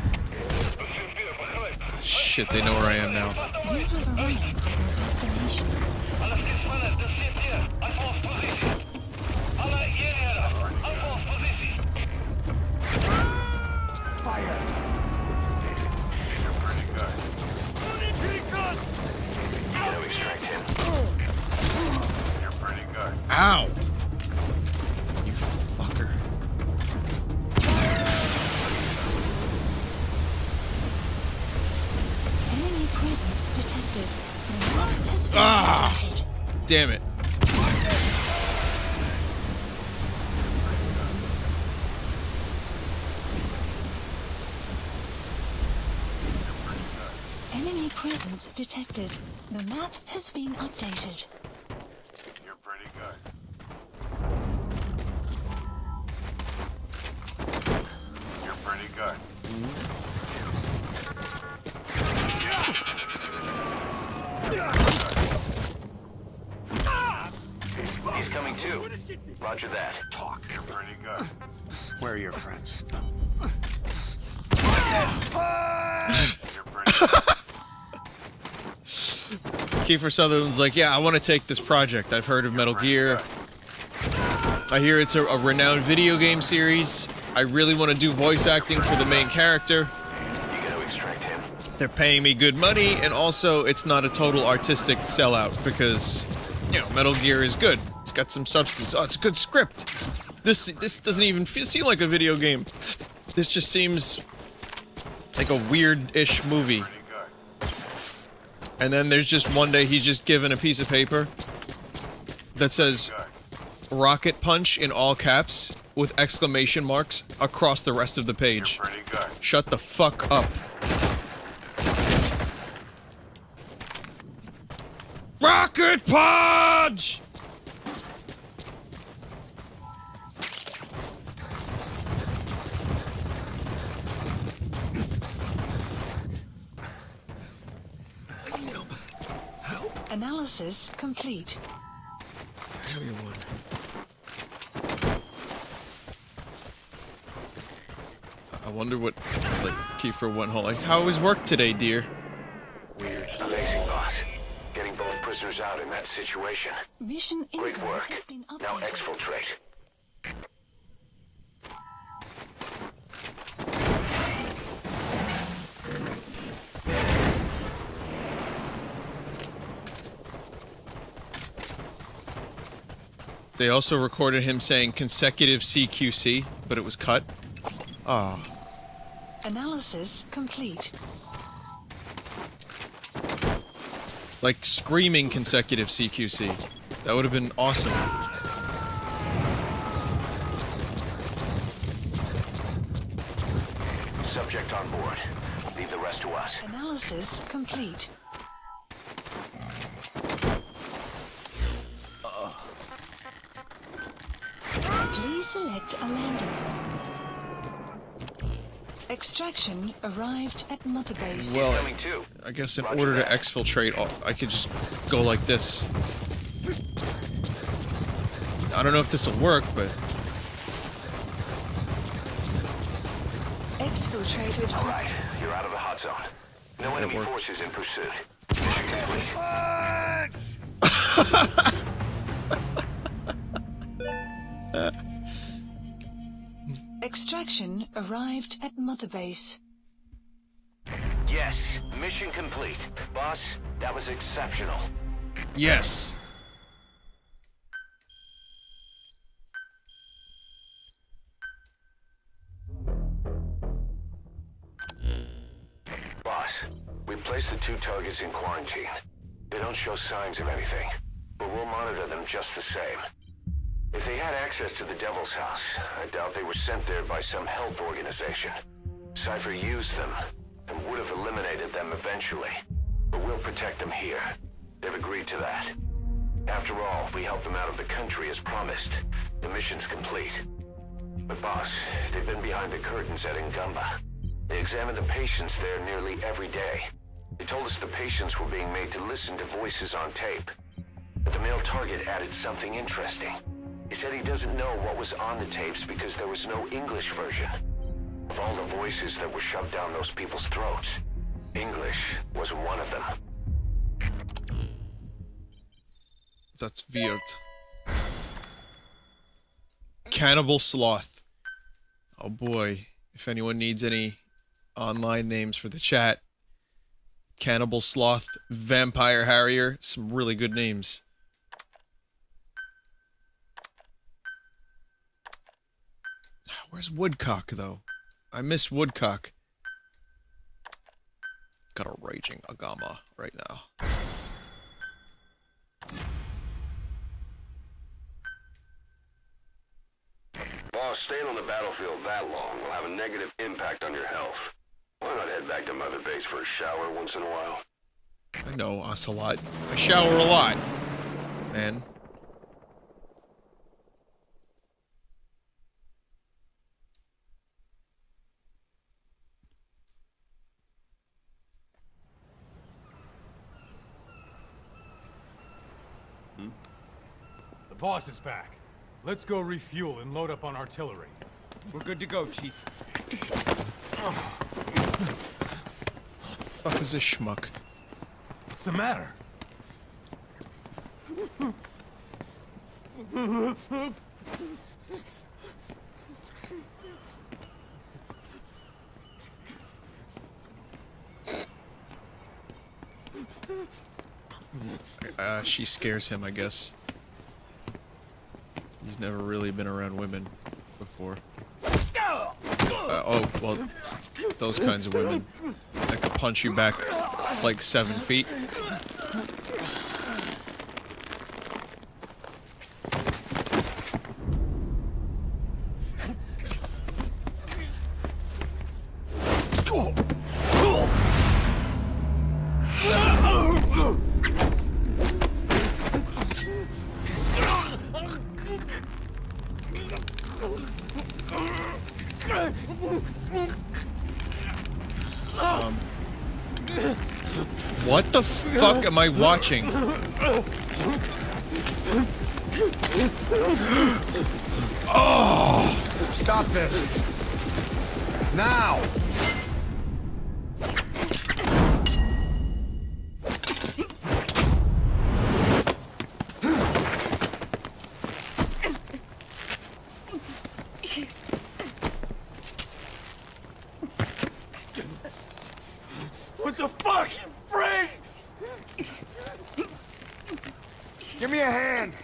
Shit, they know where I am now. You have arrived at your destination. Fire! You're pretty good. Ow! You fucker. Enemy presence detected. The map has been Ah! updated. Damn it. Enemy presence detected. The map has been updated. You're pretty good. You're pretty good. He's coming too. Roger that. Talk. You're pretty good. Where are your friends? You're pretty good. Kiefer Sutherland's like, yeah, I want to take this project. I've heard of Metal Gear. I hear it's a renowned video game series. I really want to do voice acting for the main character. You gotta extract him. They're paying me good money, and also it's not a total artistic sellout because, you know, Metal Gear is good. It's got some substance. Oh, it's a good script. This doesn't even seem like a video game. This just seems like a weird-ish movie. Pretty good. And then there's just one day he's just given a piece of paper that says Rocket Punch in all caps with exclamation marks across the rest of the page. You're pretty good. Shut the fuck up. Rocket Punch! Analysis complete. I wonder what, like, Kiefer went home. Like, how was work today, dear? Amazing, boss. Getting both prisoners out in that situation. Mission Great info work. has been updated. Now exfiltrate. They also recorded him saying consecutive CQC, but it was cut. Ah. Analysis complete. Like screaming consecutive CQC. That would have been awesome. Subject on board. Leave the rest to us. Analysis complete. Please select a landing zone. Extraction arrived at Mother Base. Well, Coming too. I guess in Roger order to that. exfiltrate, I could just go like this. I don't know if this will work, but Exfiltrated. All right, you're out of the hot zone. No enemy worked. forces in pursuit. Mission complete. Extraction arrived at Mother Base. Yes, mission complete. Boss, that was exceptional. yes. Boss, we placed the 2 targets in quarantine. They don't show signs of anything, but we'll monitor them just the same. If they had access to the Devil's House, I doubt they were sent there by some health organization. Cypher used them, and would have eliminated them eventually. But we'll protect them here. They've agreed to that. After all, we helped them out of the country as promised. The mission's complete. But boss, they've been behind the curtains at Ngumba. They examined the patients there nearly every day. They told us the patients were being made to listen to voices on tape. But the male target added something interesting. He said he doesn't know what was on the tapes because there was no English version. Of all the voices that were shoved down those people's throats, English wasn't one of them. That's weird. Cannibal Sloth. Oh boy. If anyone needs any online names for the chat. Cannibal Sloth, Vampire Harrier. Some really good names. Where's Woodcock, though? I miss Woodcock. Got a raging Agama right now. Boss, staying on the battlefield that long will have a negative impact on your health. Why not head back to Mother Base for a shower once in a while? I know Ocelot. I shower a lot, man. The boss is back. Let's go refuel and load up on artillery. We're good to go, Chief. Fuck is this schmuck? What's the matter? She scares him, I guess. He's never really been around women before. Oh, well, those kinds of women that could punch you back like 7 feet. What the fuck am I watching? Oh! Stop this! Now! What the fuck, you freak? Give me a hand!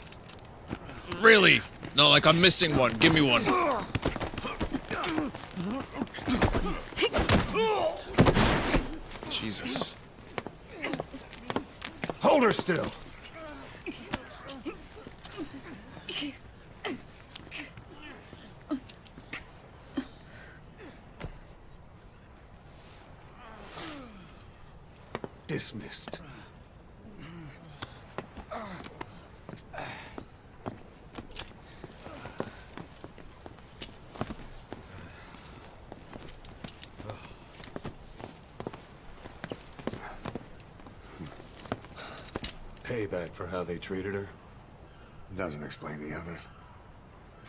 Really? No, like I'm missing one. Give me one. Jesus. Hold her still! Dismissed. Payback for how they treated her? Doesn't explain the others.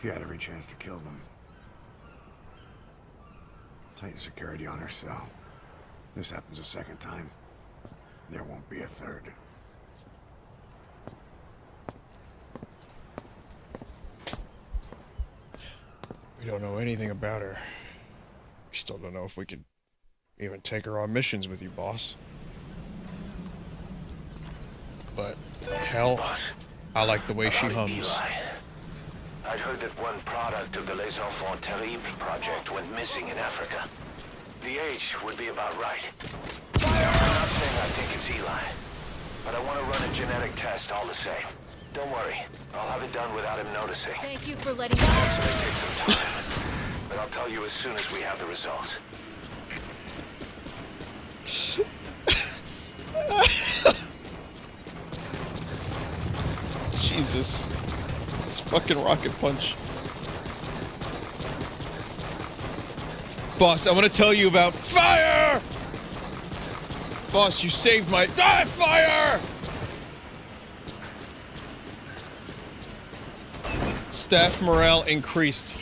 She had every chance to kill them. Tighten security on her cell. This happens a second time. There won't be a third. We don't know anything about her. We still don't know if we could even take her on missions with you, boss. But hell, I like the way she hums. I'd heard that one product of the Les Enfants Terribles project went missing in Africa. The age would be about right. I'm not saying I think it's Eli, but I want to run a genetic test all the same. Don't worry, I'll have it done without him noticing. Thank you for letting me know. This may take some time, but I'll tell you as soon as we have the results. Jesus. This fucking rocket punch. Boss, I want to tell you about fire! Boss, you saved my... Ah, fire! Staff morale increased.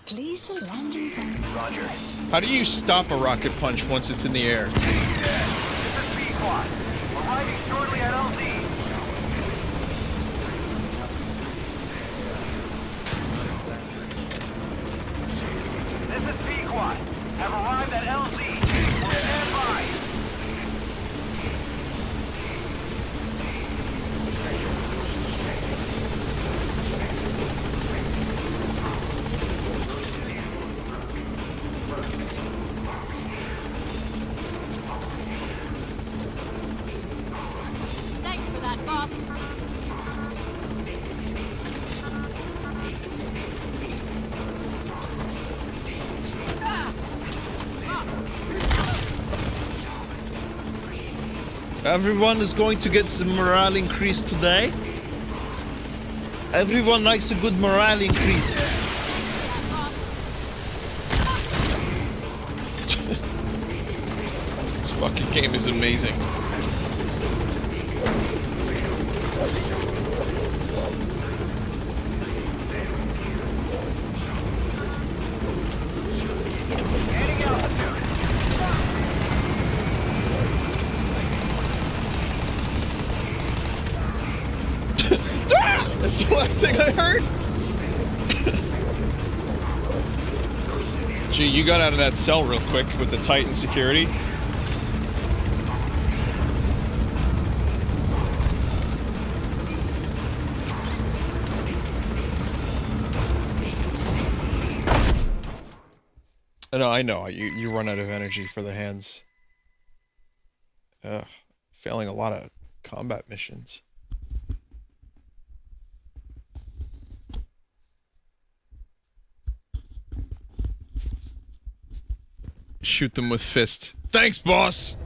Please the landing zone. Roger. How do you stop a rocket punch once it's in the air? This is B-Quad. Arriving shortly at LZ. squad have arrived at LZ. Stand by. Thanks for that, boss. Everyone is going to get some morale increase today. Everyone likes a good morale increase. This fucking game is amazing. That's the last thing I heard. Gee, you got out of that cell real quick with the Titan security. No, I know. You run out of energy for the hands. Failing a lot of combat missions. Shoot them with fist. Thanks, boss!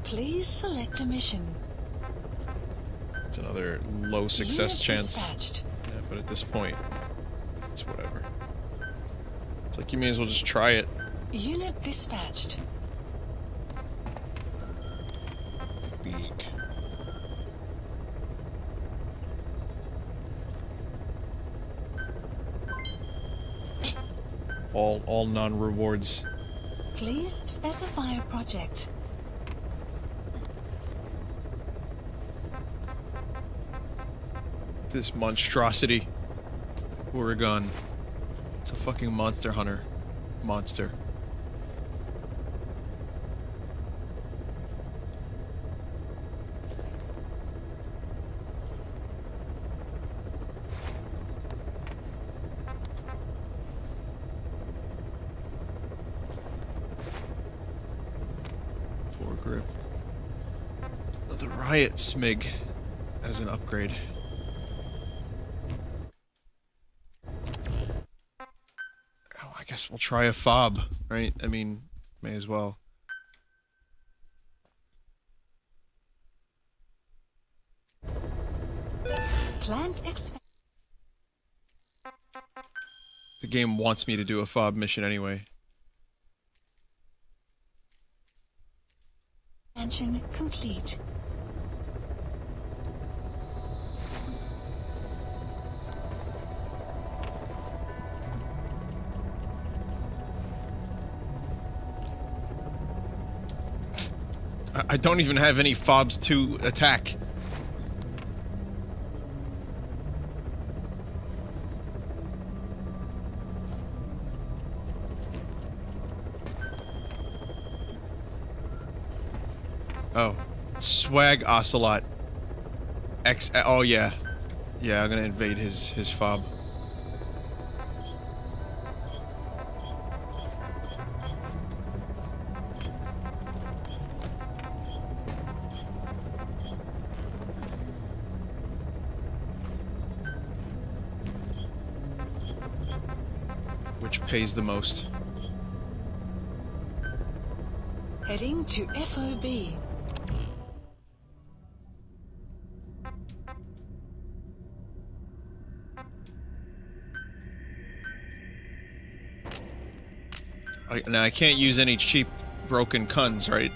Please select a mission. It's another low success Unit chance. dispatched. Yeah, but at this point, it's whatever. It's like you may as well just try it. Unit dispatched. League. All non-rewards. Please specify a project. This monstrosity. Oregon. It's a fucking monster hunter. Monster. Foregrip. The riot smig as an upgrade. Oh, I guess we'll try a fob, right? I mean, may as well. Plant The game wants me to do a fob mission anyway. expansion complete. I don't even have any fobs to attack. Oh, swag ocelot. Oh yeah, yeah. I'm gonna invade his fob. Which pays the most? Heading to FOB. Now I can't use any cheap broken guns, right?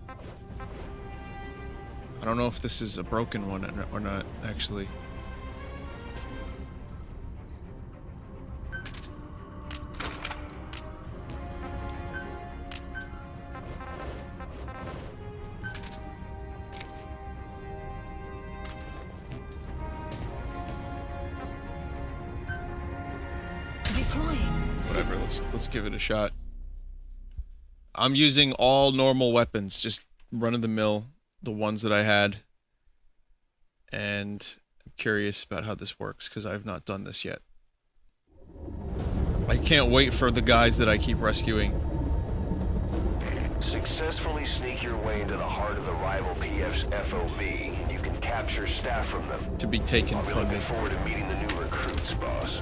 I don't know if this is a broken one or not, actually. Whatever, let's give it a shot. I'm using all normal weapons, just run-of-the-mill, the ones that I had. And I'm curious about how this works, because I've not done this yet. I can't wait for the guys that I keep rescuing. Successfully sneak your way into the heart of the rival PF's FOB. You can capture staff from them. To be taken I'll be from me. looking forward to meeting the new recruits, boss.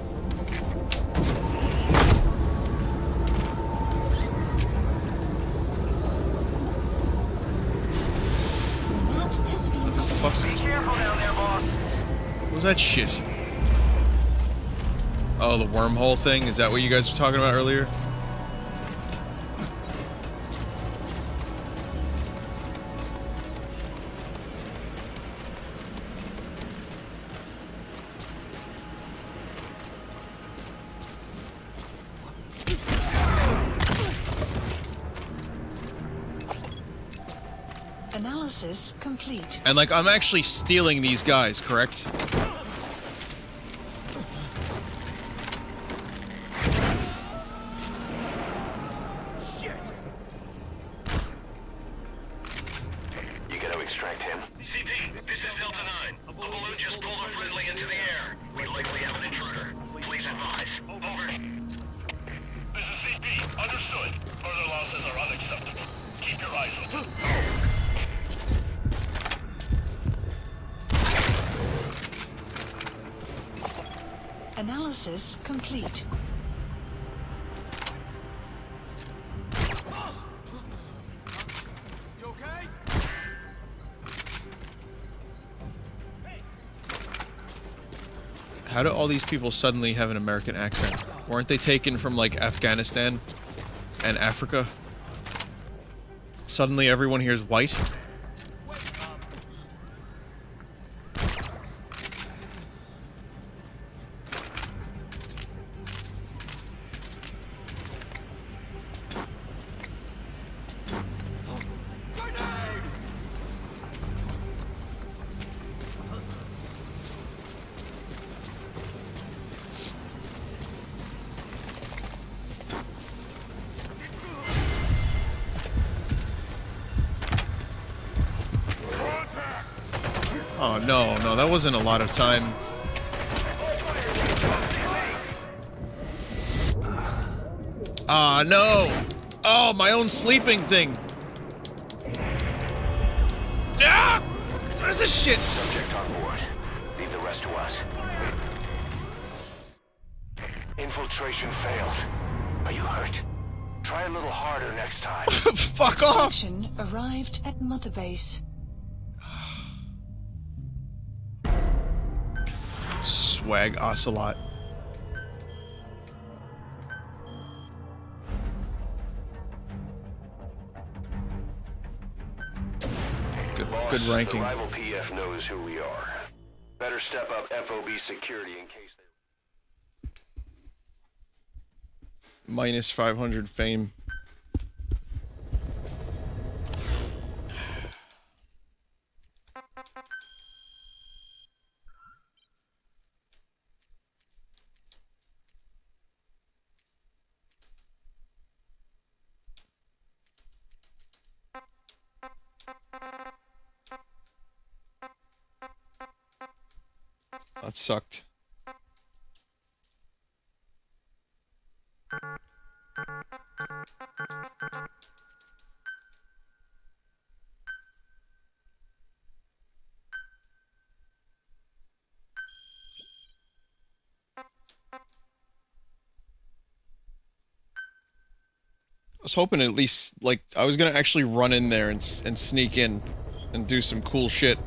What the fuck? Be careful down there, boss. What was that shit? Oh, the wormhole thing? Is that what you guys were talking about earlier? Analysis complete. And like, I'm actually stealing these guys, correct? Shit. You gotta extract him. CP, this is Delta 9. A balloon just pulled a friendly into the air. We likely have an intruder. Please advise. Over. This is CP. Understood. Further losses are unacceptable. Keep your eyes open. Analysis complete. You okay? How do all these people suddenly have an American accent? Weren't they taken from, like, Afghanistan and Africa? Suddenly everyone here is white? Oh, no, that wasn't a lot of time. Ah, no! Oh, my own sleeping thing! Ah! What is this shit? Subject on board. Leave the rest to us. Infiltration failed. Are you hurt? Try a little harder next time. Fuck off! Mission arrived at Mother Base. Swag Ocelot. Good ranking. The rival PF knows who we are. Better step up FOB security in case they... Minus 500 fame. That sucked. I was hoping at least, like, I was gonna actually run in there and sneak in and do some cool shit.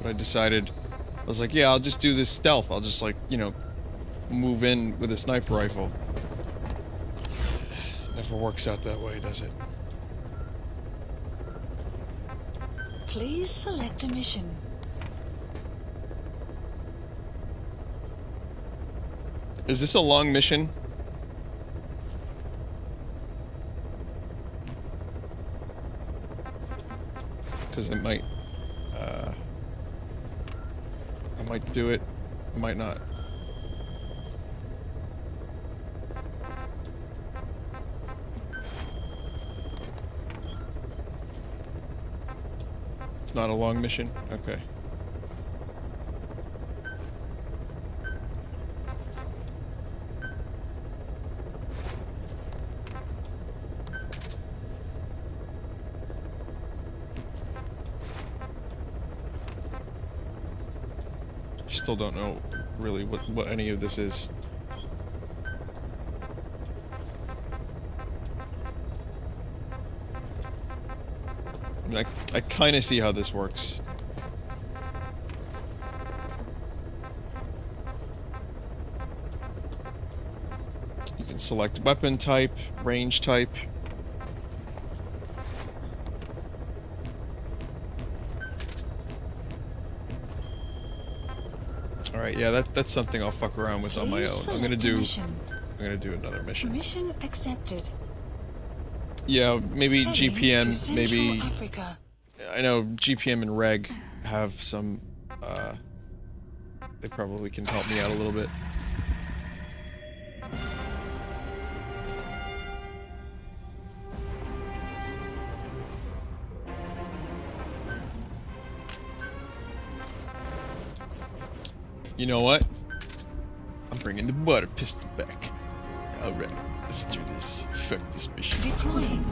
But I decided, I was like, yeah, I'll just do this stealth. I'll just, like, you know, move in with a sniper rifle. Never works out that way, does it? Please select a mission. Is this a long mission? Because it might, I might do it, I might not. It's not a long mission? Okay. Still don't know really what any of this is. I mean, I kind of see how this works. You can select weapon type, range type. Alright, yeah, that's something I'll fuck around with on my own. I'm gonna do another mission. Mission accepted. Yeah, maybe Heading GPM, to Central maybe... Africa. I know GPM and Reg have some, they probably can help me out a little bit. You know what? I'm bringing the butter pistol back. Alright, let's do this. Fuck this mission. Deploying.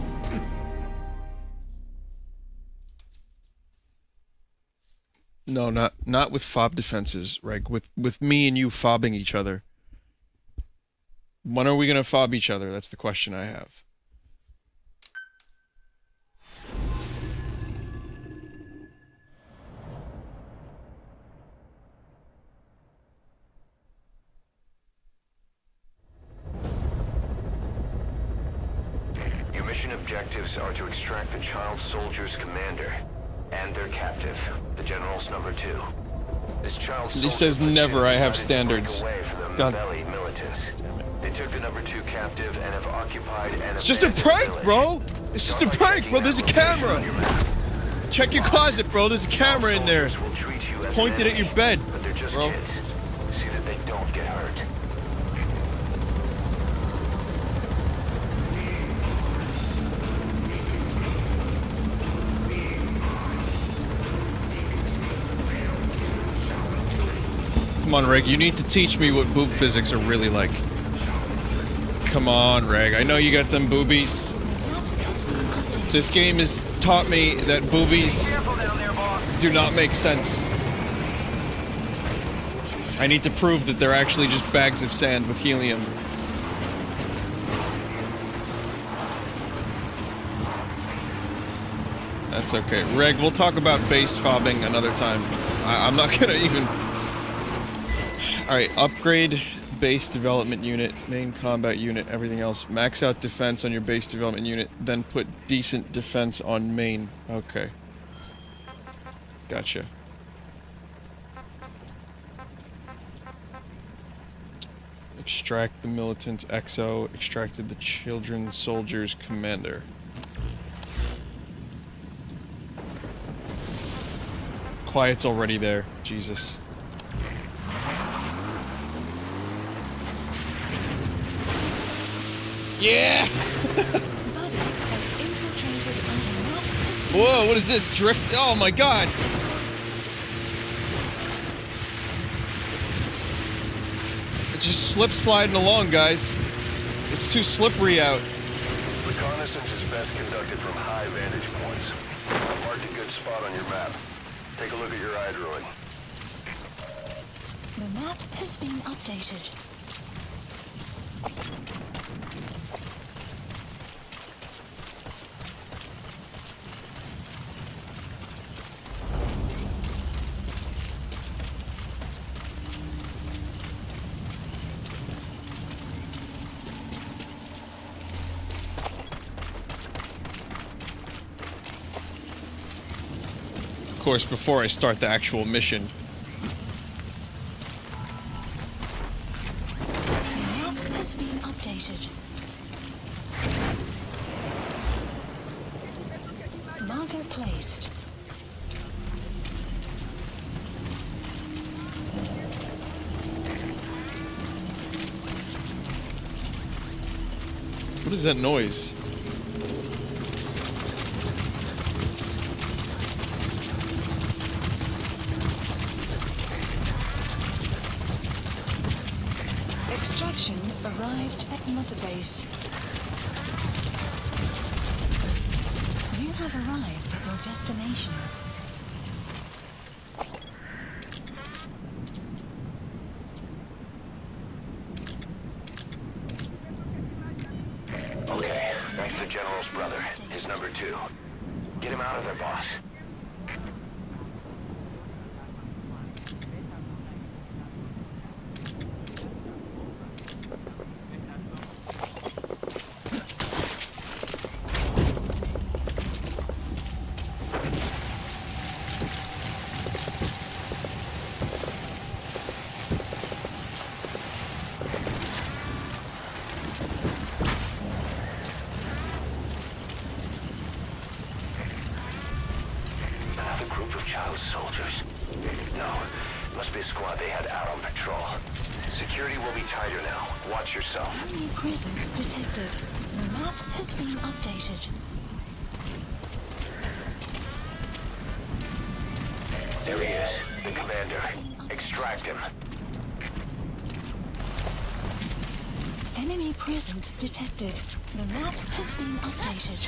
No, not with fob defenses, Reg. With me and you fobbing each other. When are we gonna fob each other? That's the question I have. Your mission objectives are to extract the child soldier's commander and their captive, the general's number 2. This child soldier He says never. I have standards. away from the God. Belly militants. They took the number 2 captive and have occupied an It's just a prank, bro! It's just a prank, bro! There's a camera! Check your closet, bro! There's a camera in there! It's pointed at your bed, But they're just bro. kids. See that they don't get hurt. Come on, Reg, you need to teach me what boob physics are really like. Come on, Reg, I know you got them boobies. This game has taught me that boobies do not make sense. I need to prove that they're actually just bags of sand with helium. That's okay. Reg, we'll talk about base fobbing another time. I'm not gonna even... Alright, upgrade base development unit, main combat unit, everything else. Max out defense on your base development unit, then put decent defense on main. Okay. Gotcha. Extract the militant's XO, extracted the children soldier's commander. Quiet's already there. Jesus. Yeah! Buddy has infiltrated under Mount Whoa, what is this? Drift? Oh my god! It's just slip sliding along, guys. It's too slippery out. Reconnaissance is best conducted from high vantage points. I've marked a good spot on your map. Take a look at your eye drawing. The map has been updated. Of course, before I start the actual mission. The map has been updated. Marker placed. What is that noise? arrived at Mother Base. You have arrived at your destination. Okay, that's the General's brother, his number 2. Get him out of there, boss. Soldiers. No, must be a squad they had out on patrol. Security will be tighter now. Watch yourself. Enemy presence detected. The map has been updated. There he is, the commander. Extract him. Enemy presence detected. The map has been updated.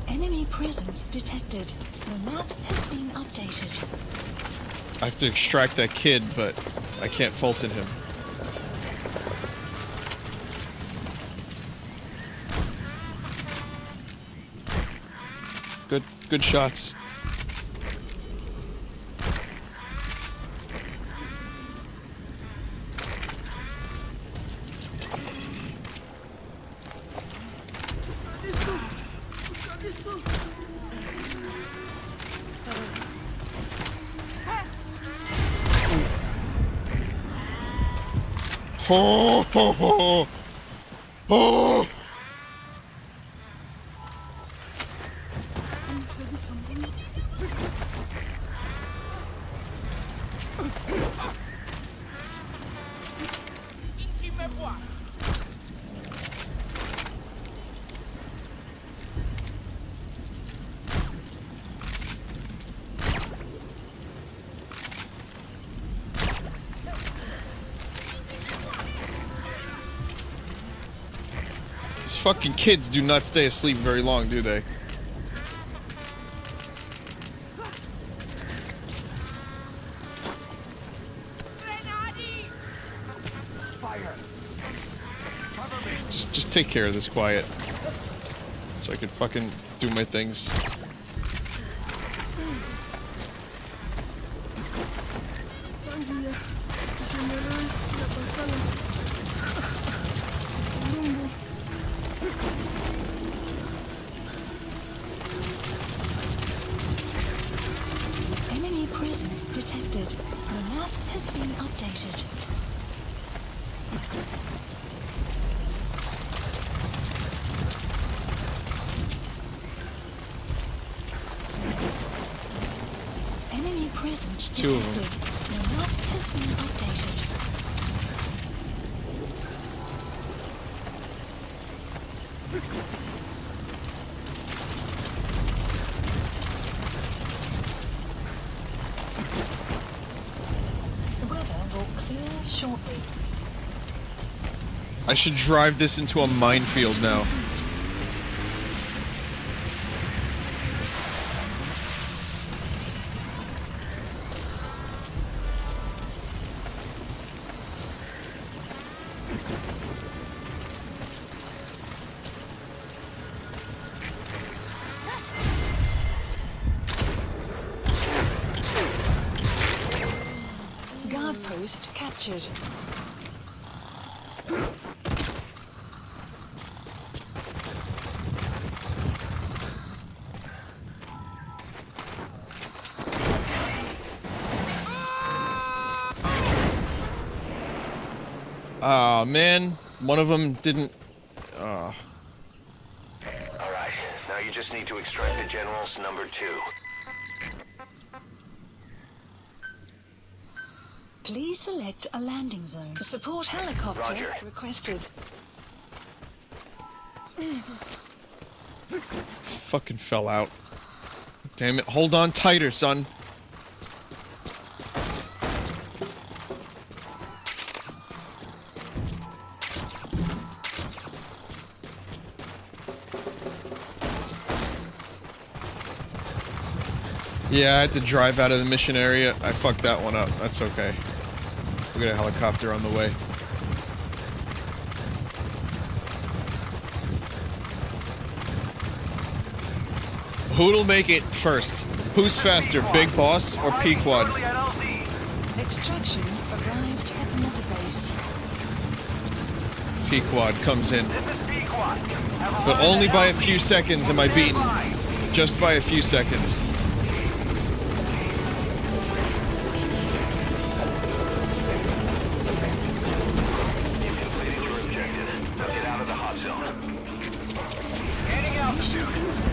Enemy presence detected. The map has been updated. I have to extract that kid, but I can't Fulton him. Good shots. Oh, ho, ho. Oh. Fucking kids do not stay asleep very long, do they? Just take care of this quiet, so I can fucking do my things. Two of them. The map has been updated. The weather will clear shortly. I should drive this into a minefield now. Captured. Ah, man. One of them didn't... Alright, now you just need to extract the General's number 2. Please select a landing zone. Support helicopter Roger. requested. Fucking fell out. Damn it. Hold on tighter, son. Yeah, I had to drive out of the mission area. I fucked that one up. That's okay. We got a helicopter on the way. Who'll make it first? Who's faster, Big Boss or Pequod? Extraction arrived at Mother Base. Pequod comes in. This is Pequod. Have But only by a few seconds am I beaten. Just by a few seconds. Infiltrating your objective. Now get out of the hot zone. Gaining altitude.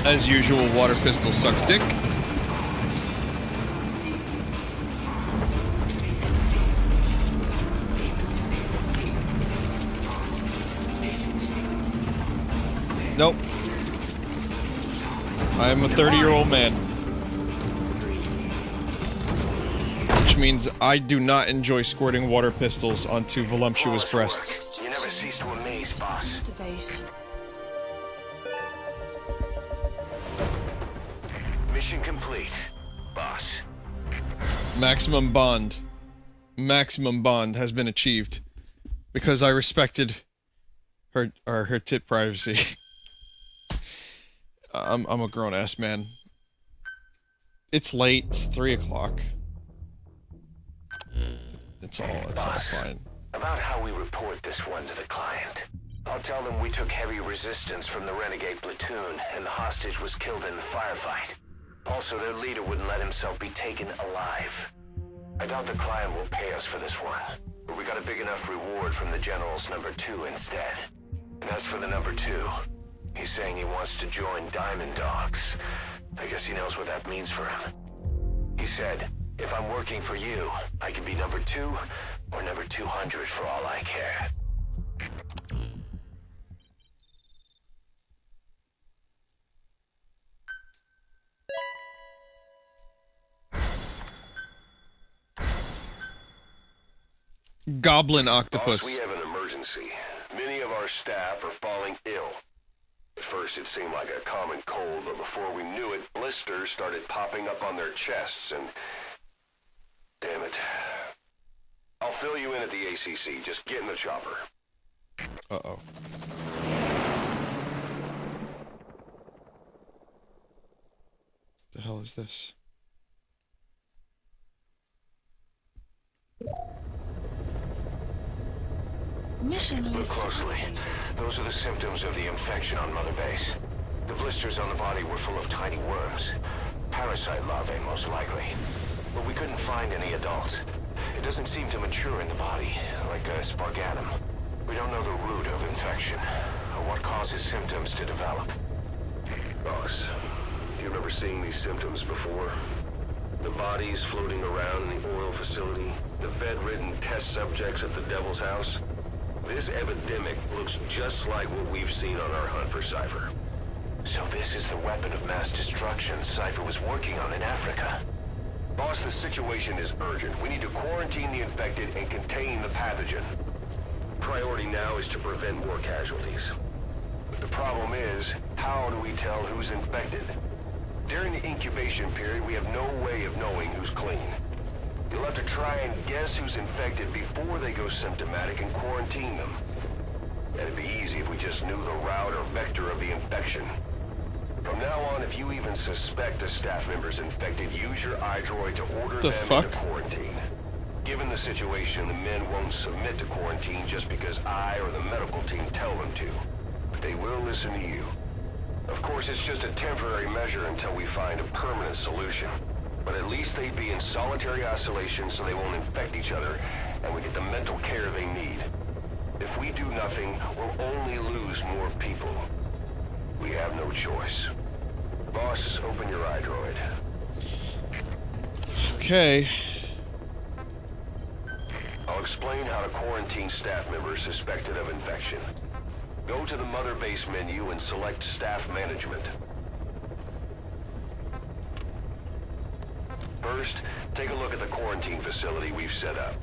As usual, water pistol sucks dick. Nope. I am a 30-year-old man. Which means I do not enjoy squirting water pistols onto voluptuous breasts. You never cease to amaze, boss. The base. Mission complete, boss. Maximum bond. Maximum bond has been achieved. Because I respected her tit privacy. I'm a grown-ass man. It's late, it's 3 o'clock. It's all fine. About how we report this one to the client. I'll tell them we took heavy resistance from the renegade platoon, and the hostage was killed in the firefight. Also, their leader wouldn't let himself be taken alive. I doubt the client will pay us for this one, but we got a big enough reward from the General's number 2 instead. And as for the number 2, he's saying he wants to join Diamond Dogs. I guess he knows what that means for him. He said, if I'm working for you, I can be number 2 or number 200 for all I care. Goblin Boss, octopus. we have an emergency. Many of our staff are falling ill. At first it seemed like a common cold, but before we knew it, blisters started popping up on their chests and... Damn it. I'll fill you in at the ACC. Just get in the chopper. Uh-oh. The hell is this? Mission Look list closely. updated. Those are the symptoms of the infection on Mother Base. The blisters on the body were full of tiny worms. Parasite larvae, most likely. But we couldn't find any adults. It doesn't seem to mature in the body, like a spargatum. We don't know the root of infection, or what causes symptoms to develop. Boss, do you remember seeing these symptoms before? The bodies floating around in the oil facility, the bedridden test subjects at the Devil's House. This epidemic looks just like what we've seen on our hunt for Cypher. So this is the weapon of mass destruction Cypher was working on in Africa. Boss, the situation is urgent. We need to quarantine the infected and contain the pathogen. Priority now is to prevent more casualties. But the problem is, how do we tell who's infected? During the incubation period, we have no way of knowing who's clean. You'll have to try and guess who's infected before they go symptomatic and quarantine them. That'd be easy if we just knew the route or vector of the infection. From now on, if you even suspect a staff member's infected, use your iDroid to order them into quarantine. Given the situation, the men won't submit to quarantine just because I or the medical team tell them to. But they will listen to you. Of course, it's just a temporary measure until we find a permanent solution. But at least they'd be in solitary isolation so they won't infect each other, and we get the mental care they need. If we do nothing, we'll only lose more people. We have no choice. Boss, open your iDroid. Okay. I'll explain how to quarantine staff members suspected of infection. Go to the Mother Base menu and select Staff Management. First, take a look at the quarantine facility we've set up.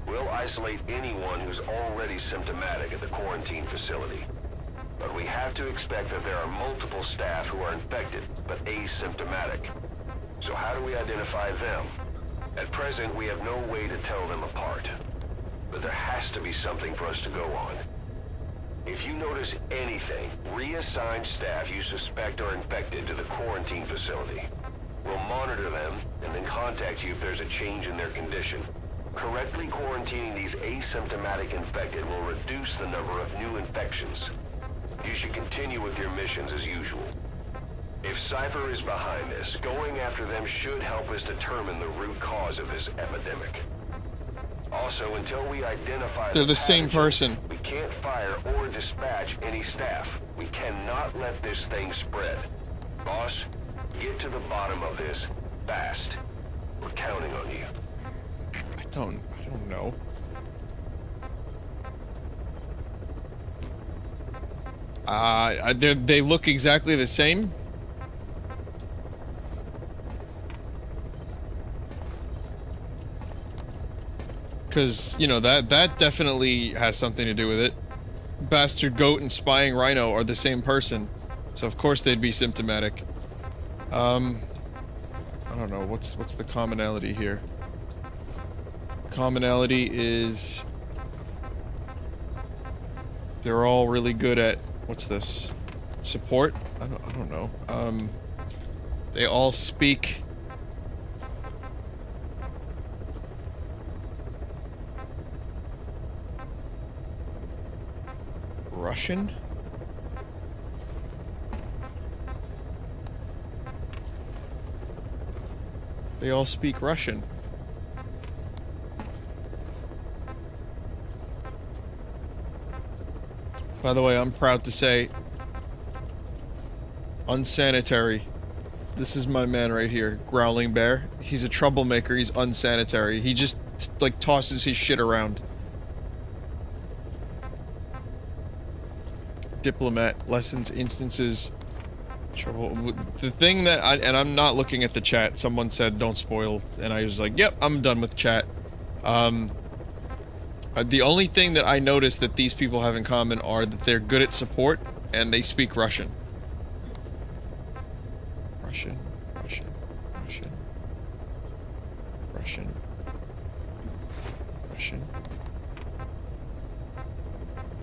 We'll isolate anyone who's already symptomatic at the quarantine facility. But we have to expect that there are multiple staff who are infected, but asymptomatic. So how do we identify them? At present, we have no way to tell them apart. But there has to be something for us to go on. If you notice anything, reassign staff you suspect are infected to the quarantine facility. We'll monitor them and then contact you if there's a change in their condition. Correctly quarantining these asymptomatic infected will reduce the number of new infections. You should continue with your missions as usual. If Cypher is behind this, going after them should help us determine the root cause of this epidemic. Also, until we identify They're the same pathogen, person. we can't fire or dispatch any staff. We cannot let this thing spread. Boss, get to the bottom of this fast. We're counting on you. I don't know. They look exactly the same. Because, you know, that definitely has something to do with it. Bastard Goat and Spying Rhino are the same person. So of course they'd be symptomatic. I don't know, what's the commonality here? Commonality is... they're all really good at... what's this? Support? I don't know. They all speak... Russian? They all speak Russian. By the way, I'm proud to say, unsanitary. This is my man right here, Growling Bear. He's a troublemaker, he's unsanitary. He just, like, tosses his shit around. Diplomat, lessons, instances, trouble. The thing that and I'm not looking at the chat, someone said don't spoil, and I was like, yep, I'm done with chat. The only thing that I noticed that these people have in common are that they're good at support, and they speak Russian. Russian.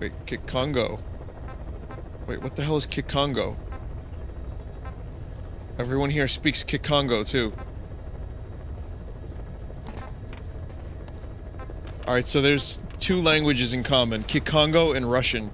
Wait, Kikongo. Wait, what the hell is Kikongo? Everyone here speaks Kikongo, too. Alright, so there's two languages in common, Kikongo and Russian.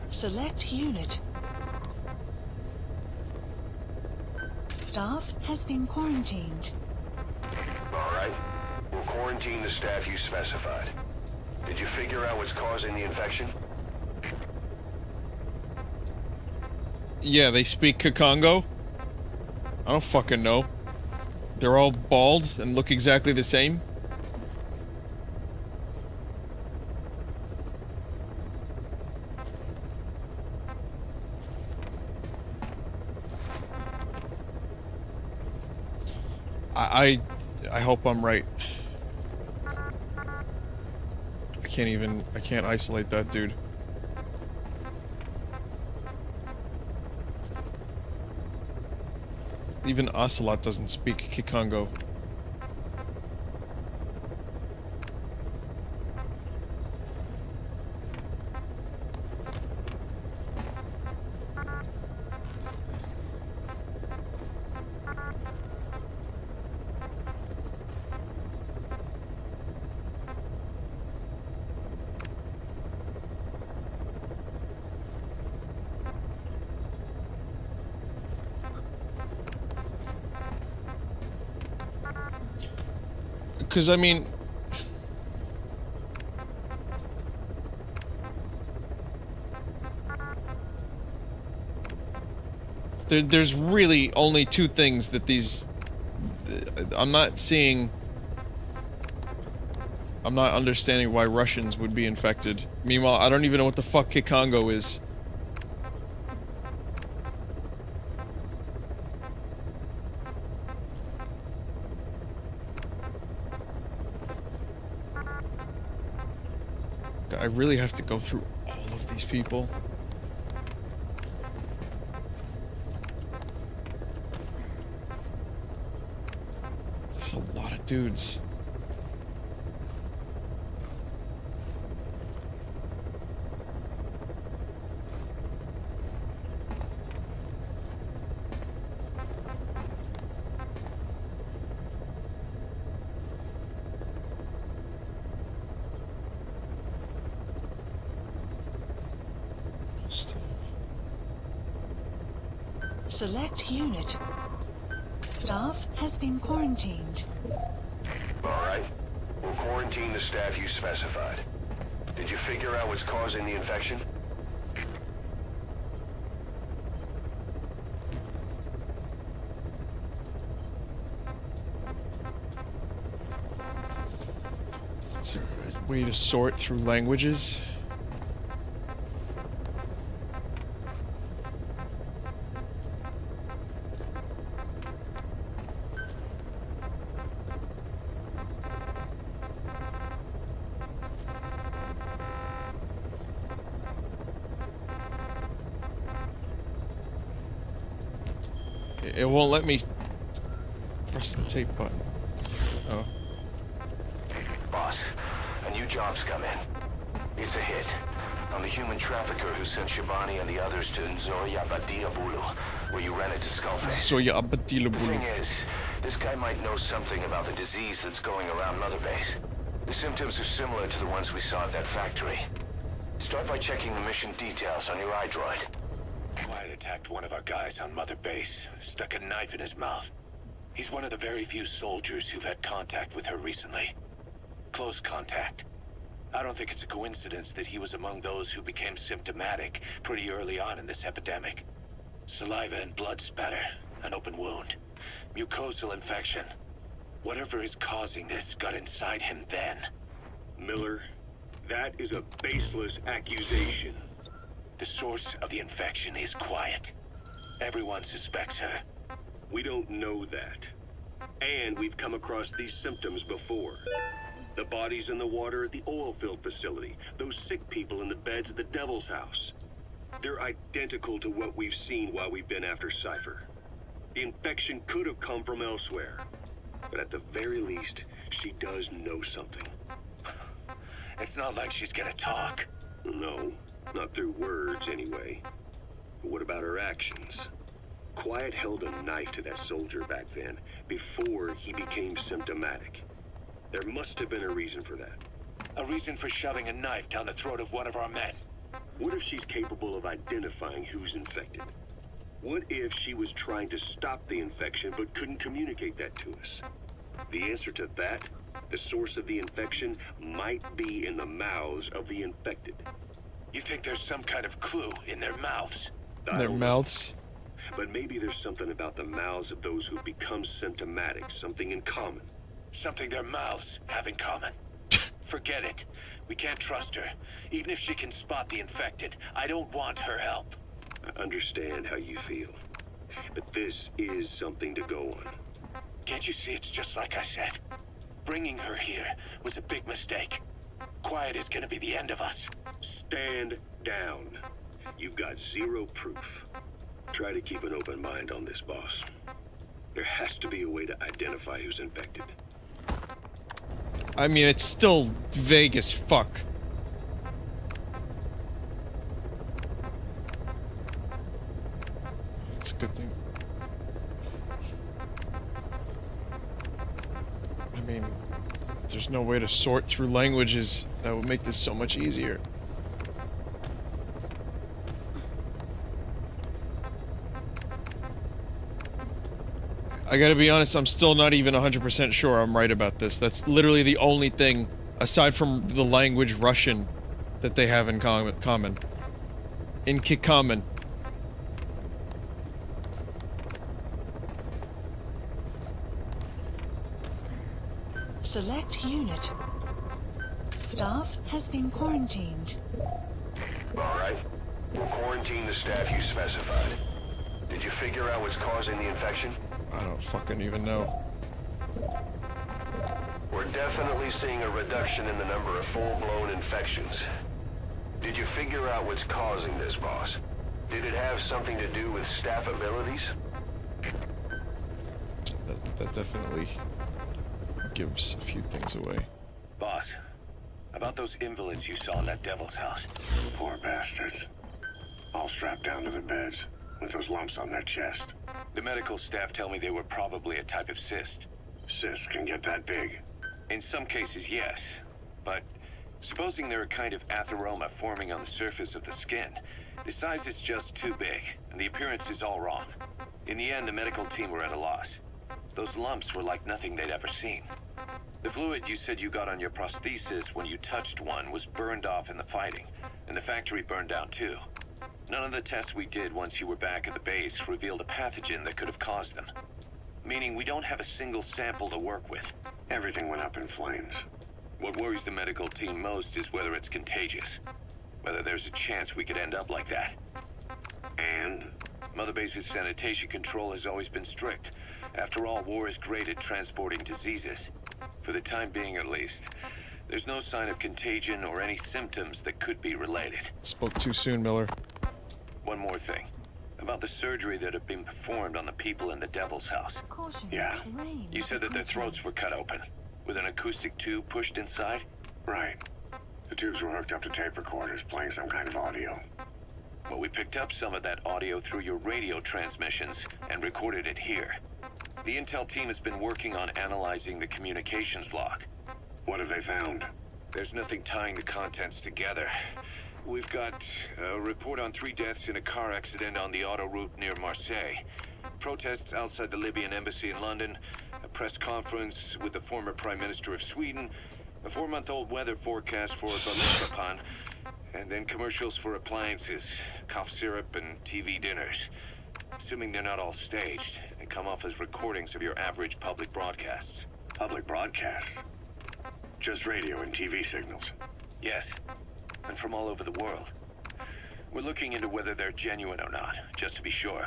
Select unit. Staff has been quarantined. Alright. We'll quarantine the staff you specified. Did you figure out what's causing the infection? Yeah, they speak Kikongo. I don't fucking know. They're all bald and look exactly the same. I hope I'm right. I can't isolate that dude. Even Ocelot doesn't speak Kikongo. Because, I mean... There's really only two things that these... I'm not seeing... I'm not understanding why Russians would be infected. Meanwhile, I don't even know what the fuck Kikongo is. God, I really have to go through all of these people. That's a lot of dudes. Select unit. Staff has been quarantined. Alright. We'll quarantine the staff you specified. Did you figure out what's causing the infection? Is there a way to sort through languages? It won't let me press the tape button. Oh. Boss, a new job's come in. It's a hit. I'm the human trafficker who sent Shabani and the others to Nzoya Badiabulu, where you ran into Skullface. Zoya The thing Abadilabulu. is, this guy might know something about the disease that's going around Mother Base. The symptoms are similar to the ones we saw at that factory. Start by checking the mission details on your iDroid. Quiet attacked one of our guys on Mother Base, stuck a knife in his mouth. He's one of the very few soldiers who've had contact with her recently. Close contact. I don't think it's a coincidence that he was among those who became symptomatic pretty early on in this epidemic. Saliva and blood spatter, an open wound, mucosal infection. Whatever is causing this got inside him then. Miller, that is a baseless accusation. The source of the infection is quiet. Everyone suspects her. We don't know that. And we've come across these symptoms before. The bodies in the water at the oil field facility. Those sick people in the beds at the Devil's House. They're identical to what we've seen while we've been after Cypher. The infection could have come from elsewhere. But at the very least, she does know something. It's not like she's gonna talk. No, not through words anyway. But what about her actions? Quiet held a knife to that soldier back then, before he became symptomatic. There must have been a reason for that. A reason for shoving a knife down the throat of one of our men. What if she's capable of identifying who's infected? What if she was trying to stop the infection but couldn't communicate that to us? The answer to that, the source of the infection, might be in the mouths of the infected. You think there's some kind of clue in their mouths? Their mouths. But maybe there's something about the mouths of those who become symptomatic, something in common. Something their mouths have in common. Forget it. We can't trust her. Even if she can spot the infected, I don't want her help. I understand how you feel. But this is something to go on. Can't you see it's just like I said? Bringing her here was a big mistake. Quiet is gonna be the end of us. Stand down. You've got zero proof. Try to keep an open mind on this, boss. There has to be a way to identify who's infected. I mean, it's still vague as fuck. It's a good thing. I mean, if there's no way to sort through languages, that would make this so much easier. I gotta be honest, I'm still not even 100% sure I'm right about this. That's literally the only thing, aside from the language Russian, that they have in common. In common. Select unit. Staff has been quarantined. Alright. We'll quarantine the staff you specified. Did you figure out what's causing the infection? I don't fucking even know. We're definitely seeing a reduction in the number of full-blown infections. Did you figure out what's causing this, boss? Did it have something to do with staff abilities? That definitely gives a few things away. Boss, about those invalids you saw in that devil's house. Poor bastards. All strapped down to their beds, with those lumps on their chest. The medical staff tell me they were probably a type of cyst. Cysts can get that big. In some cases, yes. But supposing they're a kind of atheroma forming on the surface of the skin, the size is just too big, and the appearance is all wrong. In the end, the medical team were at a loss. Those lumps were like nothing they'd ever seen. The fluid you said you got on your prosthesis when you touched one was burned off in the fighting, and the factory burned down too. None of the tests we did once you were back at the base revealed a pathogen that could have caused them. Meaning we don't have a single sample to work with. Everything went up in flames. What worries the medical team most is whether it's contagious. Whether there's a chance we could end up like that. And? Mother Base's sanitation control has always been strict. After all, war is great at transporting diseases. For the time being, at least. There's no sign of contagion or any symptoms that could be related. Spoke too soon, Miller. One more thing. About the surgery that had been performed on the people in the Devil's House. Caution. Yeah. Rain. You said that their throats were cut open, with an acoustic tube pushed inside? Right. The tubes were hooked up to tape recorders, playing some kind of audio. Well, we picked up some of that audio through your radio transmissions and recorded it here. The intel team has been working on analyzing the communications log. What have they found? There's nothing tying the contents together. We've got a report on 3 deaths in a car accident on the auto route near Marseille. Protests outside the Libyan embassy in London. A press conference with the former Prime Minister of Sweden. A 4-month-old weather forecast for Balikpapan. And then commercials for appliances, cough syrup, and TV dinners. Assuming they're not all staged, and come off as recordings of your average public broadcasts. Public broadcasts? Just radio and TV signals? Yes, and from all over the world. We're looking into whether they're genuine or not, just to be sure.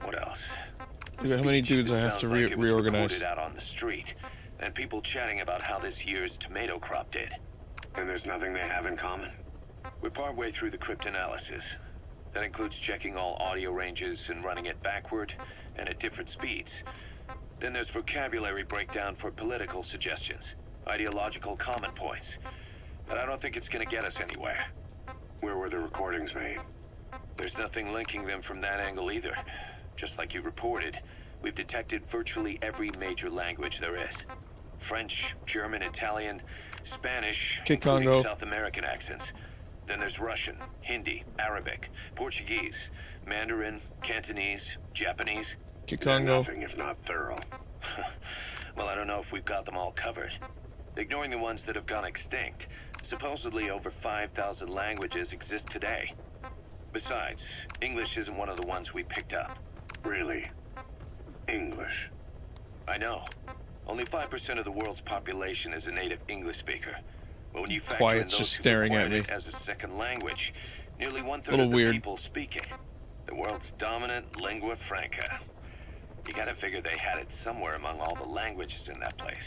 What else? Look at how many dudes I have to Sounds like it was reorganize. recorded out on the street, and people chatting about how this year's tomato crop did. And there's nothing they have in common? We're partway through the cryptanalysis. That includes checking all audio ranges and running it backward and at different speeds. Then there's vocabulary breakdown for political suggestions, ideological comment points. But I don't think it's gonna get us anywhere. Where were the recordings made? There's nothing linking them from that angle either. Just like you reported, we've detected virtually every major language there is. French, German, Italian, Spanish, including Congo. South American accents. Then there's Russian, Hindi, Arabic, Portuguese, Mandarin, Cantonese, Japanese. Congo. Nothing if not thorough. Well, I don't know if we've got them all covered. Ignoring the ones that have gone extinct, supposedly over 5,000 languages exist today. Besides, English isn't one of the ones we picked up. Really? English? I know. Only 5% of the world's population is a native English speaker. But when you factor in Quiet's those just who staring at acquired me. it as a second language, nearly 1/3 Little of the weird. people speak it. The world's dominant lingua franca. You gotta figure they had it somewhere among all the languages in that place.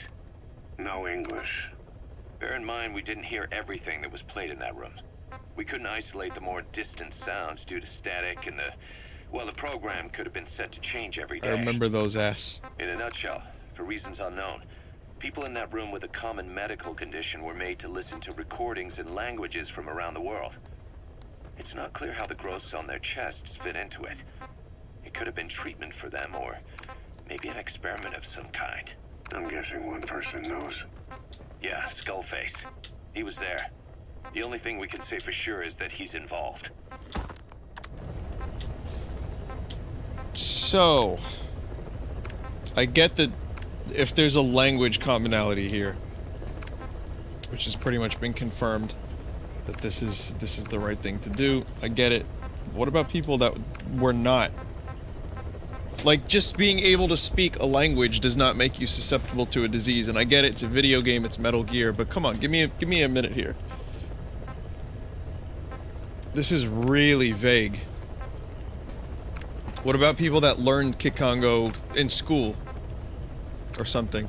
No English. Bear in mind, we didn't hear everything that was played in that room. We couldn't isolate the more distant sounds due to static, and the program could have been set to change every day. I remember those ass. In a nutshell, for reasons unknown, people in that room with a common medical condition were made to listen to recordings in languages from around the world. It's not clear how the growths on their chests fit into it. It could have been treatment for them, or maybe an experiment of some kind. I'm guessing one person knows. Yeah, Skullface. He was there. The only thing we can say for sure is that he's involved. So, I get that if there's a language commonality here, which has pretty much been confirmed, that this is the right thing to do. I get it. What about people that were not? Like, just being able to speak a language does not make you susceptible to a disease, and I get it, it's a video game, it's Metal Gear, but come on, give me a minute here. This is really vague. What about people that learned Kikongo in school? Or something?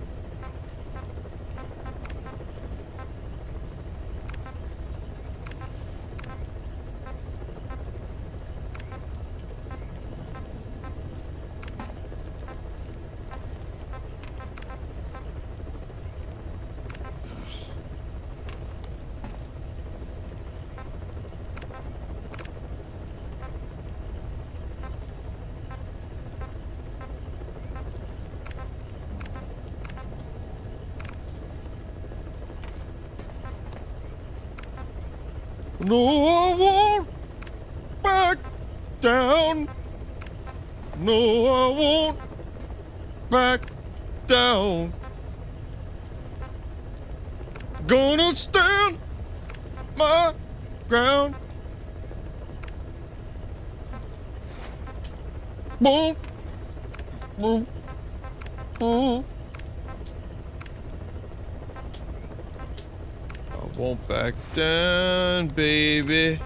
No, I won't back down. No, I won't back down. Gonna stand my ground. Boom, boom, boom. Won't back down, baby.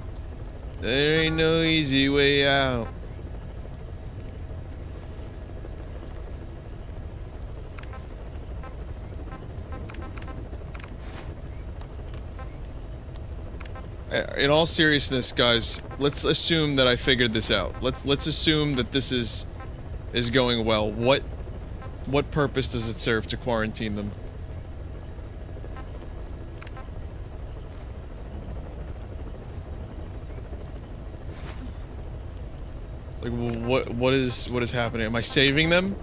There ain't no easy way out. In all seriousness, guys, let's assume that I figured this out. Let's assume that this is going well. What purpose does it serve to quarantine them? Like, what is happening? Am I saving them?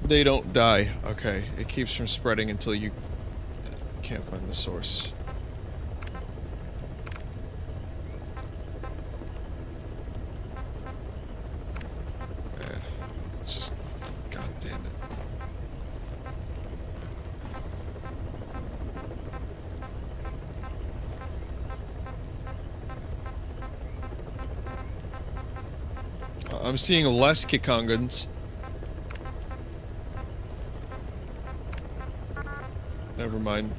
They don't die. Okay, it keeps from spreading until you can't find the source. It's just, god damn it. I'm seeing less Kikongans. Never mind.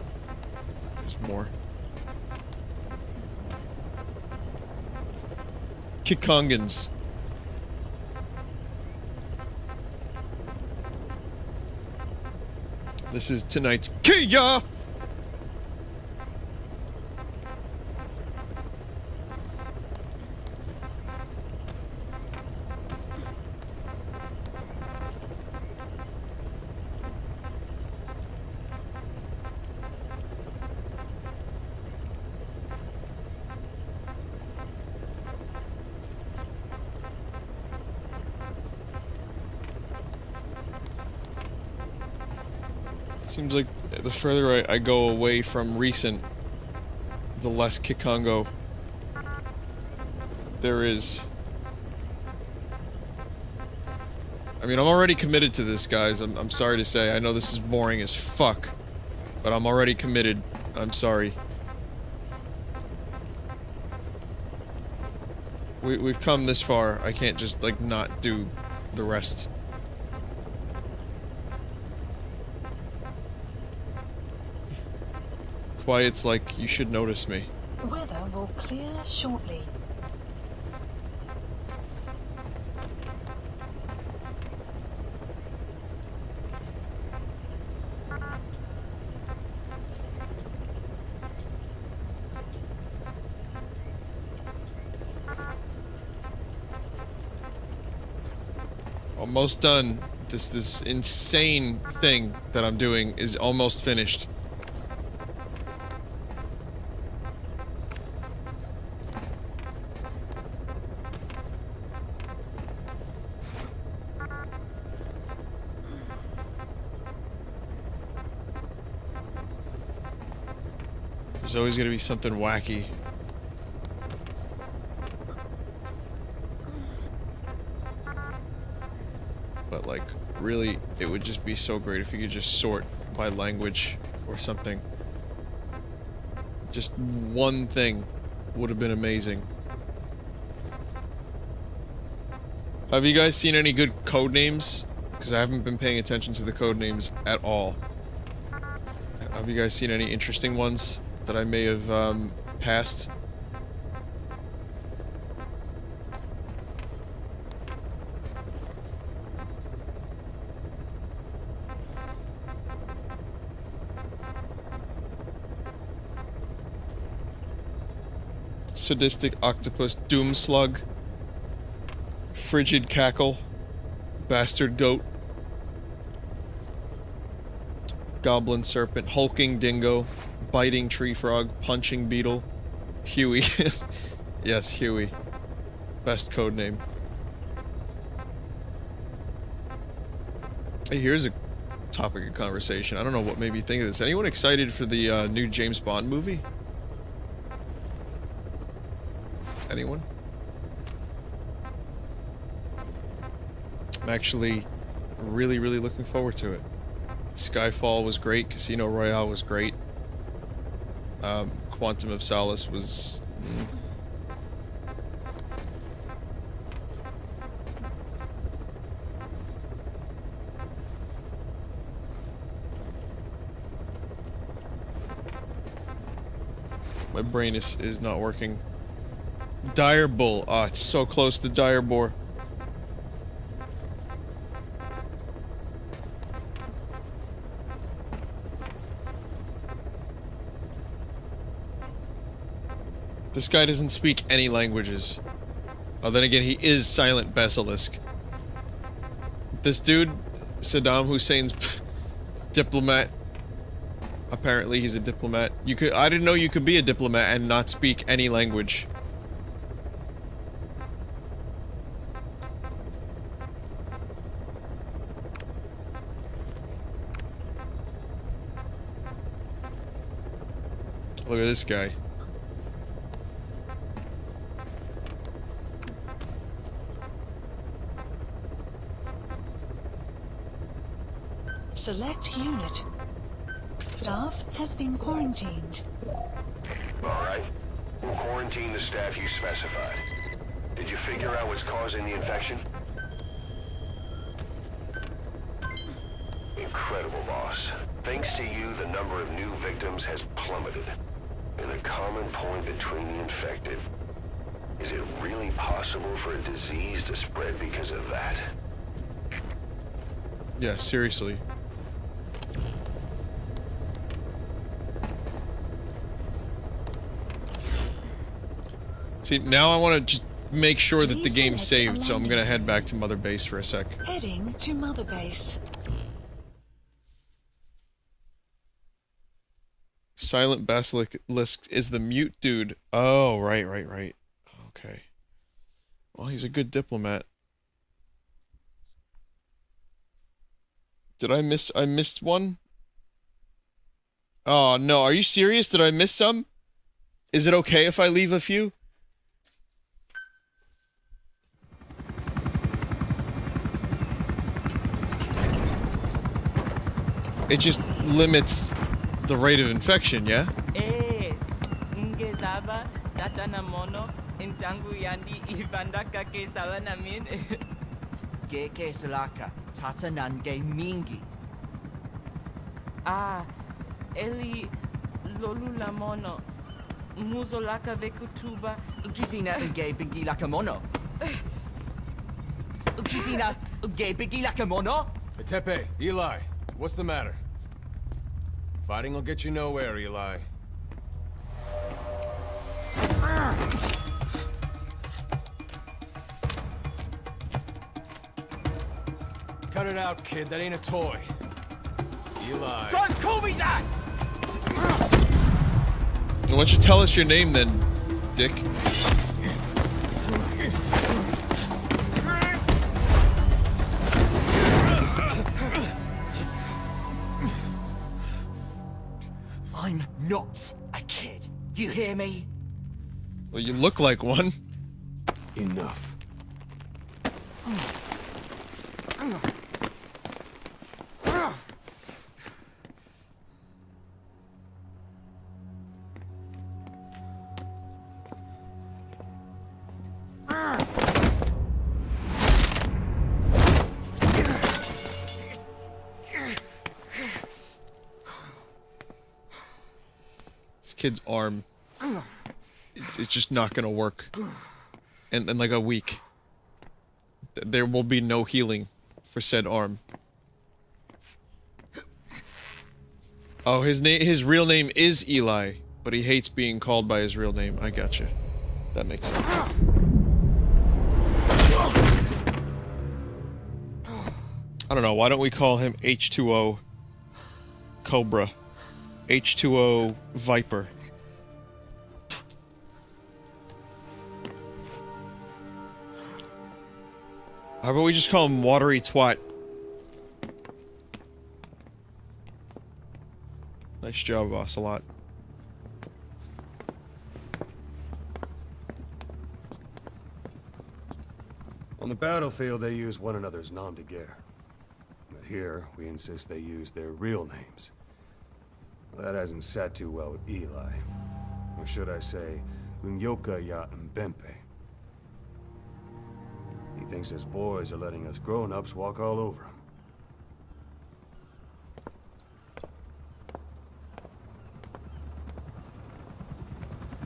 There's more. Kikongans. This is tonight's Kia! Seems like the further I go away from recent, the less Kikongo there is. I mean, I'm already committed to this, guys. I'm sorry to say. I know this is boring as fuck, but I'm already committed. I'm sorry. We've come this far. I can't just, like, not do the rest. Quiet's like, you should notice me. Weather will clear shortly. Almost done. This insane thing that I'm doing is almost finished. There's always gonna be something wacky. But like, really, it would just be so great if you could just sort by language or something. Just one thing would have been amazing. Have you guys seen any good code names? Because I haven't been paying attention to the code names at all. Have you guys seen any interesting ones that I may have passed? Sadistic octopus, doom slug, frigid cackle, bastard goat, goblin serpent, hulking dingo, biting tree frog, punching beetle, Huey. Yes, Huey. Best code name. Hey, here's a topic of conversation. I don't know what made me think of this. Anyone excited for the new James Bond movie? Anyone? I'm actually really looking forward to it. Skyfall was great. Casino Royale was great. Quantum of Solace was... My brain is not working. Dire Bull. Ah, it's so close to Dire Boar. This guy doesn't speak any languages. Oh, then again, he is Silent Basilisk. This dude, Saddam Hussein's diplomat. Apparently, he's a diplomat. I didn't know you could be a diplomat and not speak any language. Look at this guy. Select unit. Staff has been quarantined. Alright. We'll quarantine the staff you specified. Did you figure out what's causing the infection? Incredible, boss. Thanks to you, the number of new victims has plummeted. And a common point between the infected. Is it really possible for a disease to spread because of that? Yeah, seriously. See, now I want to just make sure that the game's saved, so I'm gonna head back to Mother Base for a sec. Heading to Mother Base. Silent Basilisk is the mute dude. Oh, right. Okay. Well, he's a good diplomat. Did I missed one? Oh, no. Are you serious? Did I miss some? Is it okay if I leave a few? It just limits the rate of infection, yeah? Eli lolulamono muzolaka vekutuba ukizina uge bingi lakamono ukizina uge bingi lakamono. Tepe, Eli, what's the matter? Fighting will get you nowhere, Eli. Cut it out, kid. That ain't a toy. Eli. Don't call me that! Why don't you tell us your name then, Dick? I'm not a kid. You hear me? Well, you look like one. Enough. This kid's arm. It's just not gonna work. In like a week. There will be no healing for said arm. Oh, his real name is Eli, but he hates being called by his real name. I gotcha. That makes sense. I don't know, why don't we call him H2O Cobra? H2O Viper. How about we just call him Watery Twat? Nice job, Ocelot. On the battlefield, they use one another's nom de guerre. But here, we insist they use their real names. Well, that hasn't sat too well with Eli. Or should I say, Unyoka ya Mbempe. He thinks his boys are letting us grown-ups walk all over him.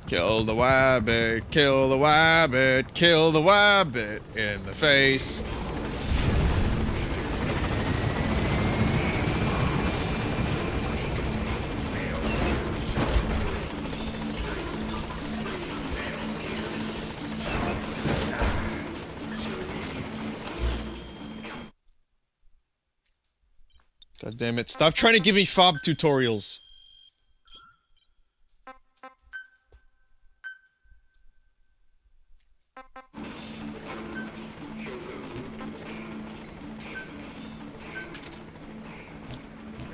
Kill the wabbit, kill the wabbit, kill the wabbit in the face. God damn it. Stop trying to give me fob tutorials.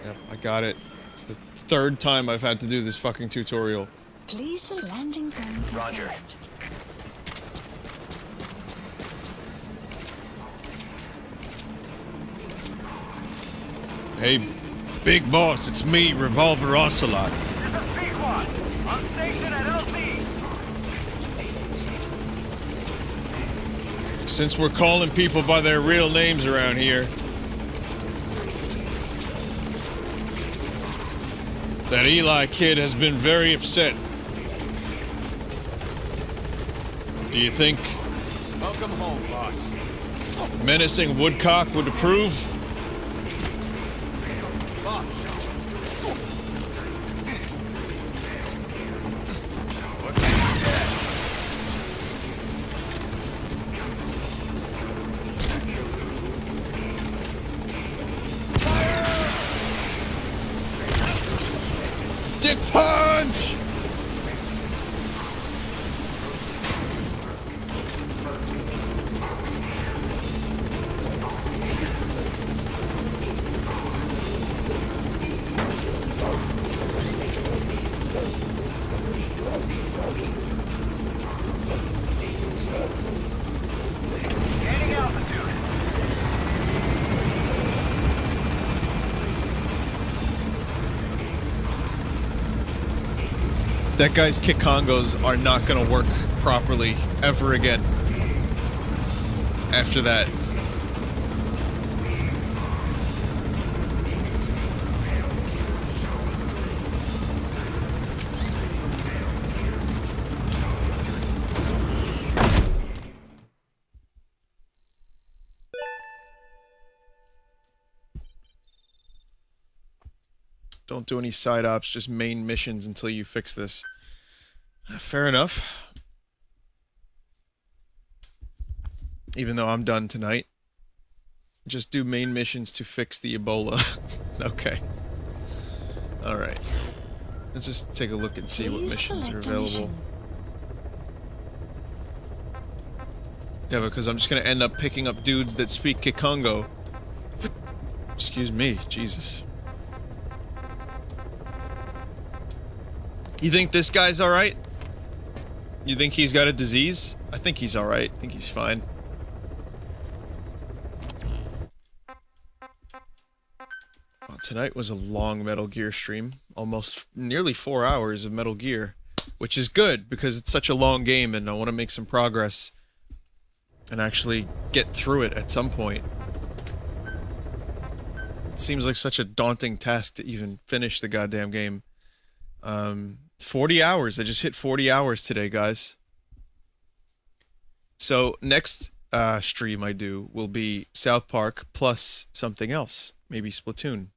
Yep, I got it. It's the third time I've had to do this fucking tutorial. Please the landing zone confirmed. Roger. Hey, big boss, it's me, Revolver Ocelot. This is Pequod. I'm stationed at LZ. Since we're calling people by their real names around here, that Eli kid has been very upset. Do you think Welcome home, boss. menacing Woodcock would approve? Boss. Dick punch! Gaining altitude. That guy's kick congos are not gonna work properly ever again. After that. Don't do any side ops, just main missions until you fix this. Fair enough. Even though I'm done tonight. Just do main missions to fix the Ebola. Okay. Alright. Let's just take a look and see what missions are available. Yeah, because I'm just gonna end up picking up dudes that speak Kikongo. Excuse me, Jesus. You think this guy's alright? You think he's got a disease? I think he's alright. I think he's fine. Well, tonight was a long Metal Gear stream. Almost nearly 4 hours of Metal Gear. Which is good, because it's such a long game and I want to make some progress. And actually get through it at some point. It seems like such a daunting task to even finish the goddamn game. 40 hours. I just hit 40 hours today, guys. So, next stream I do will be South Park plus something else. Maybe Splatoon.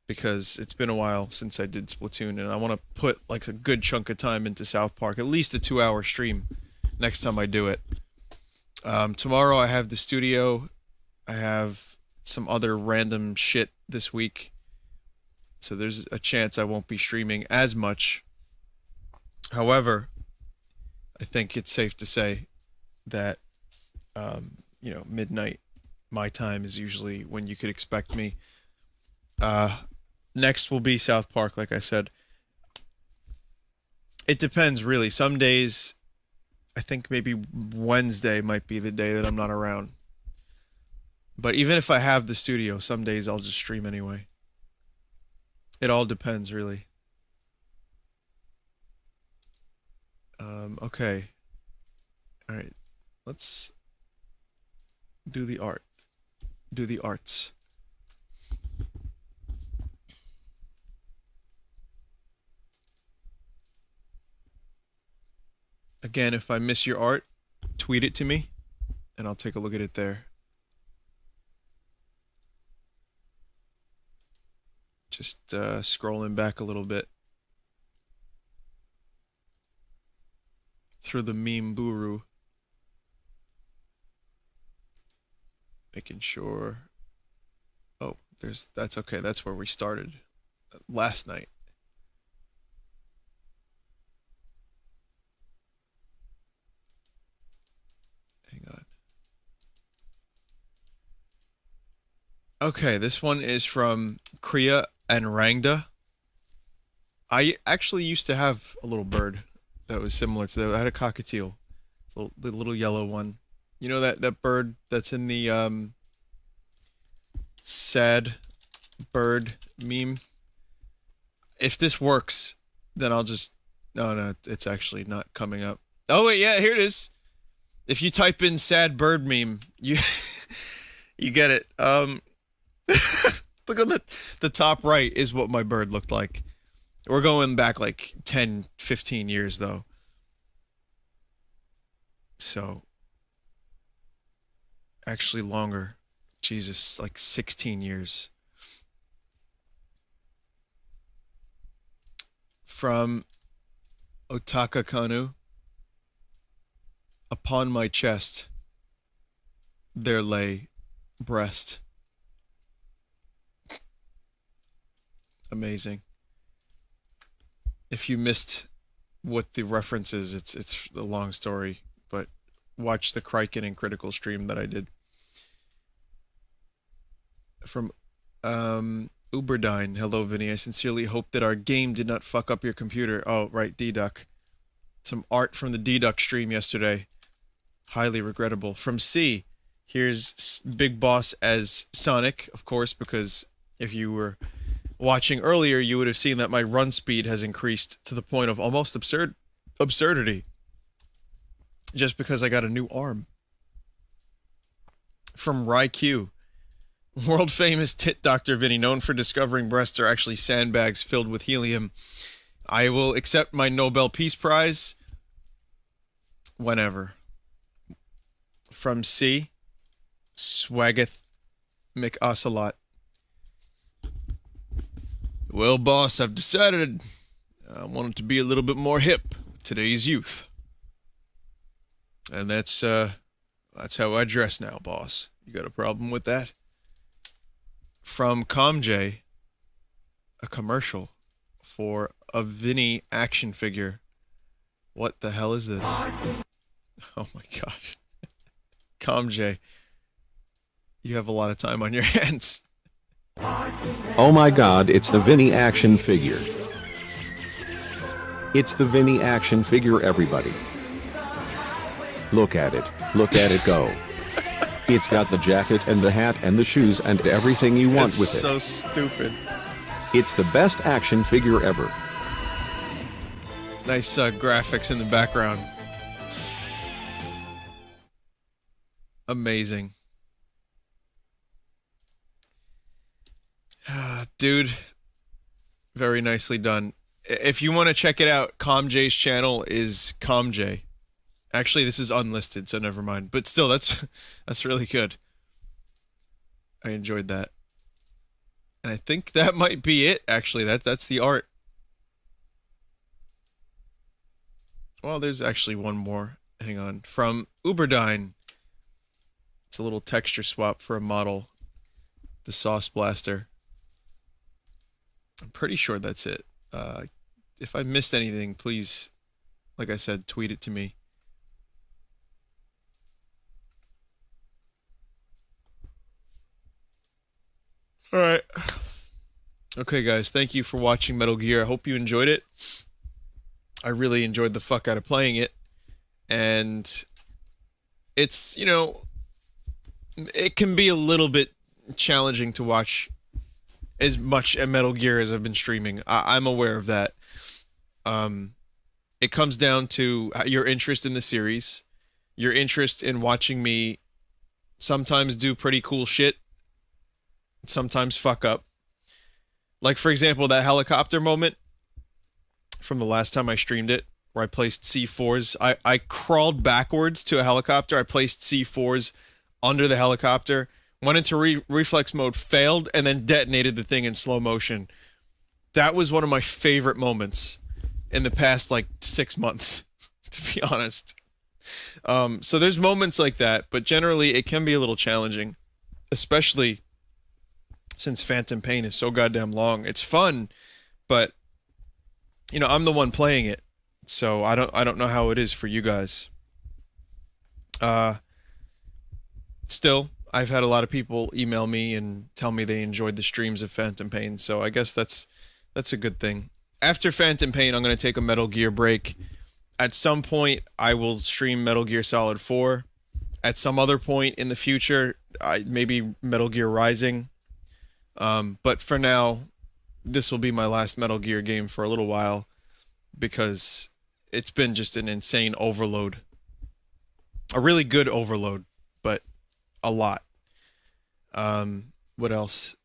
Because it's been a while since I did Splatoon, and I want to put like a good chunk of time into South Park. At least a 2-hour stream next time I do it. Tomorrow I have the studio. I have some other random shit this week. So there's a chance I won't be streaming as much. However, I think it's safe to say that, you know, midnight, my time, is usually when you could expect me. Next will be South Park, like I said. It depends, really. Some days, I think maybe Wednesday might be the day that I'm not around. But even if I have the studio, some days I'll just stream anyway. It all depends, really. Okay. Alright. Let's do the art. Do the arts. Again, if I miss your art, tweet it to me, and I'll take a look at it there. Just scrolling back a little bit. Through the meme buru. Making sure... Oh, that's okay, that's where we started. Last night. Hang on. Okay, this one is from Kriya and Rangda. I actually used to have a little bird that was similar to that. I had a cockatiel. So the little yellow one. You know that bird that's in the sad bird meme? If this works, then I'll just... No, it's actually not coming up. Oh wait, yeah, here it is. If you type in sad bird meme, you you get it. Look at the top right is what my bird looked like. We're going back like 10, 15 years though. So actually longer. Jesus, like 16 years. From Otaka Kanu. Upon my chest, there lay breast. Amazing. If you missed what the reference is, it's a long story, but watch the Criken and Critical stream that I did. From Uberdine. Hello, Vinny. I sincerely hope that our game did not fuck up your computer. Oh, right, D-Duck. Some art from the D-Duck stream yesterday. Highly regrettable. From C, here's Big Boss as Sonic, of course, because if you were watching earlier, you would have seen that my run speed has increased to the point of almost absurdity. Just because I got a new arm. From Raikou. World famous tit doctor Vinny, known for discovering breasts are actually sandbags filled with helium. I will accept my Nobel Peace Prize whenever. From C, Swaggeth McOcelot. Well, boss, I've decided I want it to be a little bit more hip with today's youth. And that's how I dress now, boss. You got a problem with that? From ComJ, a commercial for a Vinny action figure. What the hell is this? Oh my god. ComJ, you have a lot of time on your hands. Oh my god, it's the Vinny action figure. It's the Vinny action figure, everybody. Look at it go. It's got the jacket and the hat and the shoes and everything you want with it. It's so stupid. It's the best action figure ever. Nice graphics in the background. Amazing. Dude, very nicely done. If you want to check it out, ComJ's channel is ComJ. Actually, this is unlisted, so never mind. But still, that's really good. I enjoyed that. And I think that might be it, actually. That's the art. Well, there's actually one more. Hang on. From Uberdyne. It's a little texture swap for a model. The Sauce Blaster. I'm pretty sure that's it. If I missed anything, please, like I said, tweet it to me. Alright. Okay, guys. Thank you for watching Metal Gear. I hope you enjoyed it. I really enjoyed the fuck out of playing it. And it's, you know, it can be a little bit challenging to watch as much at Metal Gear as I've been streaming. I'm aware of that. It comes down to your interest in the series, your interest in watching me sometimes do pretty cool shit, sometimes fuck up. Like, for example, that helicopter moment from the last time I streamed it, where I placed C4s. I crawled backwards to a helicopter. I placed C4s under the helicopter, went into reflex mode, failed, and then detonated the thing in slow motion. That was one of my favorite moments in the past, like, 6 months, to be honest. So there's moments like that, but generally it can be a little challenging, especially since Phantom Pain is so goddamn long. It's fun, but, you know, I'm the one playing it, so I don't know how it is for you guys. Still, I've had a lot of people email me and tell me they enjoyed the streams of Phantom Pain, so I guess that's a good thing. After Phantom Pain, I'm going to take a Metal Gear break. At some point, I will stream Metal Gear Solid 4. At some other point in the future, maybe Metal Gear Rising. But for now, this will be my last Metal Gear game for a little while, because it's been just an insane overload. A really good overload, but a lot. What else?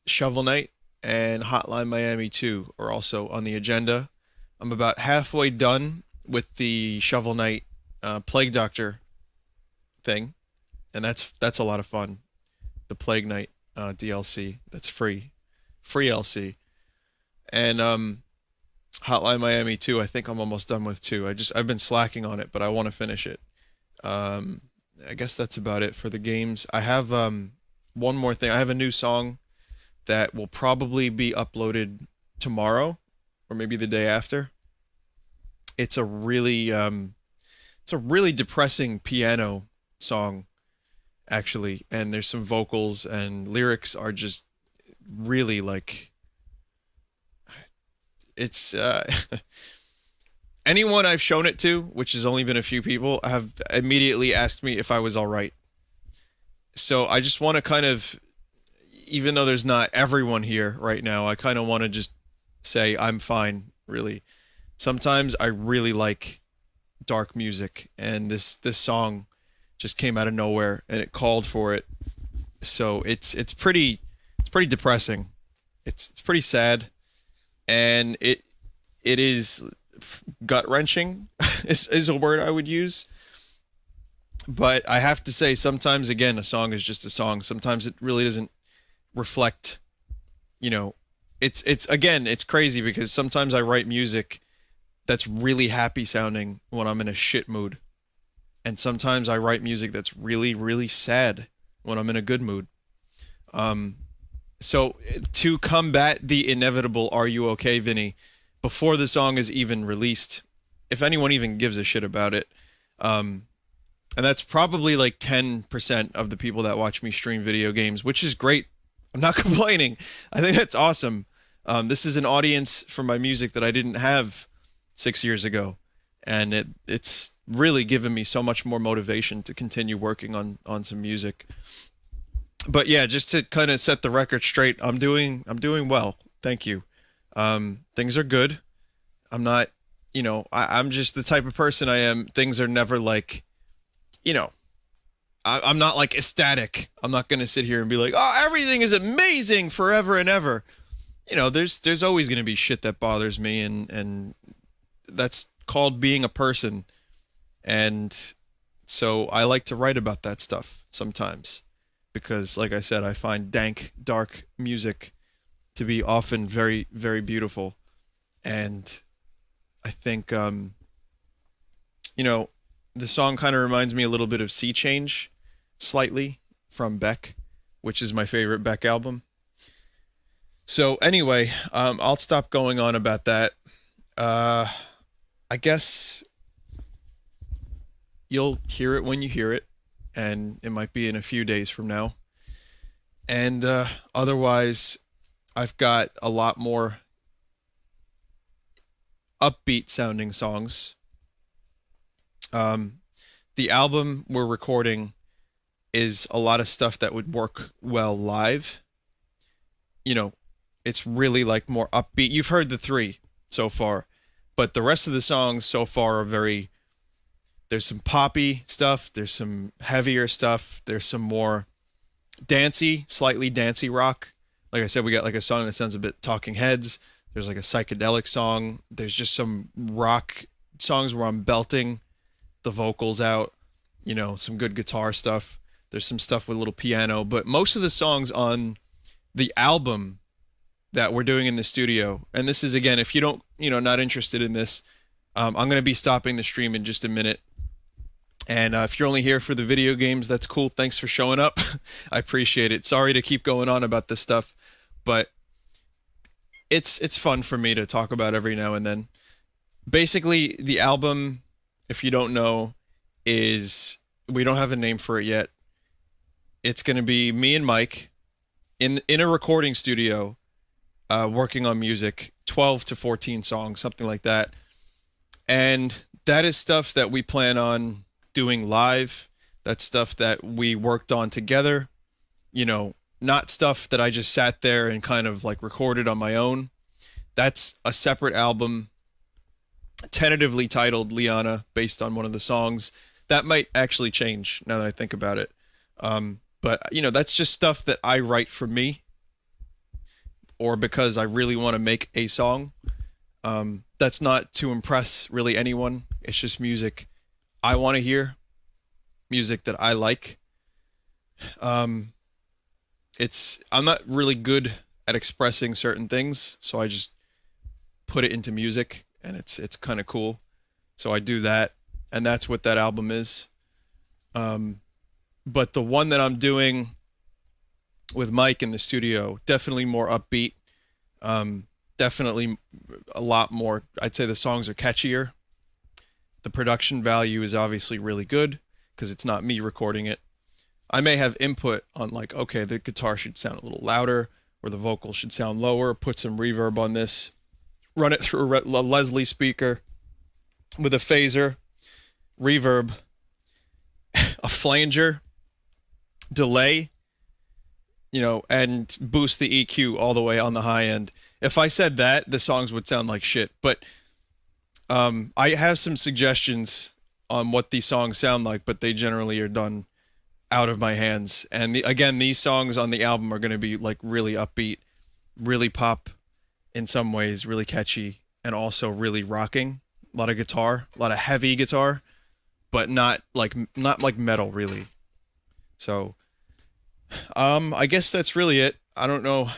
Shovel Knight and Hotline Miami 2 are also on the agenda. I'm about halfway done with the Shovel Knight Plague Doctor thing, and that's a lot of fun. The Plague Knight DLC, that's free LC. And Hotline Miami 2, I think I'm almost done with 2. I've been slacking on it, but I want to finish it. I guess that's about it for the games. I have one more thing. I have a new song that will probably be uploaded tomorrow, or maybe the day after. It's a really depressing piano song, actually, and there's some vocals, and lyrics are just really, like, it's anyone I've shown it to, which has only been a few people, have immediately asked me if I was all right. So I just want to kind of, even though there's not everyone here right now, I kind of want to just say I'm fine, really. Sometimes I really like dark music, and this song just came out of nowhere, and it called for it. So it's pretty depressing. It's pretty sad, and it is gut-wrenching is a word I would use. But I have to say, sometimes, again, a song is just a song. Sometimes it really doesn't reflect, you know, it's crazy, because sometimes I write music that's really happy sounding when I'm in a shit mood. And sometimes I write music that's really, really sad when I'm in a good mood. So to combat the inevitable "Are you okay, Vinny?" before the song is even released, if anyone even gives a shit about it, and that's probably like 10% of the people that watch me stream video games, which is great. I'm not complaining. I think that's awesome. This is an audience for my music that I didn't have 6 years ago, and it's really given me so much more motivation to continue working on some music. But yeah, just to kind of set the record straight, I'm doing well. Thank you. Things are good. I'm not, I'm just the type of person I am. Things are never like, I'm not like ecstatic. I'm not going to sit here and be like, oh, everything is amazing forever and ever. There's always going to be shit that bothers me, and that's called being a person. And so I like to write about that stuff sometimes because, like I said, I find dank, dark music to be often very, very beautiful. And I think, the song kind of reminds me a little bit of Sea Change, slightly, from Beck, which is my favorite Beck album. So anyway, I'll stop going on about that. I guess you'll hear it when you hear it, and it might be in a few days from now. And otherwise, I've got a lot more upbeat sounding songs. The album we're recording is a lot of stuff that would work well live. It's really like more upbeat. You've heard the 3 so far, but the rest of the songs so far are there's some poppy stuff, there's some heavier stuff, there's some more slightly dancey rock. Like I said, we got like a song that sounds a bit Talking Heads. There's like a psychedelic song. There's just some rock songs where I'm belting the vocals out, some good guitar stuff. There's some stuff with a little piano, but most of the songs on the album that we're doing in the studio, and this is, again, if you don't, not interested in this, I'm going to be stopping the stream in just a minute. And if you're only here for the video games, that's cool. Thanks for showing up. I appreciate it. Sorry to keep going on about this stuff, but it's fun for me to talk about every now and then. Basically, the album, if you don't know, we don't have a name for it yet. It's going to be me and Mike in a recording studio, working on music, 12 to 14 songs, something like that. And that is stuff that we plan on doing live. That's stuff that we worked on together, not stuff that I just sat there and kind of like recorded on my own. That's a separate album, tentatively titled Liana, based on one of the songs. That might actually change now that I think about it. But that's just stuff that I write for me, or because I really want to make a song. That's not to impress really anyone. It's just music I want to hear, music that I like. I'm not really good at expressing certain things, so I just put it into music, and it's kind of cool. So I do that, and that's what that album is. But the one that I'm doing with Mike in the studio, definitely more upbeat. Definitely a lot more, I'd say the songs are catchier. The production value is obviously really good because it's not me recording it. I may have input on like, okay, the guitar should sound a little louder, or the vocal should sound lower, put some reverb on this, run it through a Leslie speaker with a phaser, reverb, a flanger, delay, and boost the EQ all the way on the high end. If I said that, the songs would sound like shit. But I have some suggestions on what these songs sound like, but they generally are done out of my hands. And again, these songs on the album are going to be like really upbeat, really pop in some ways, really catchy, and also really rocking. A lot of guitar, a lot of heavy guitar, but not like metal really. So I guess that's really it. I don't know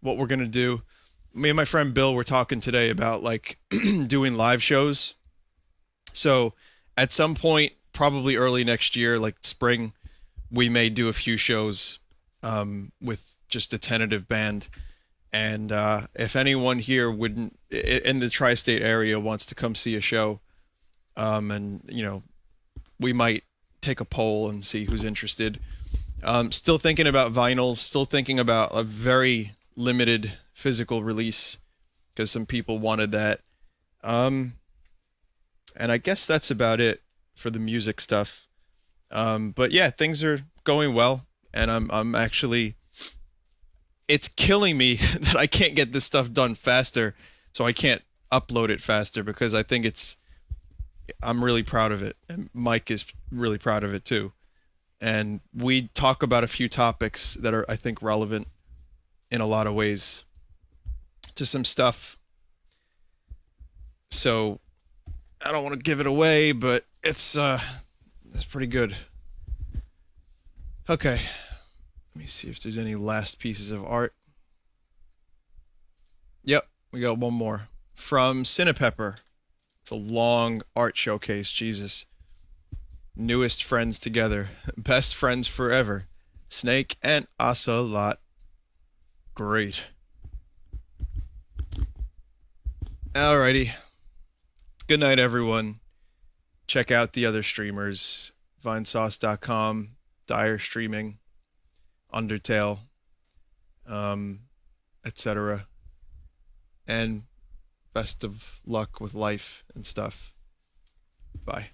what we're gonna do. Me and my friend Bill were talking today about like doing live shows. So at some point, probably early next year, like spring, we may do a few shows with just a tentative band. And if anyone here wouldn't in the tri-state area wants to come see a show, and we might take a poll and see who's interested. Still thinking about vinyls, still thinking about a very limited physical release because some people wanted that. And I guess that's about it for the music stuff. But yeah, things are going well, and I'm actually, it's killing me that I can't get this stuff done faster, so I can't upload it faster, because I think I'm really proud of it, and Mike is really proud of it too. And we talk about a few topics that are, I think, relevant in a lot of ways to some stuff. So I don't want to give it away, but it's pretty good. Okay. Let me see if there's any last pieces of art. Yep, we got one more. From Cinepepper. It's a long art showcase, Jesus. Newest friends together. Best friends forever. Snake and Ocelot. Great. Alrighty. Good night, everyone. Check out the other streamers. Vinesauce.com, Dire Streaming, Undertale, etc. And best of luck with life and stuff. Bye.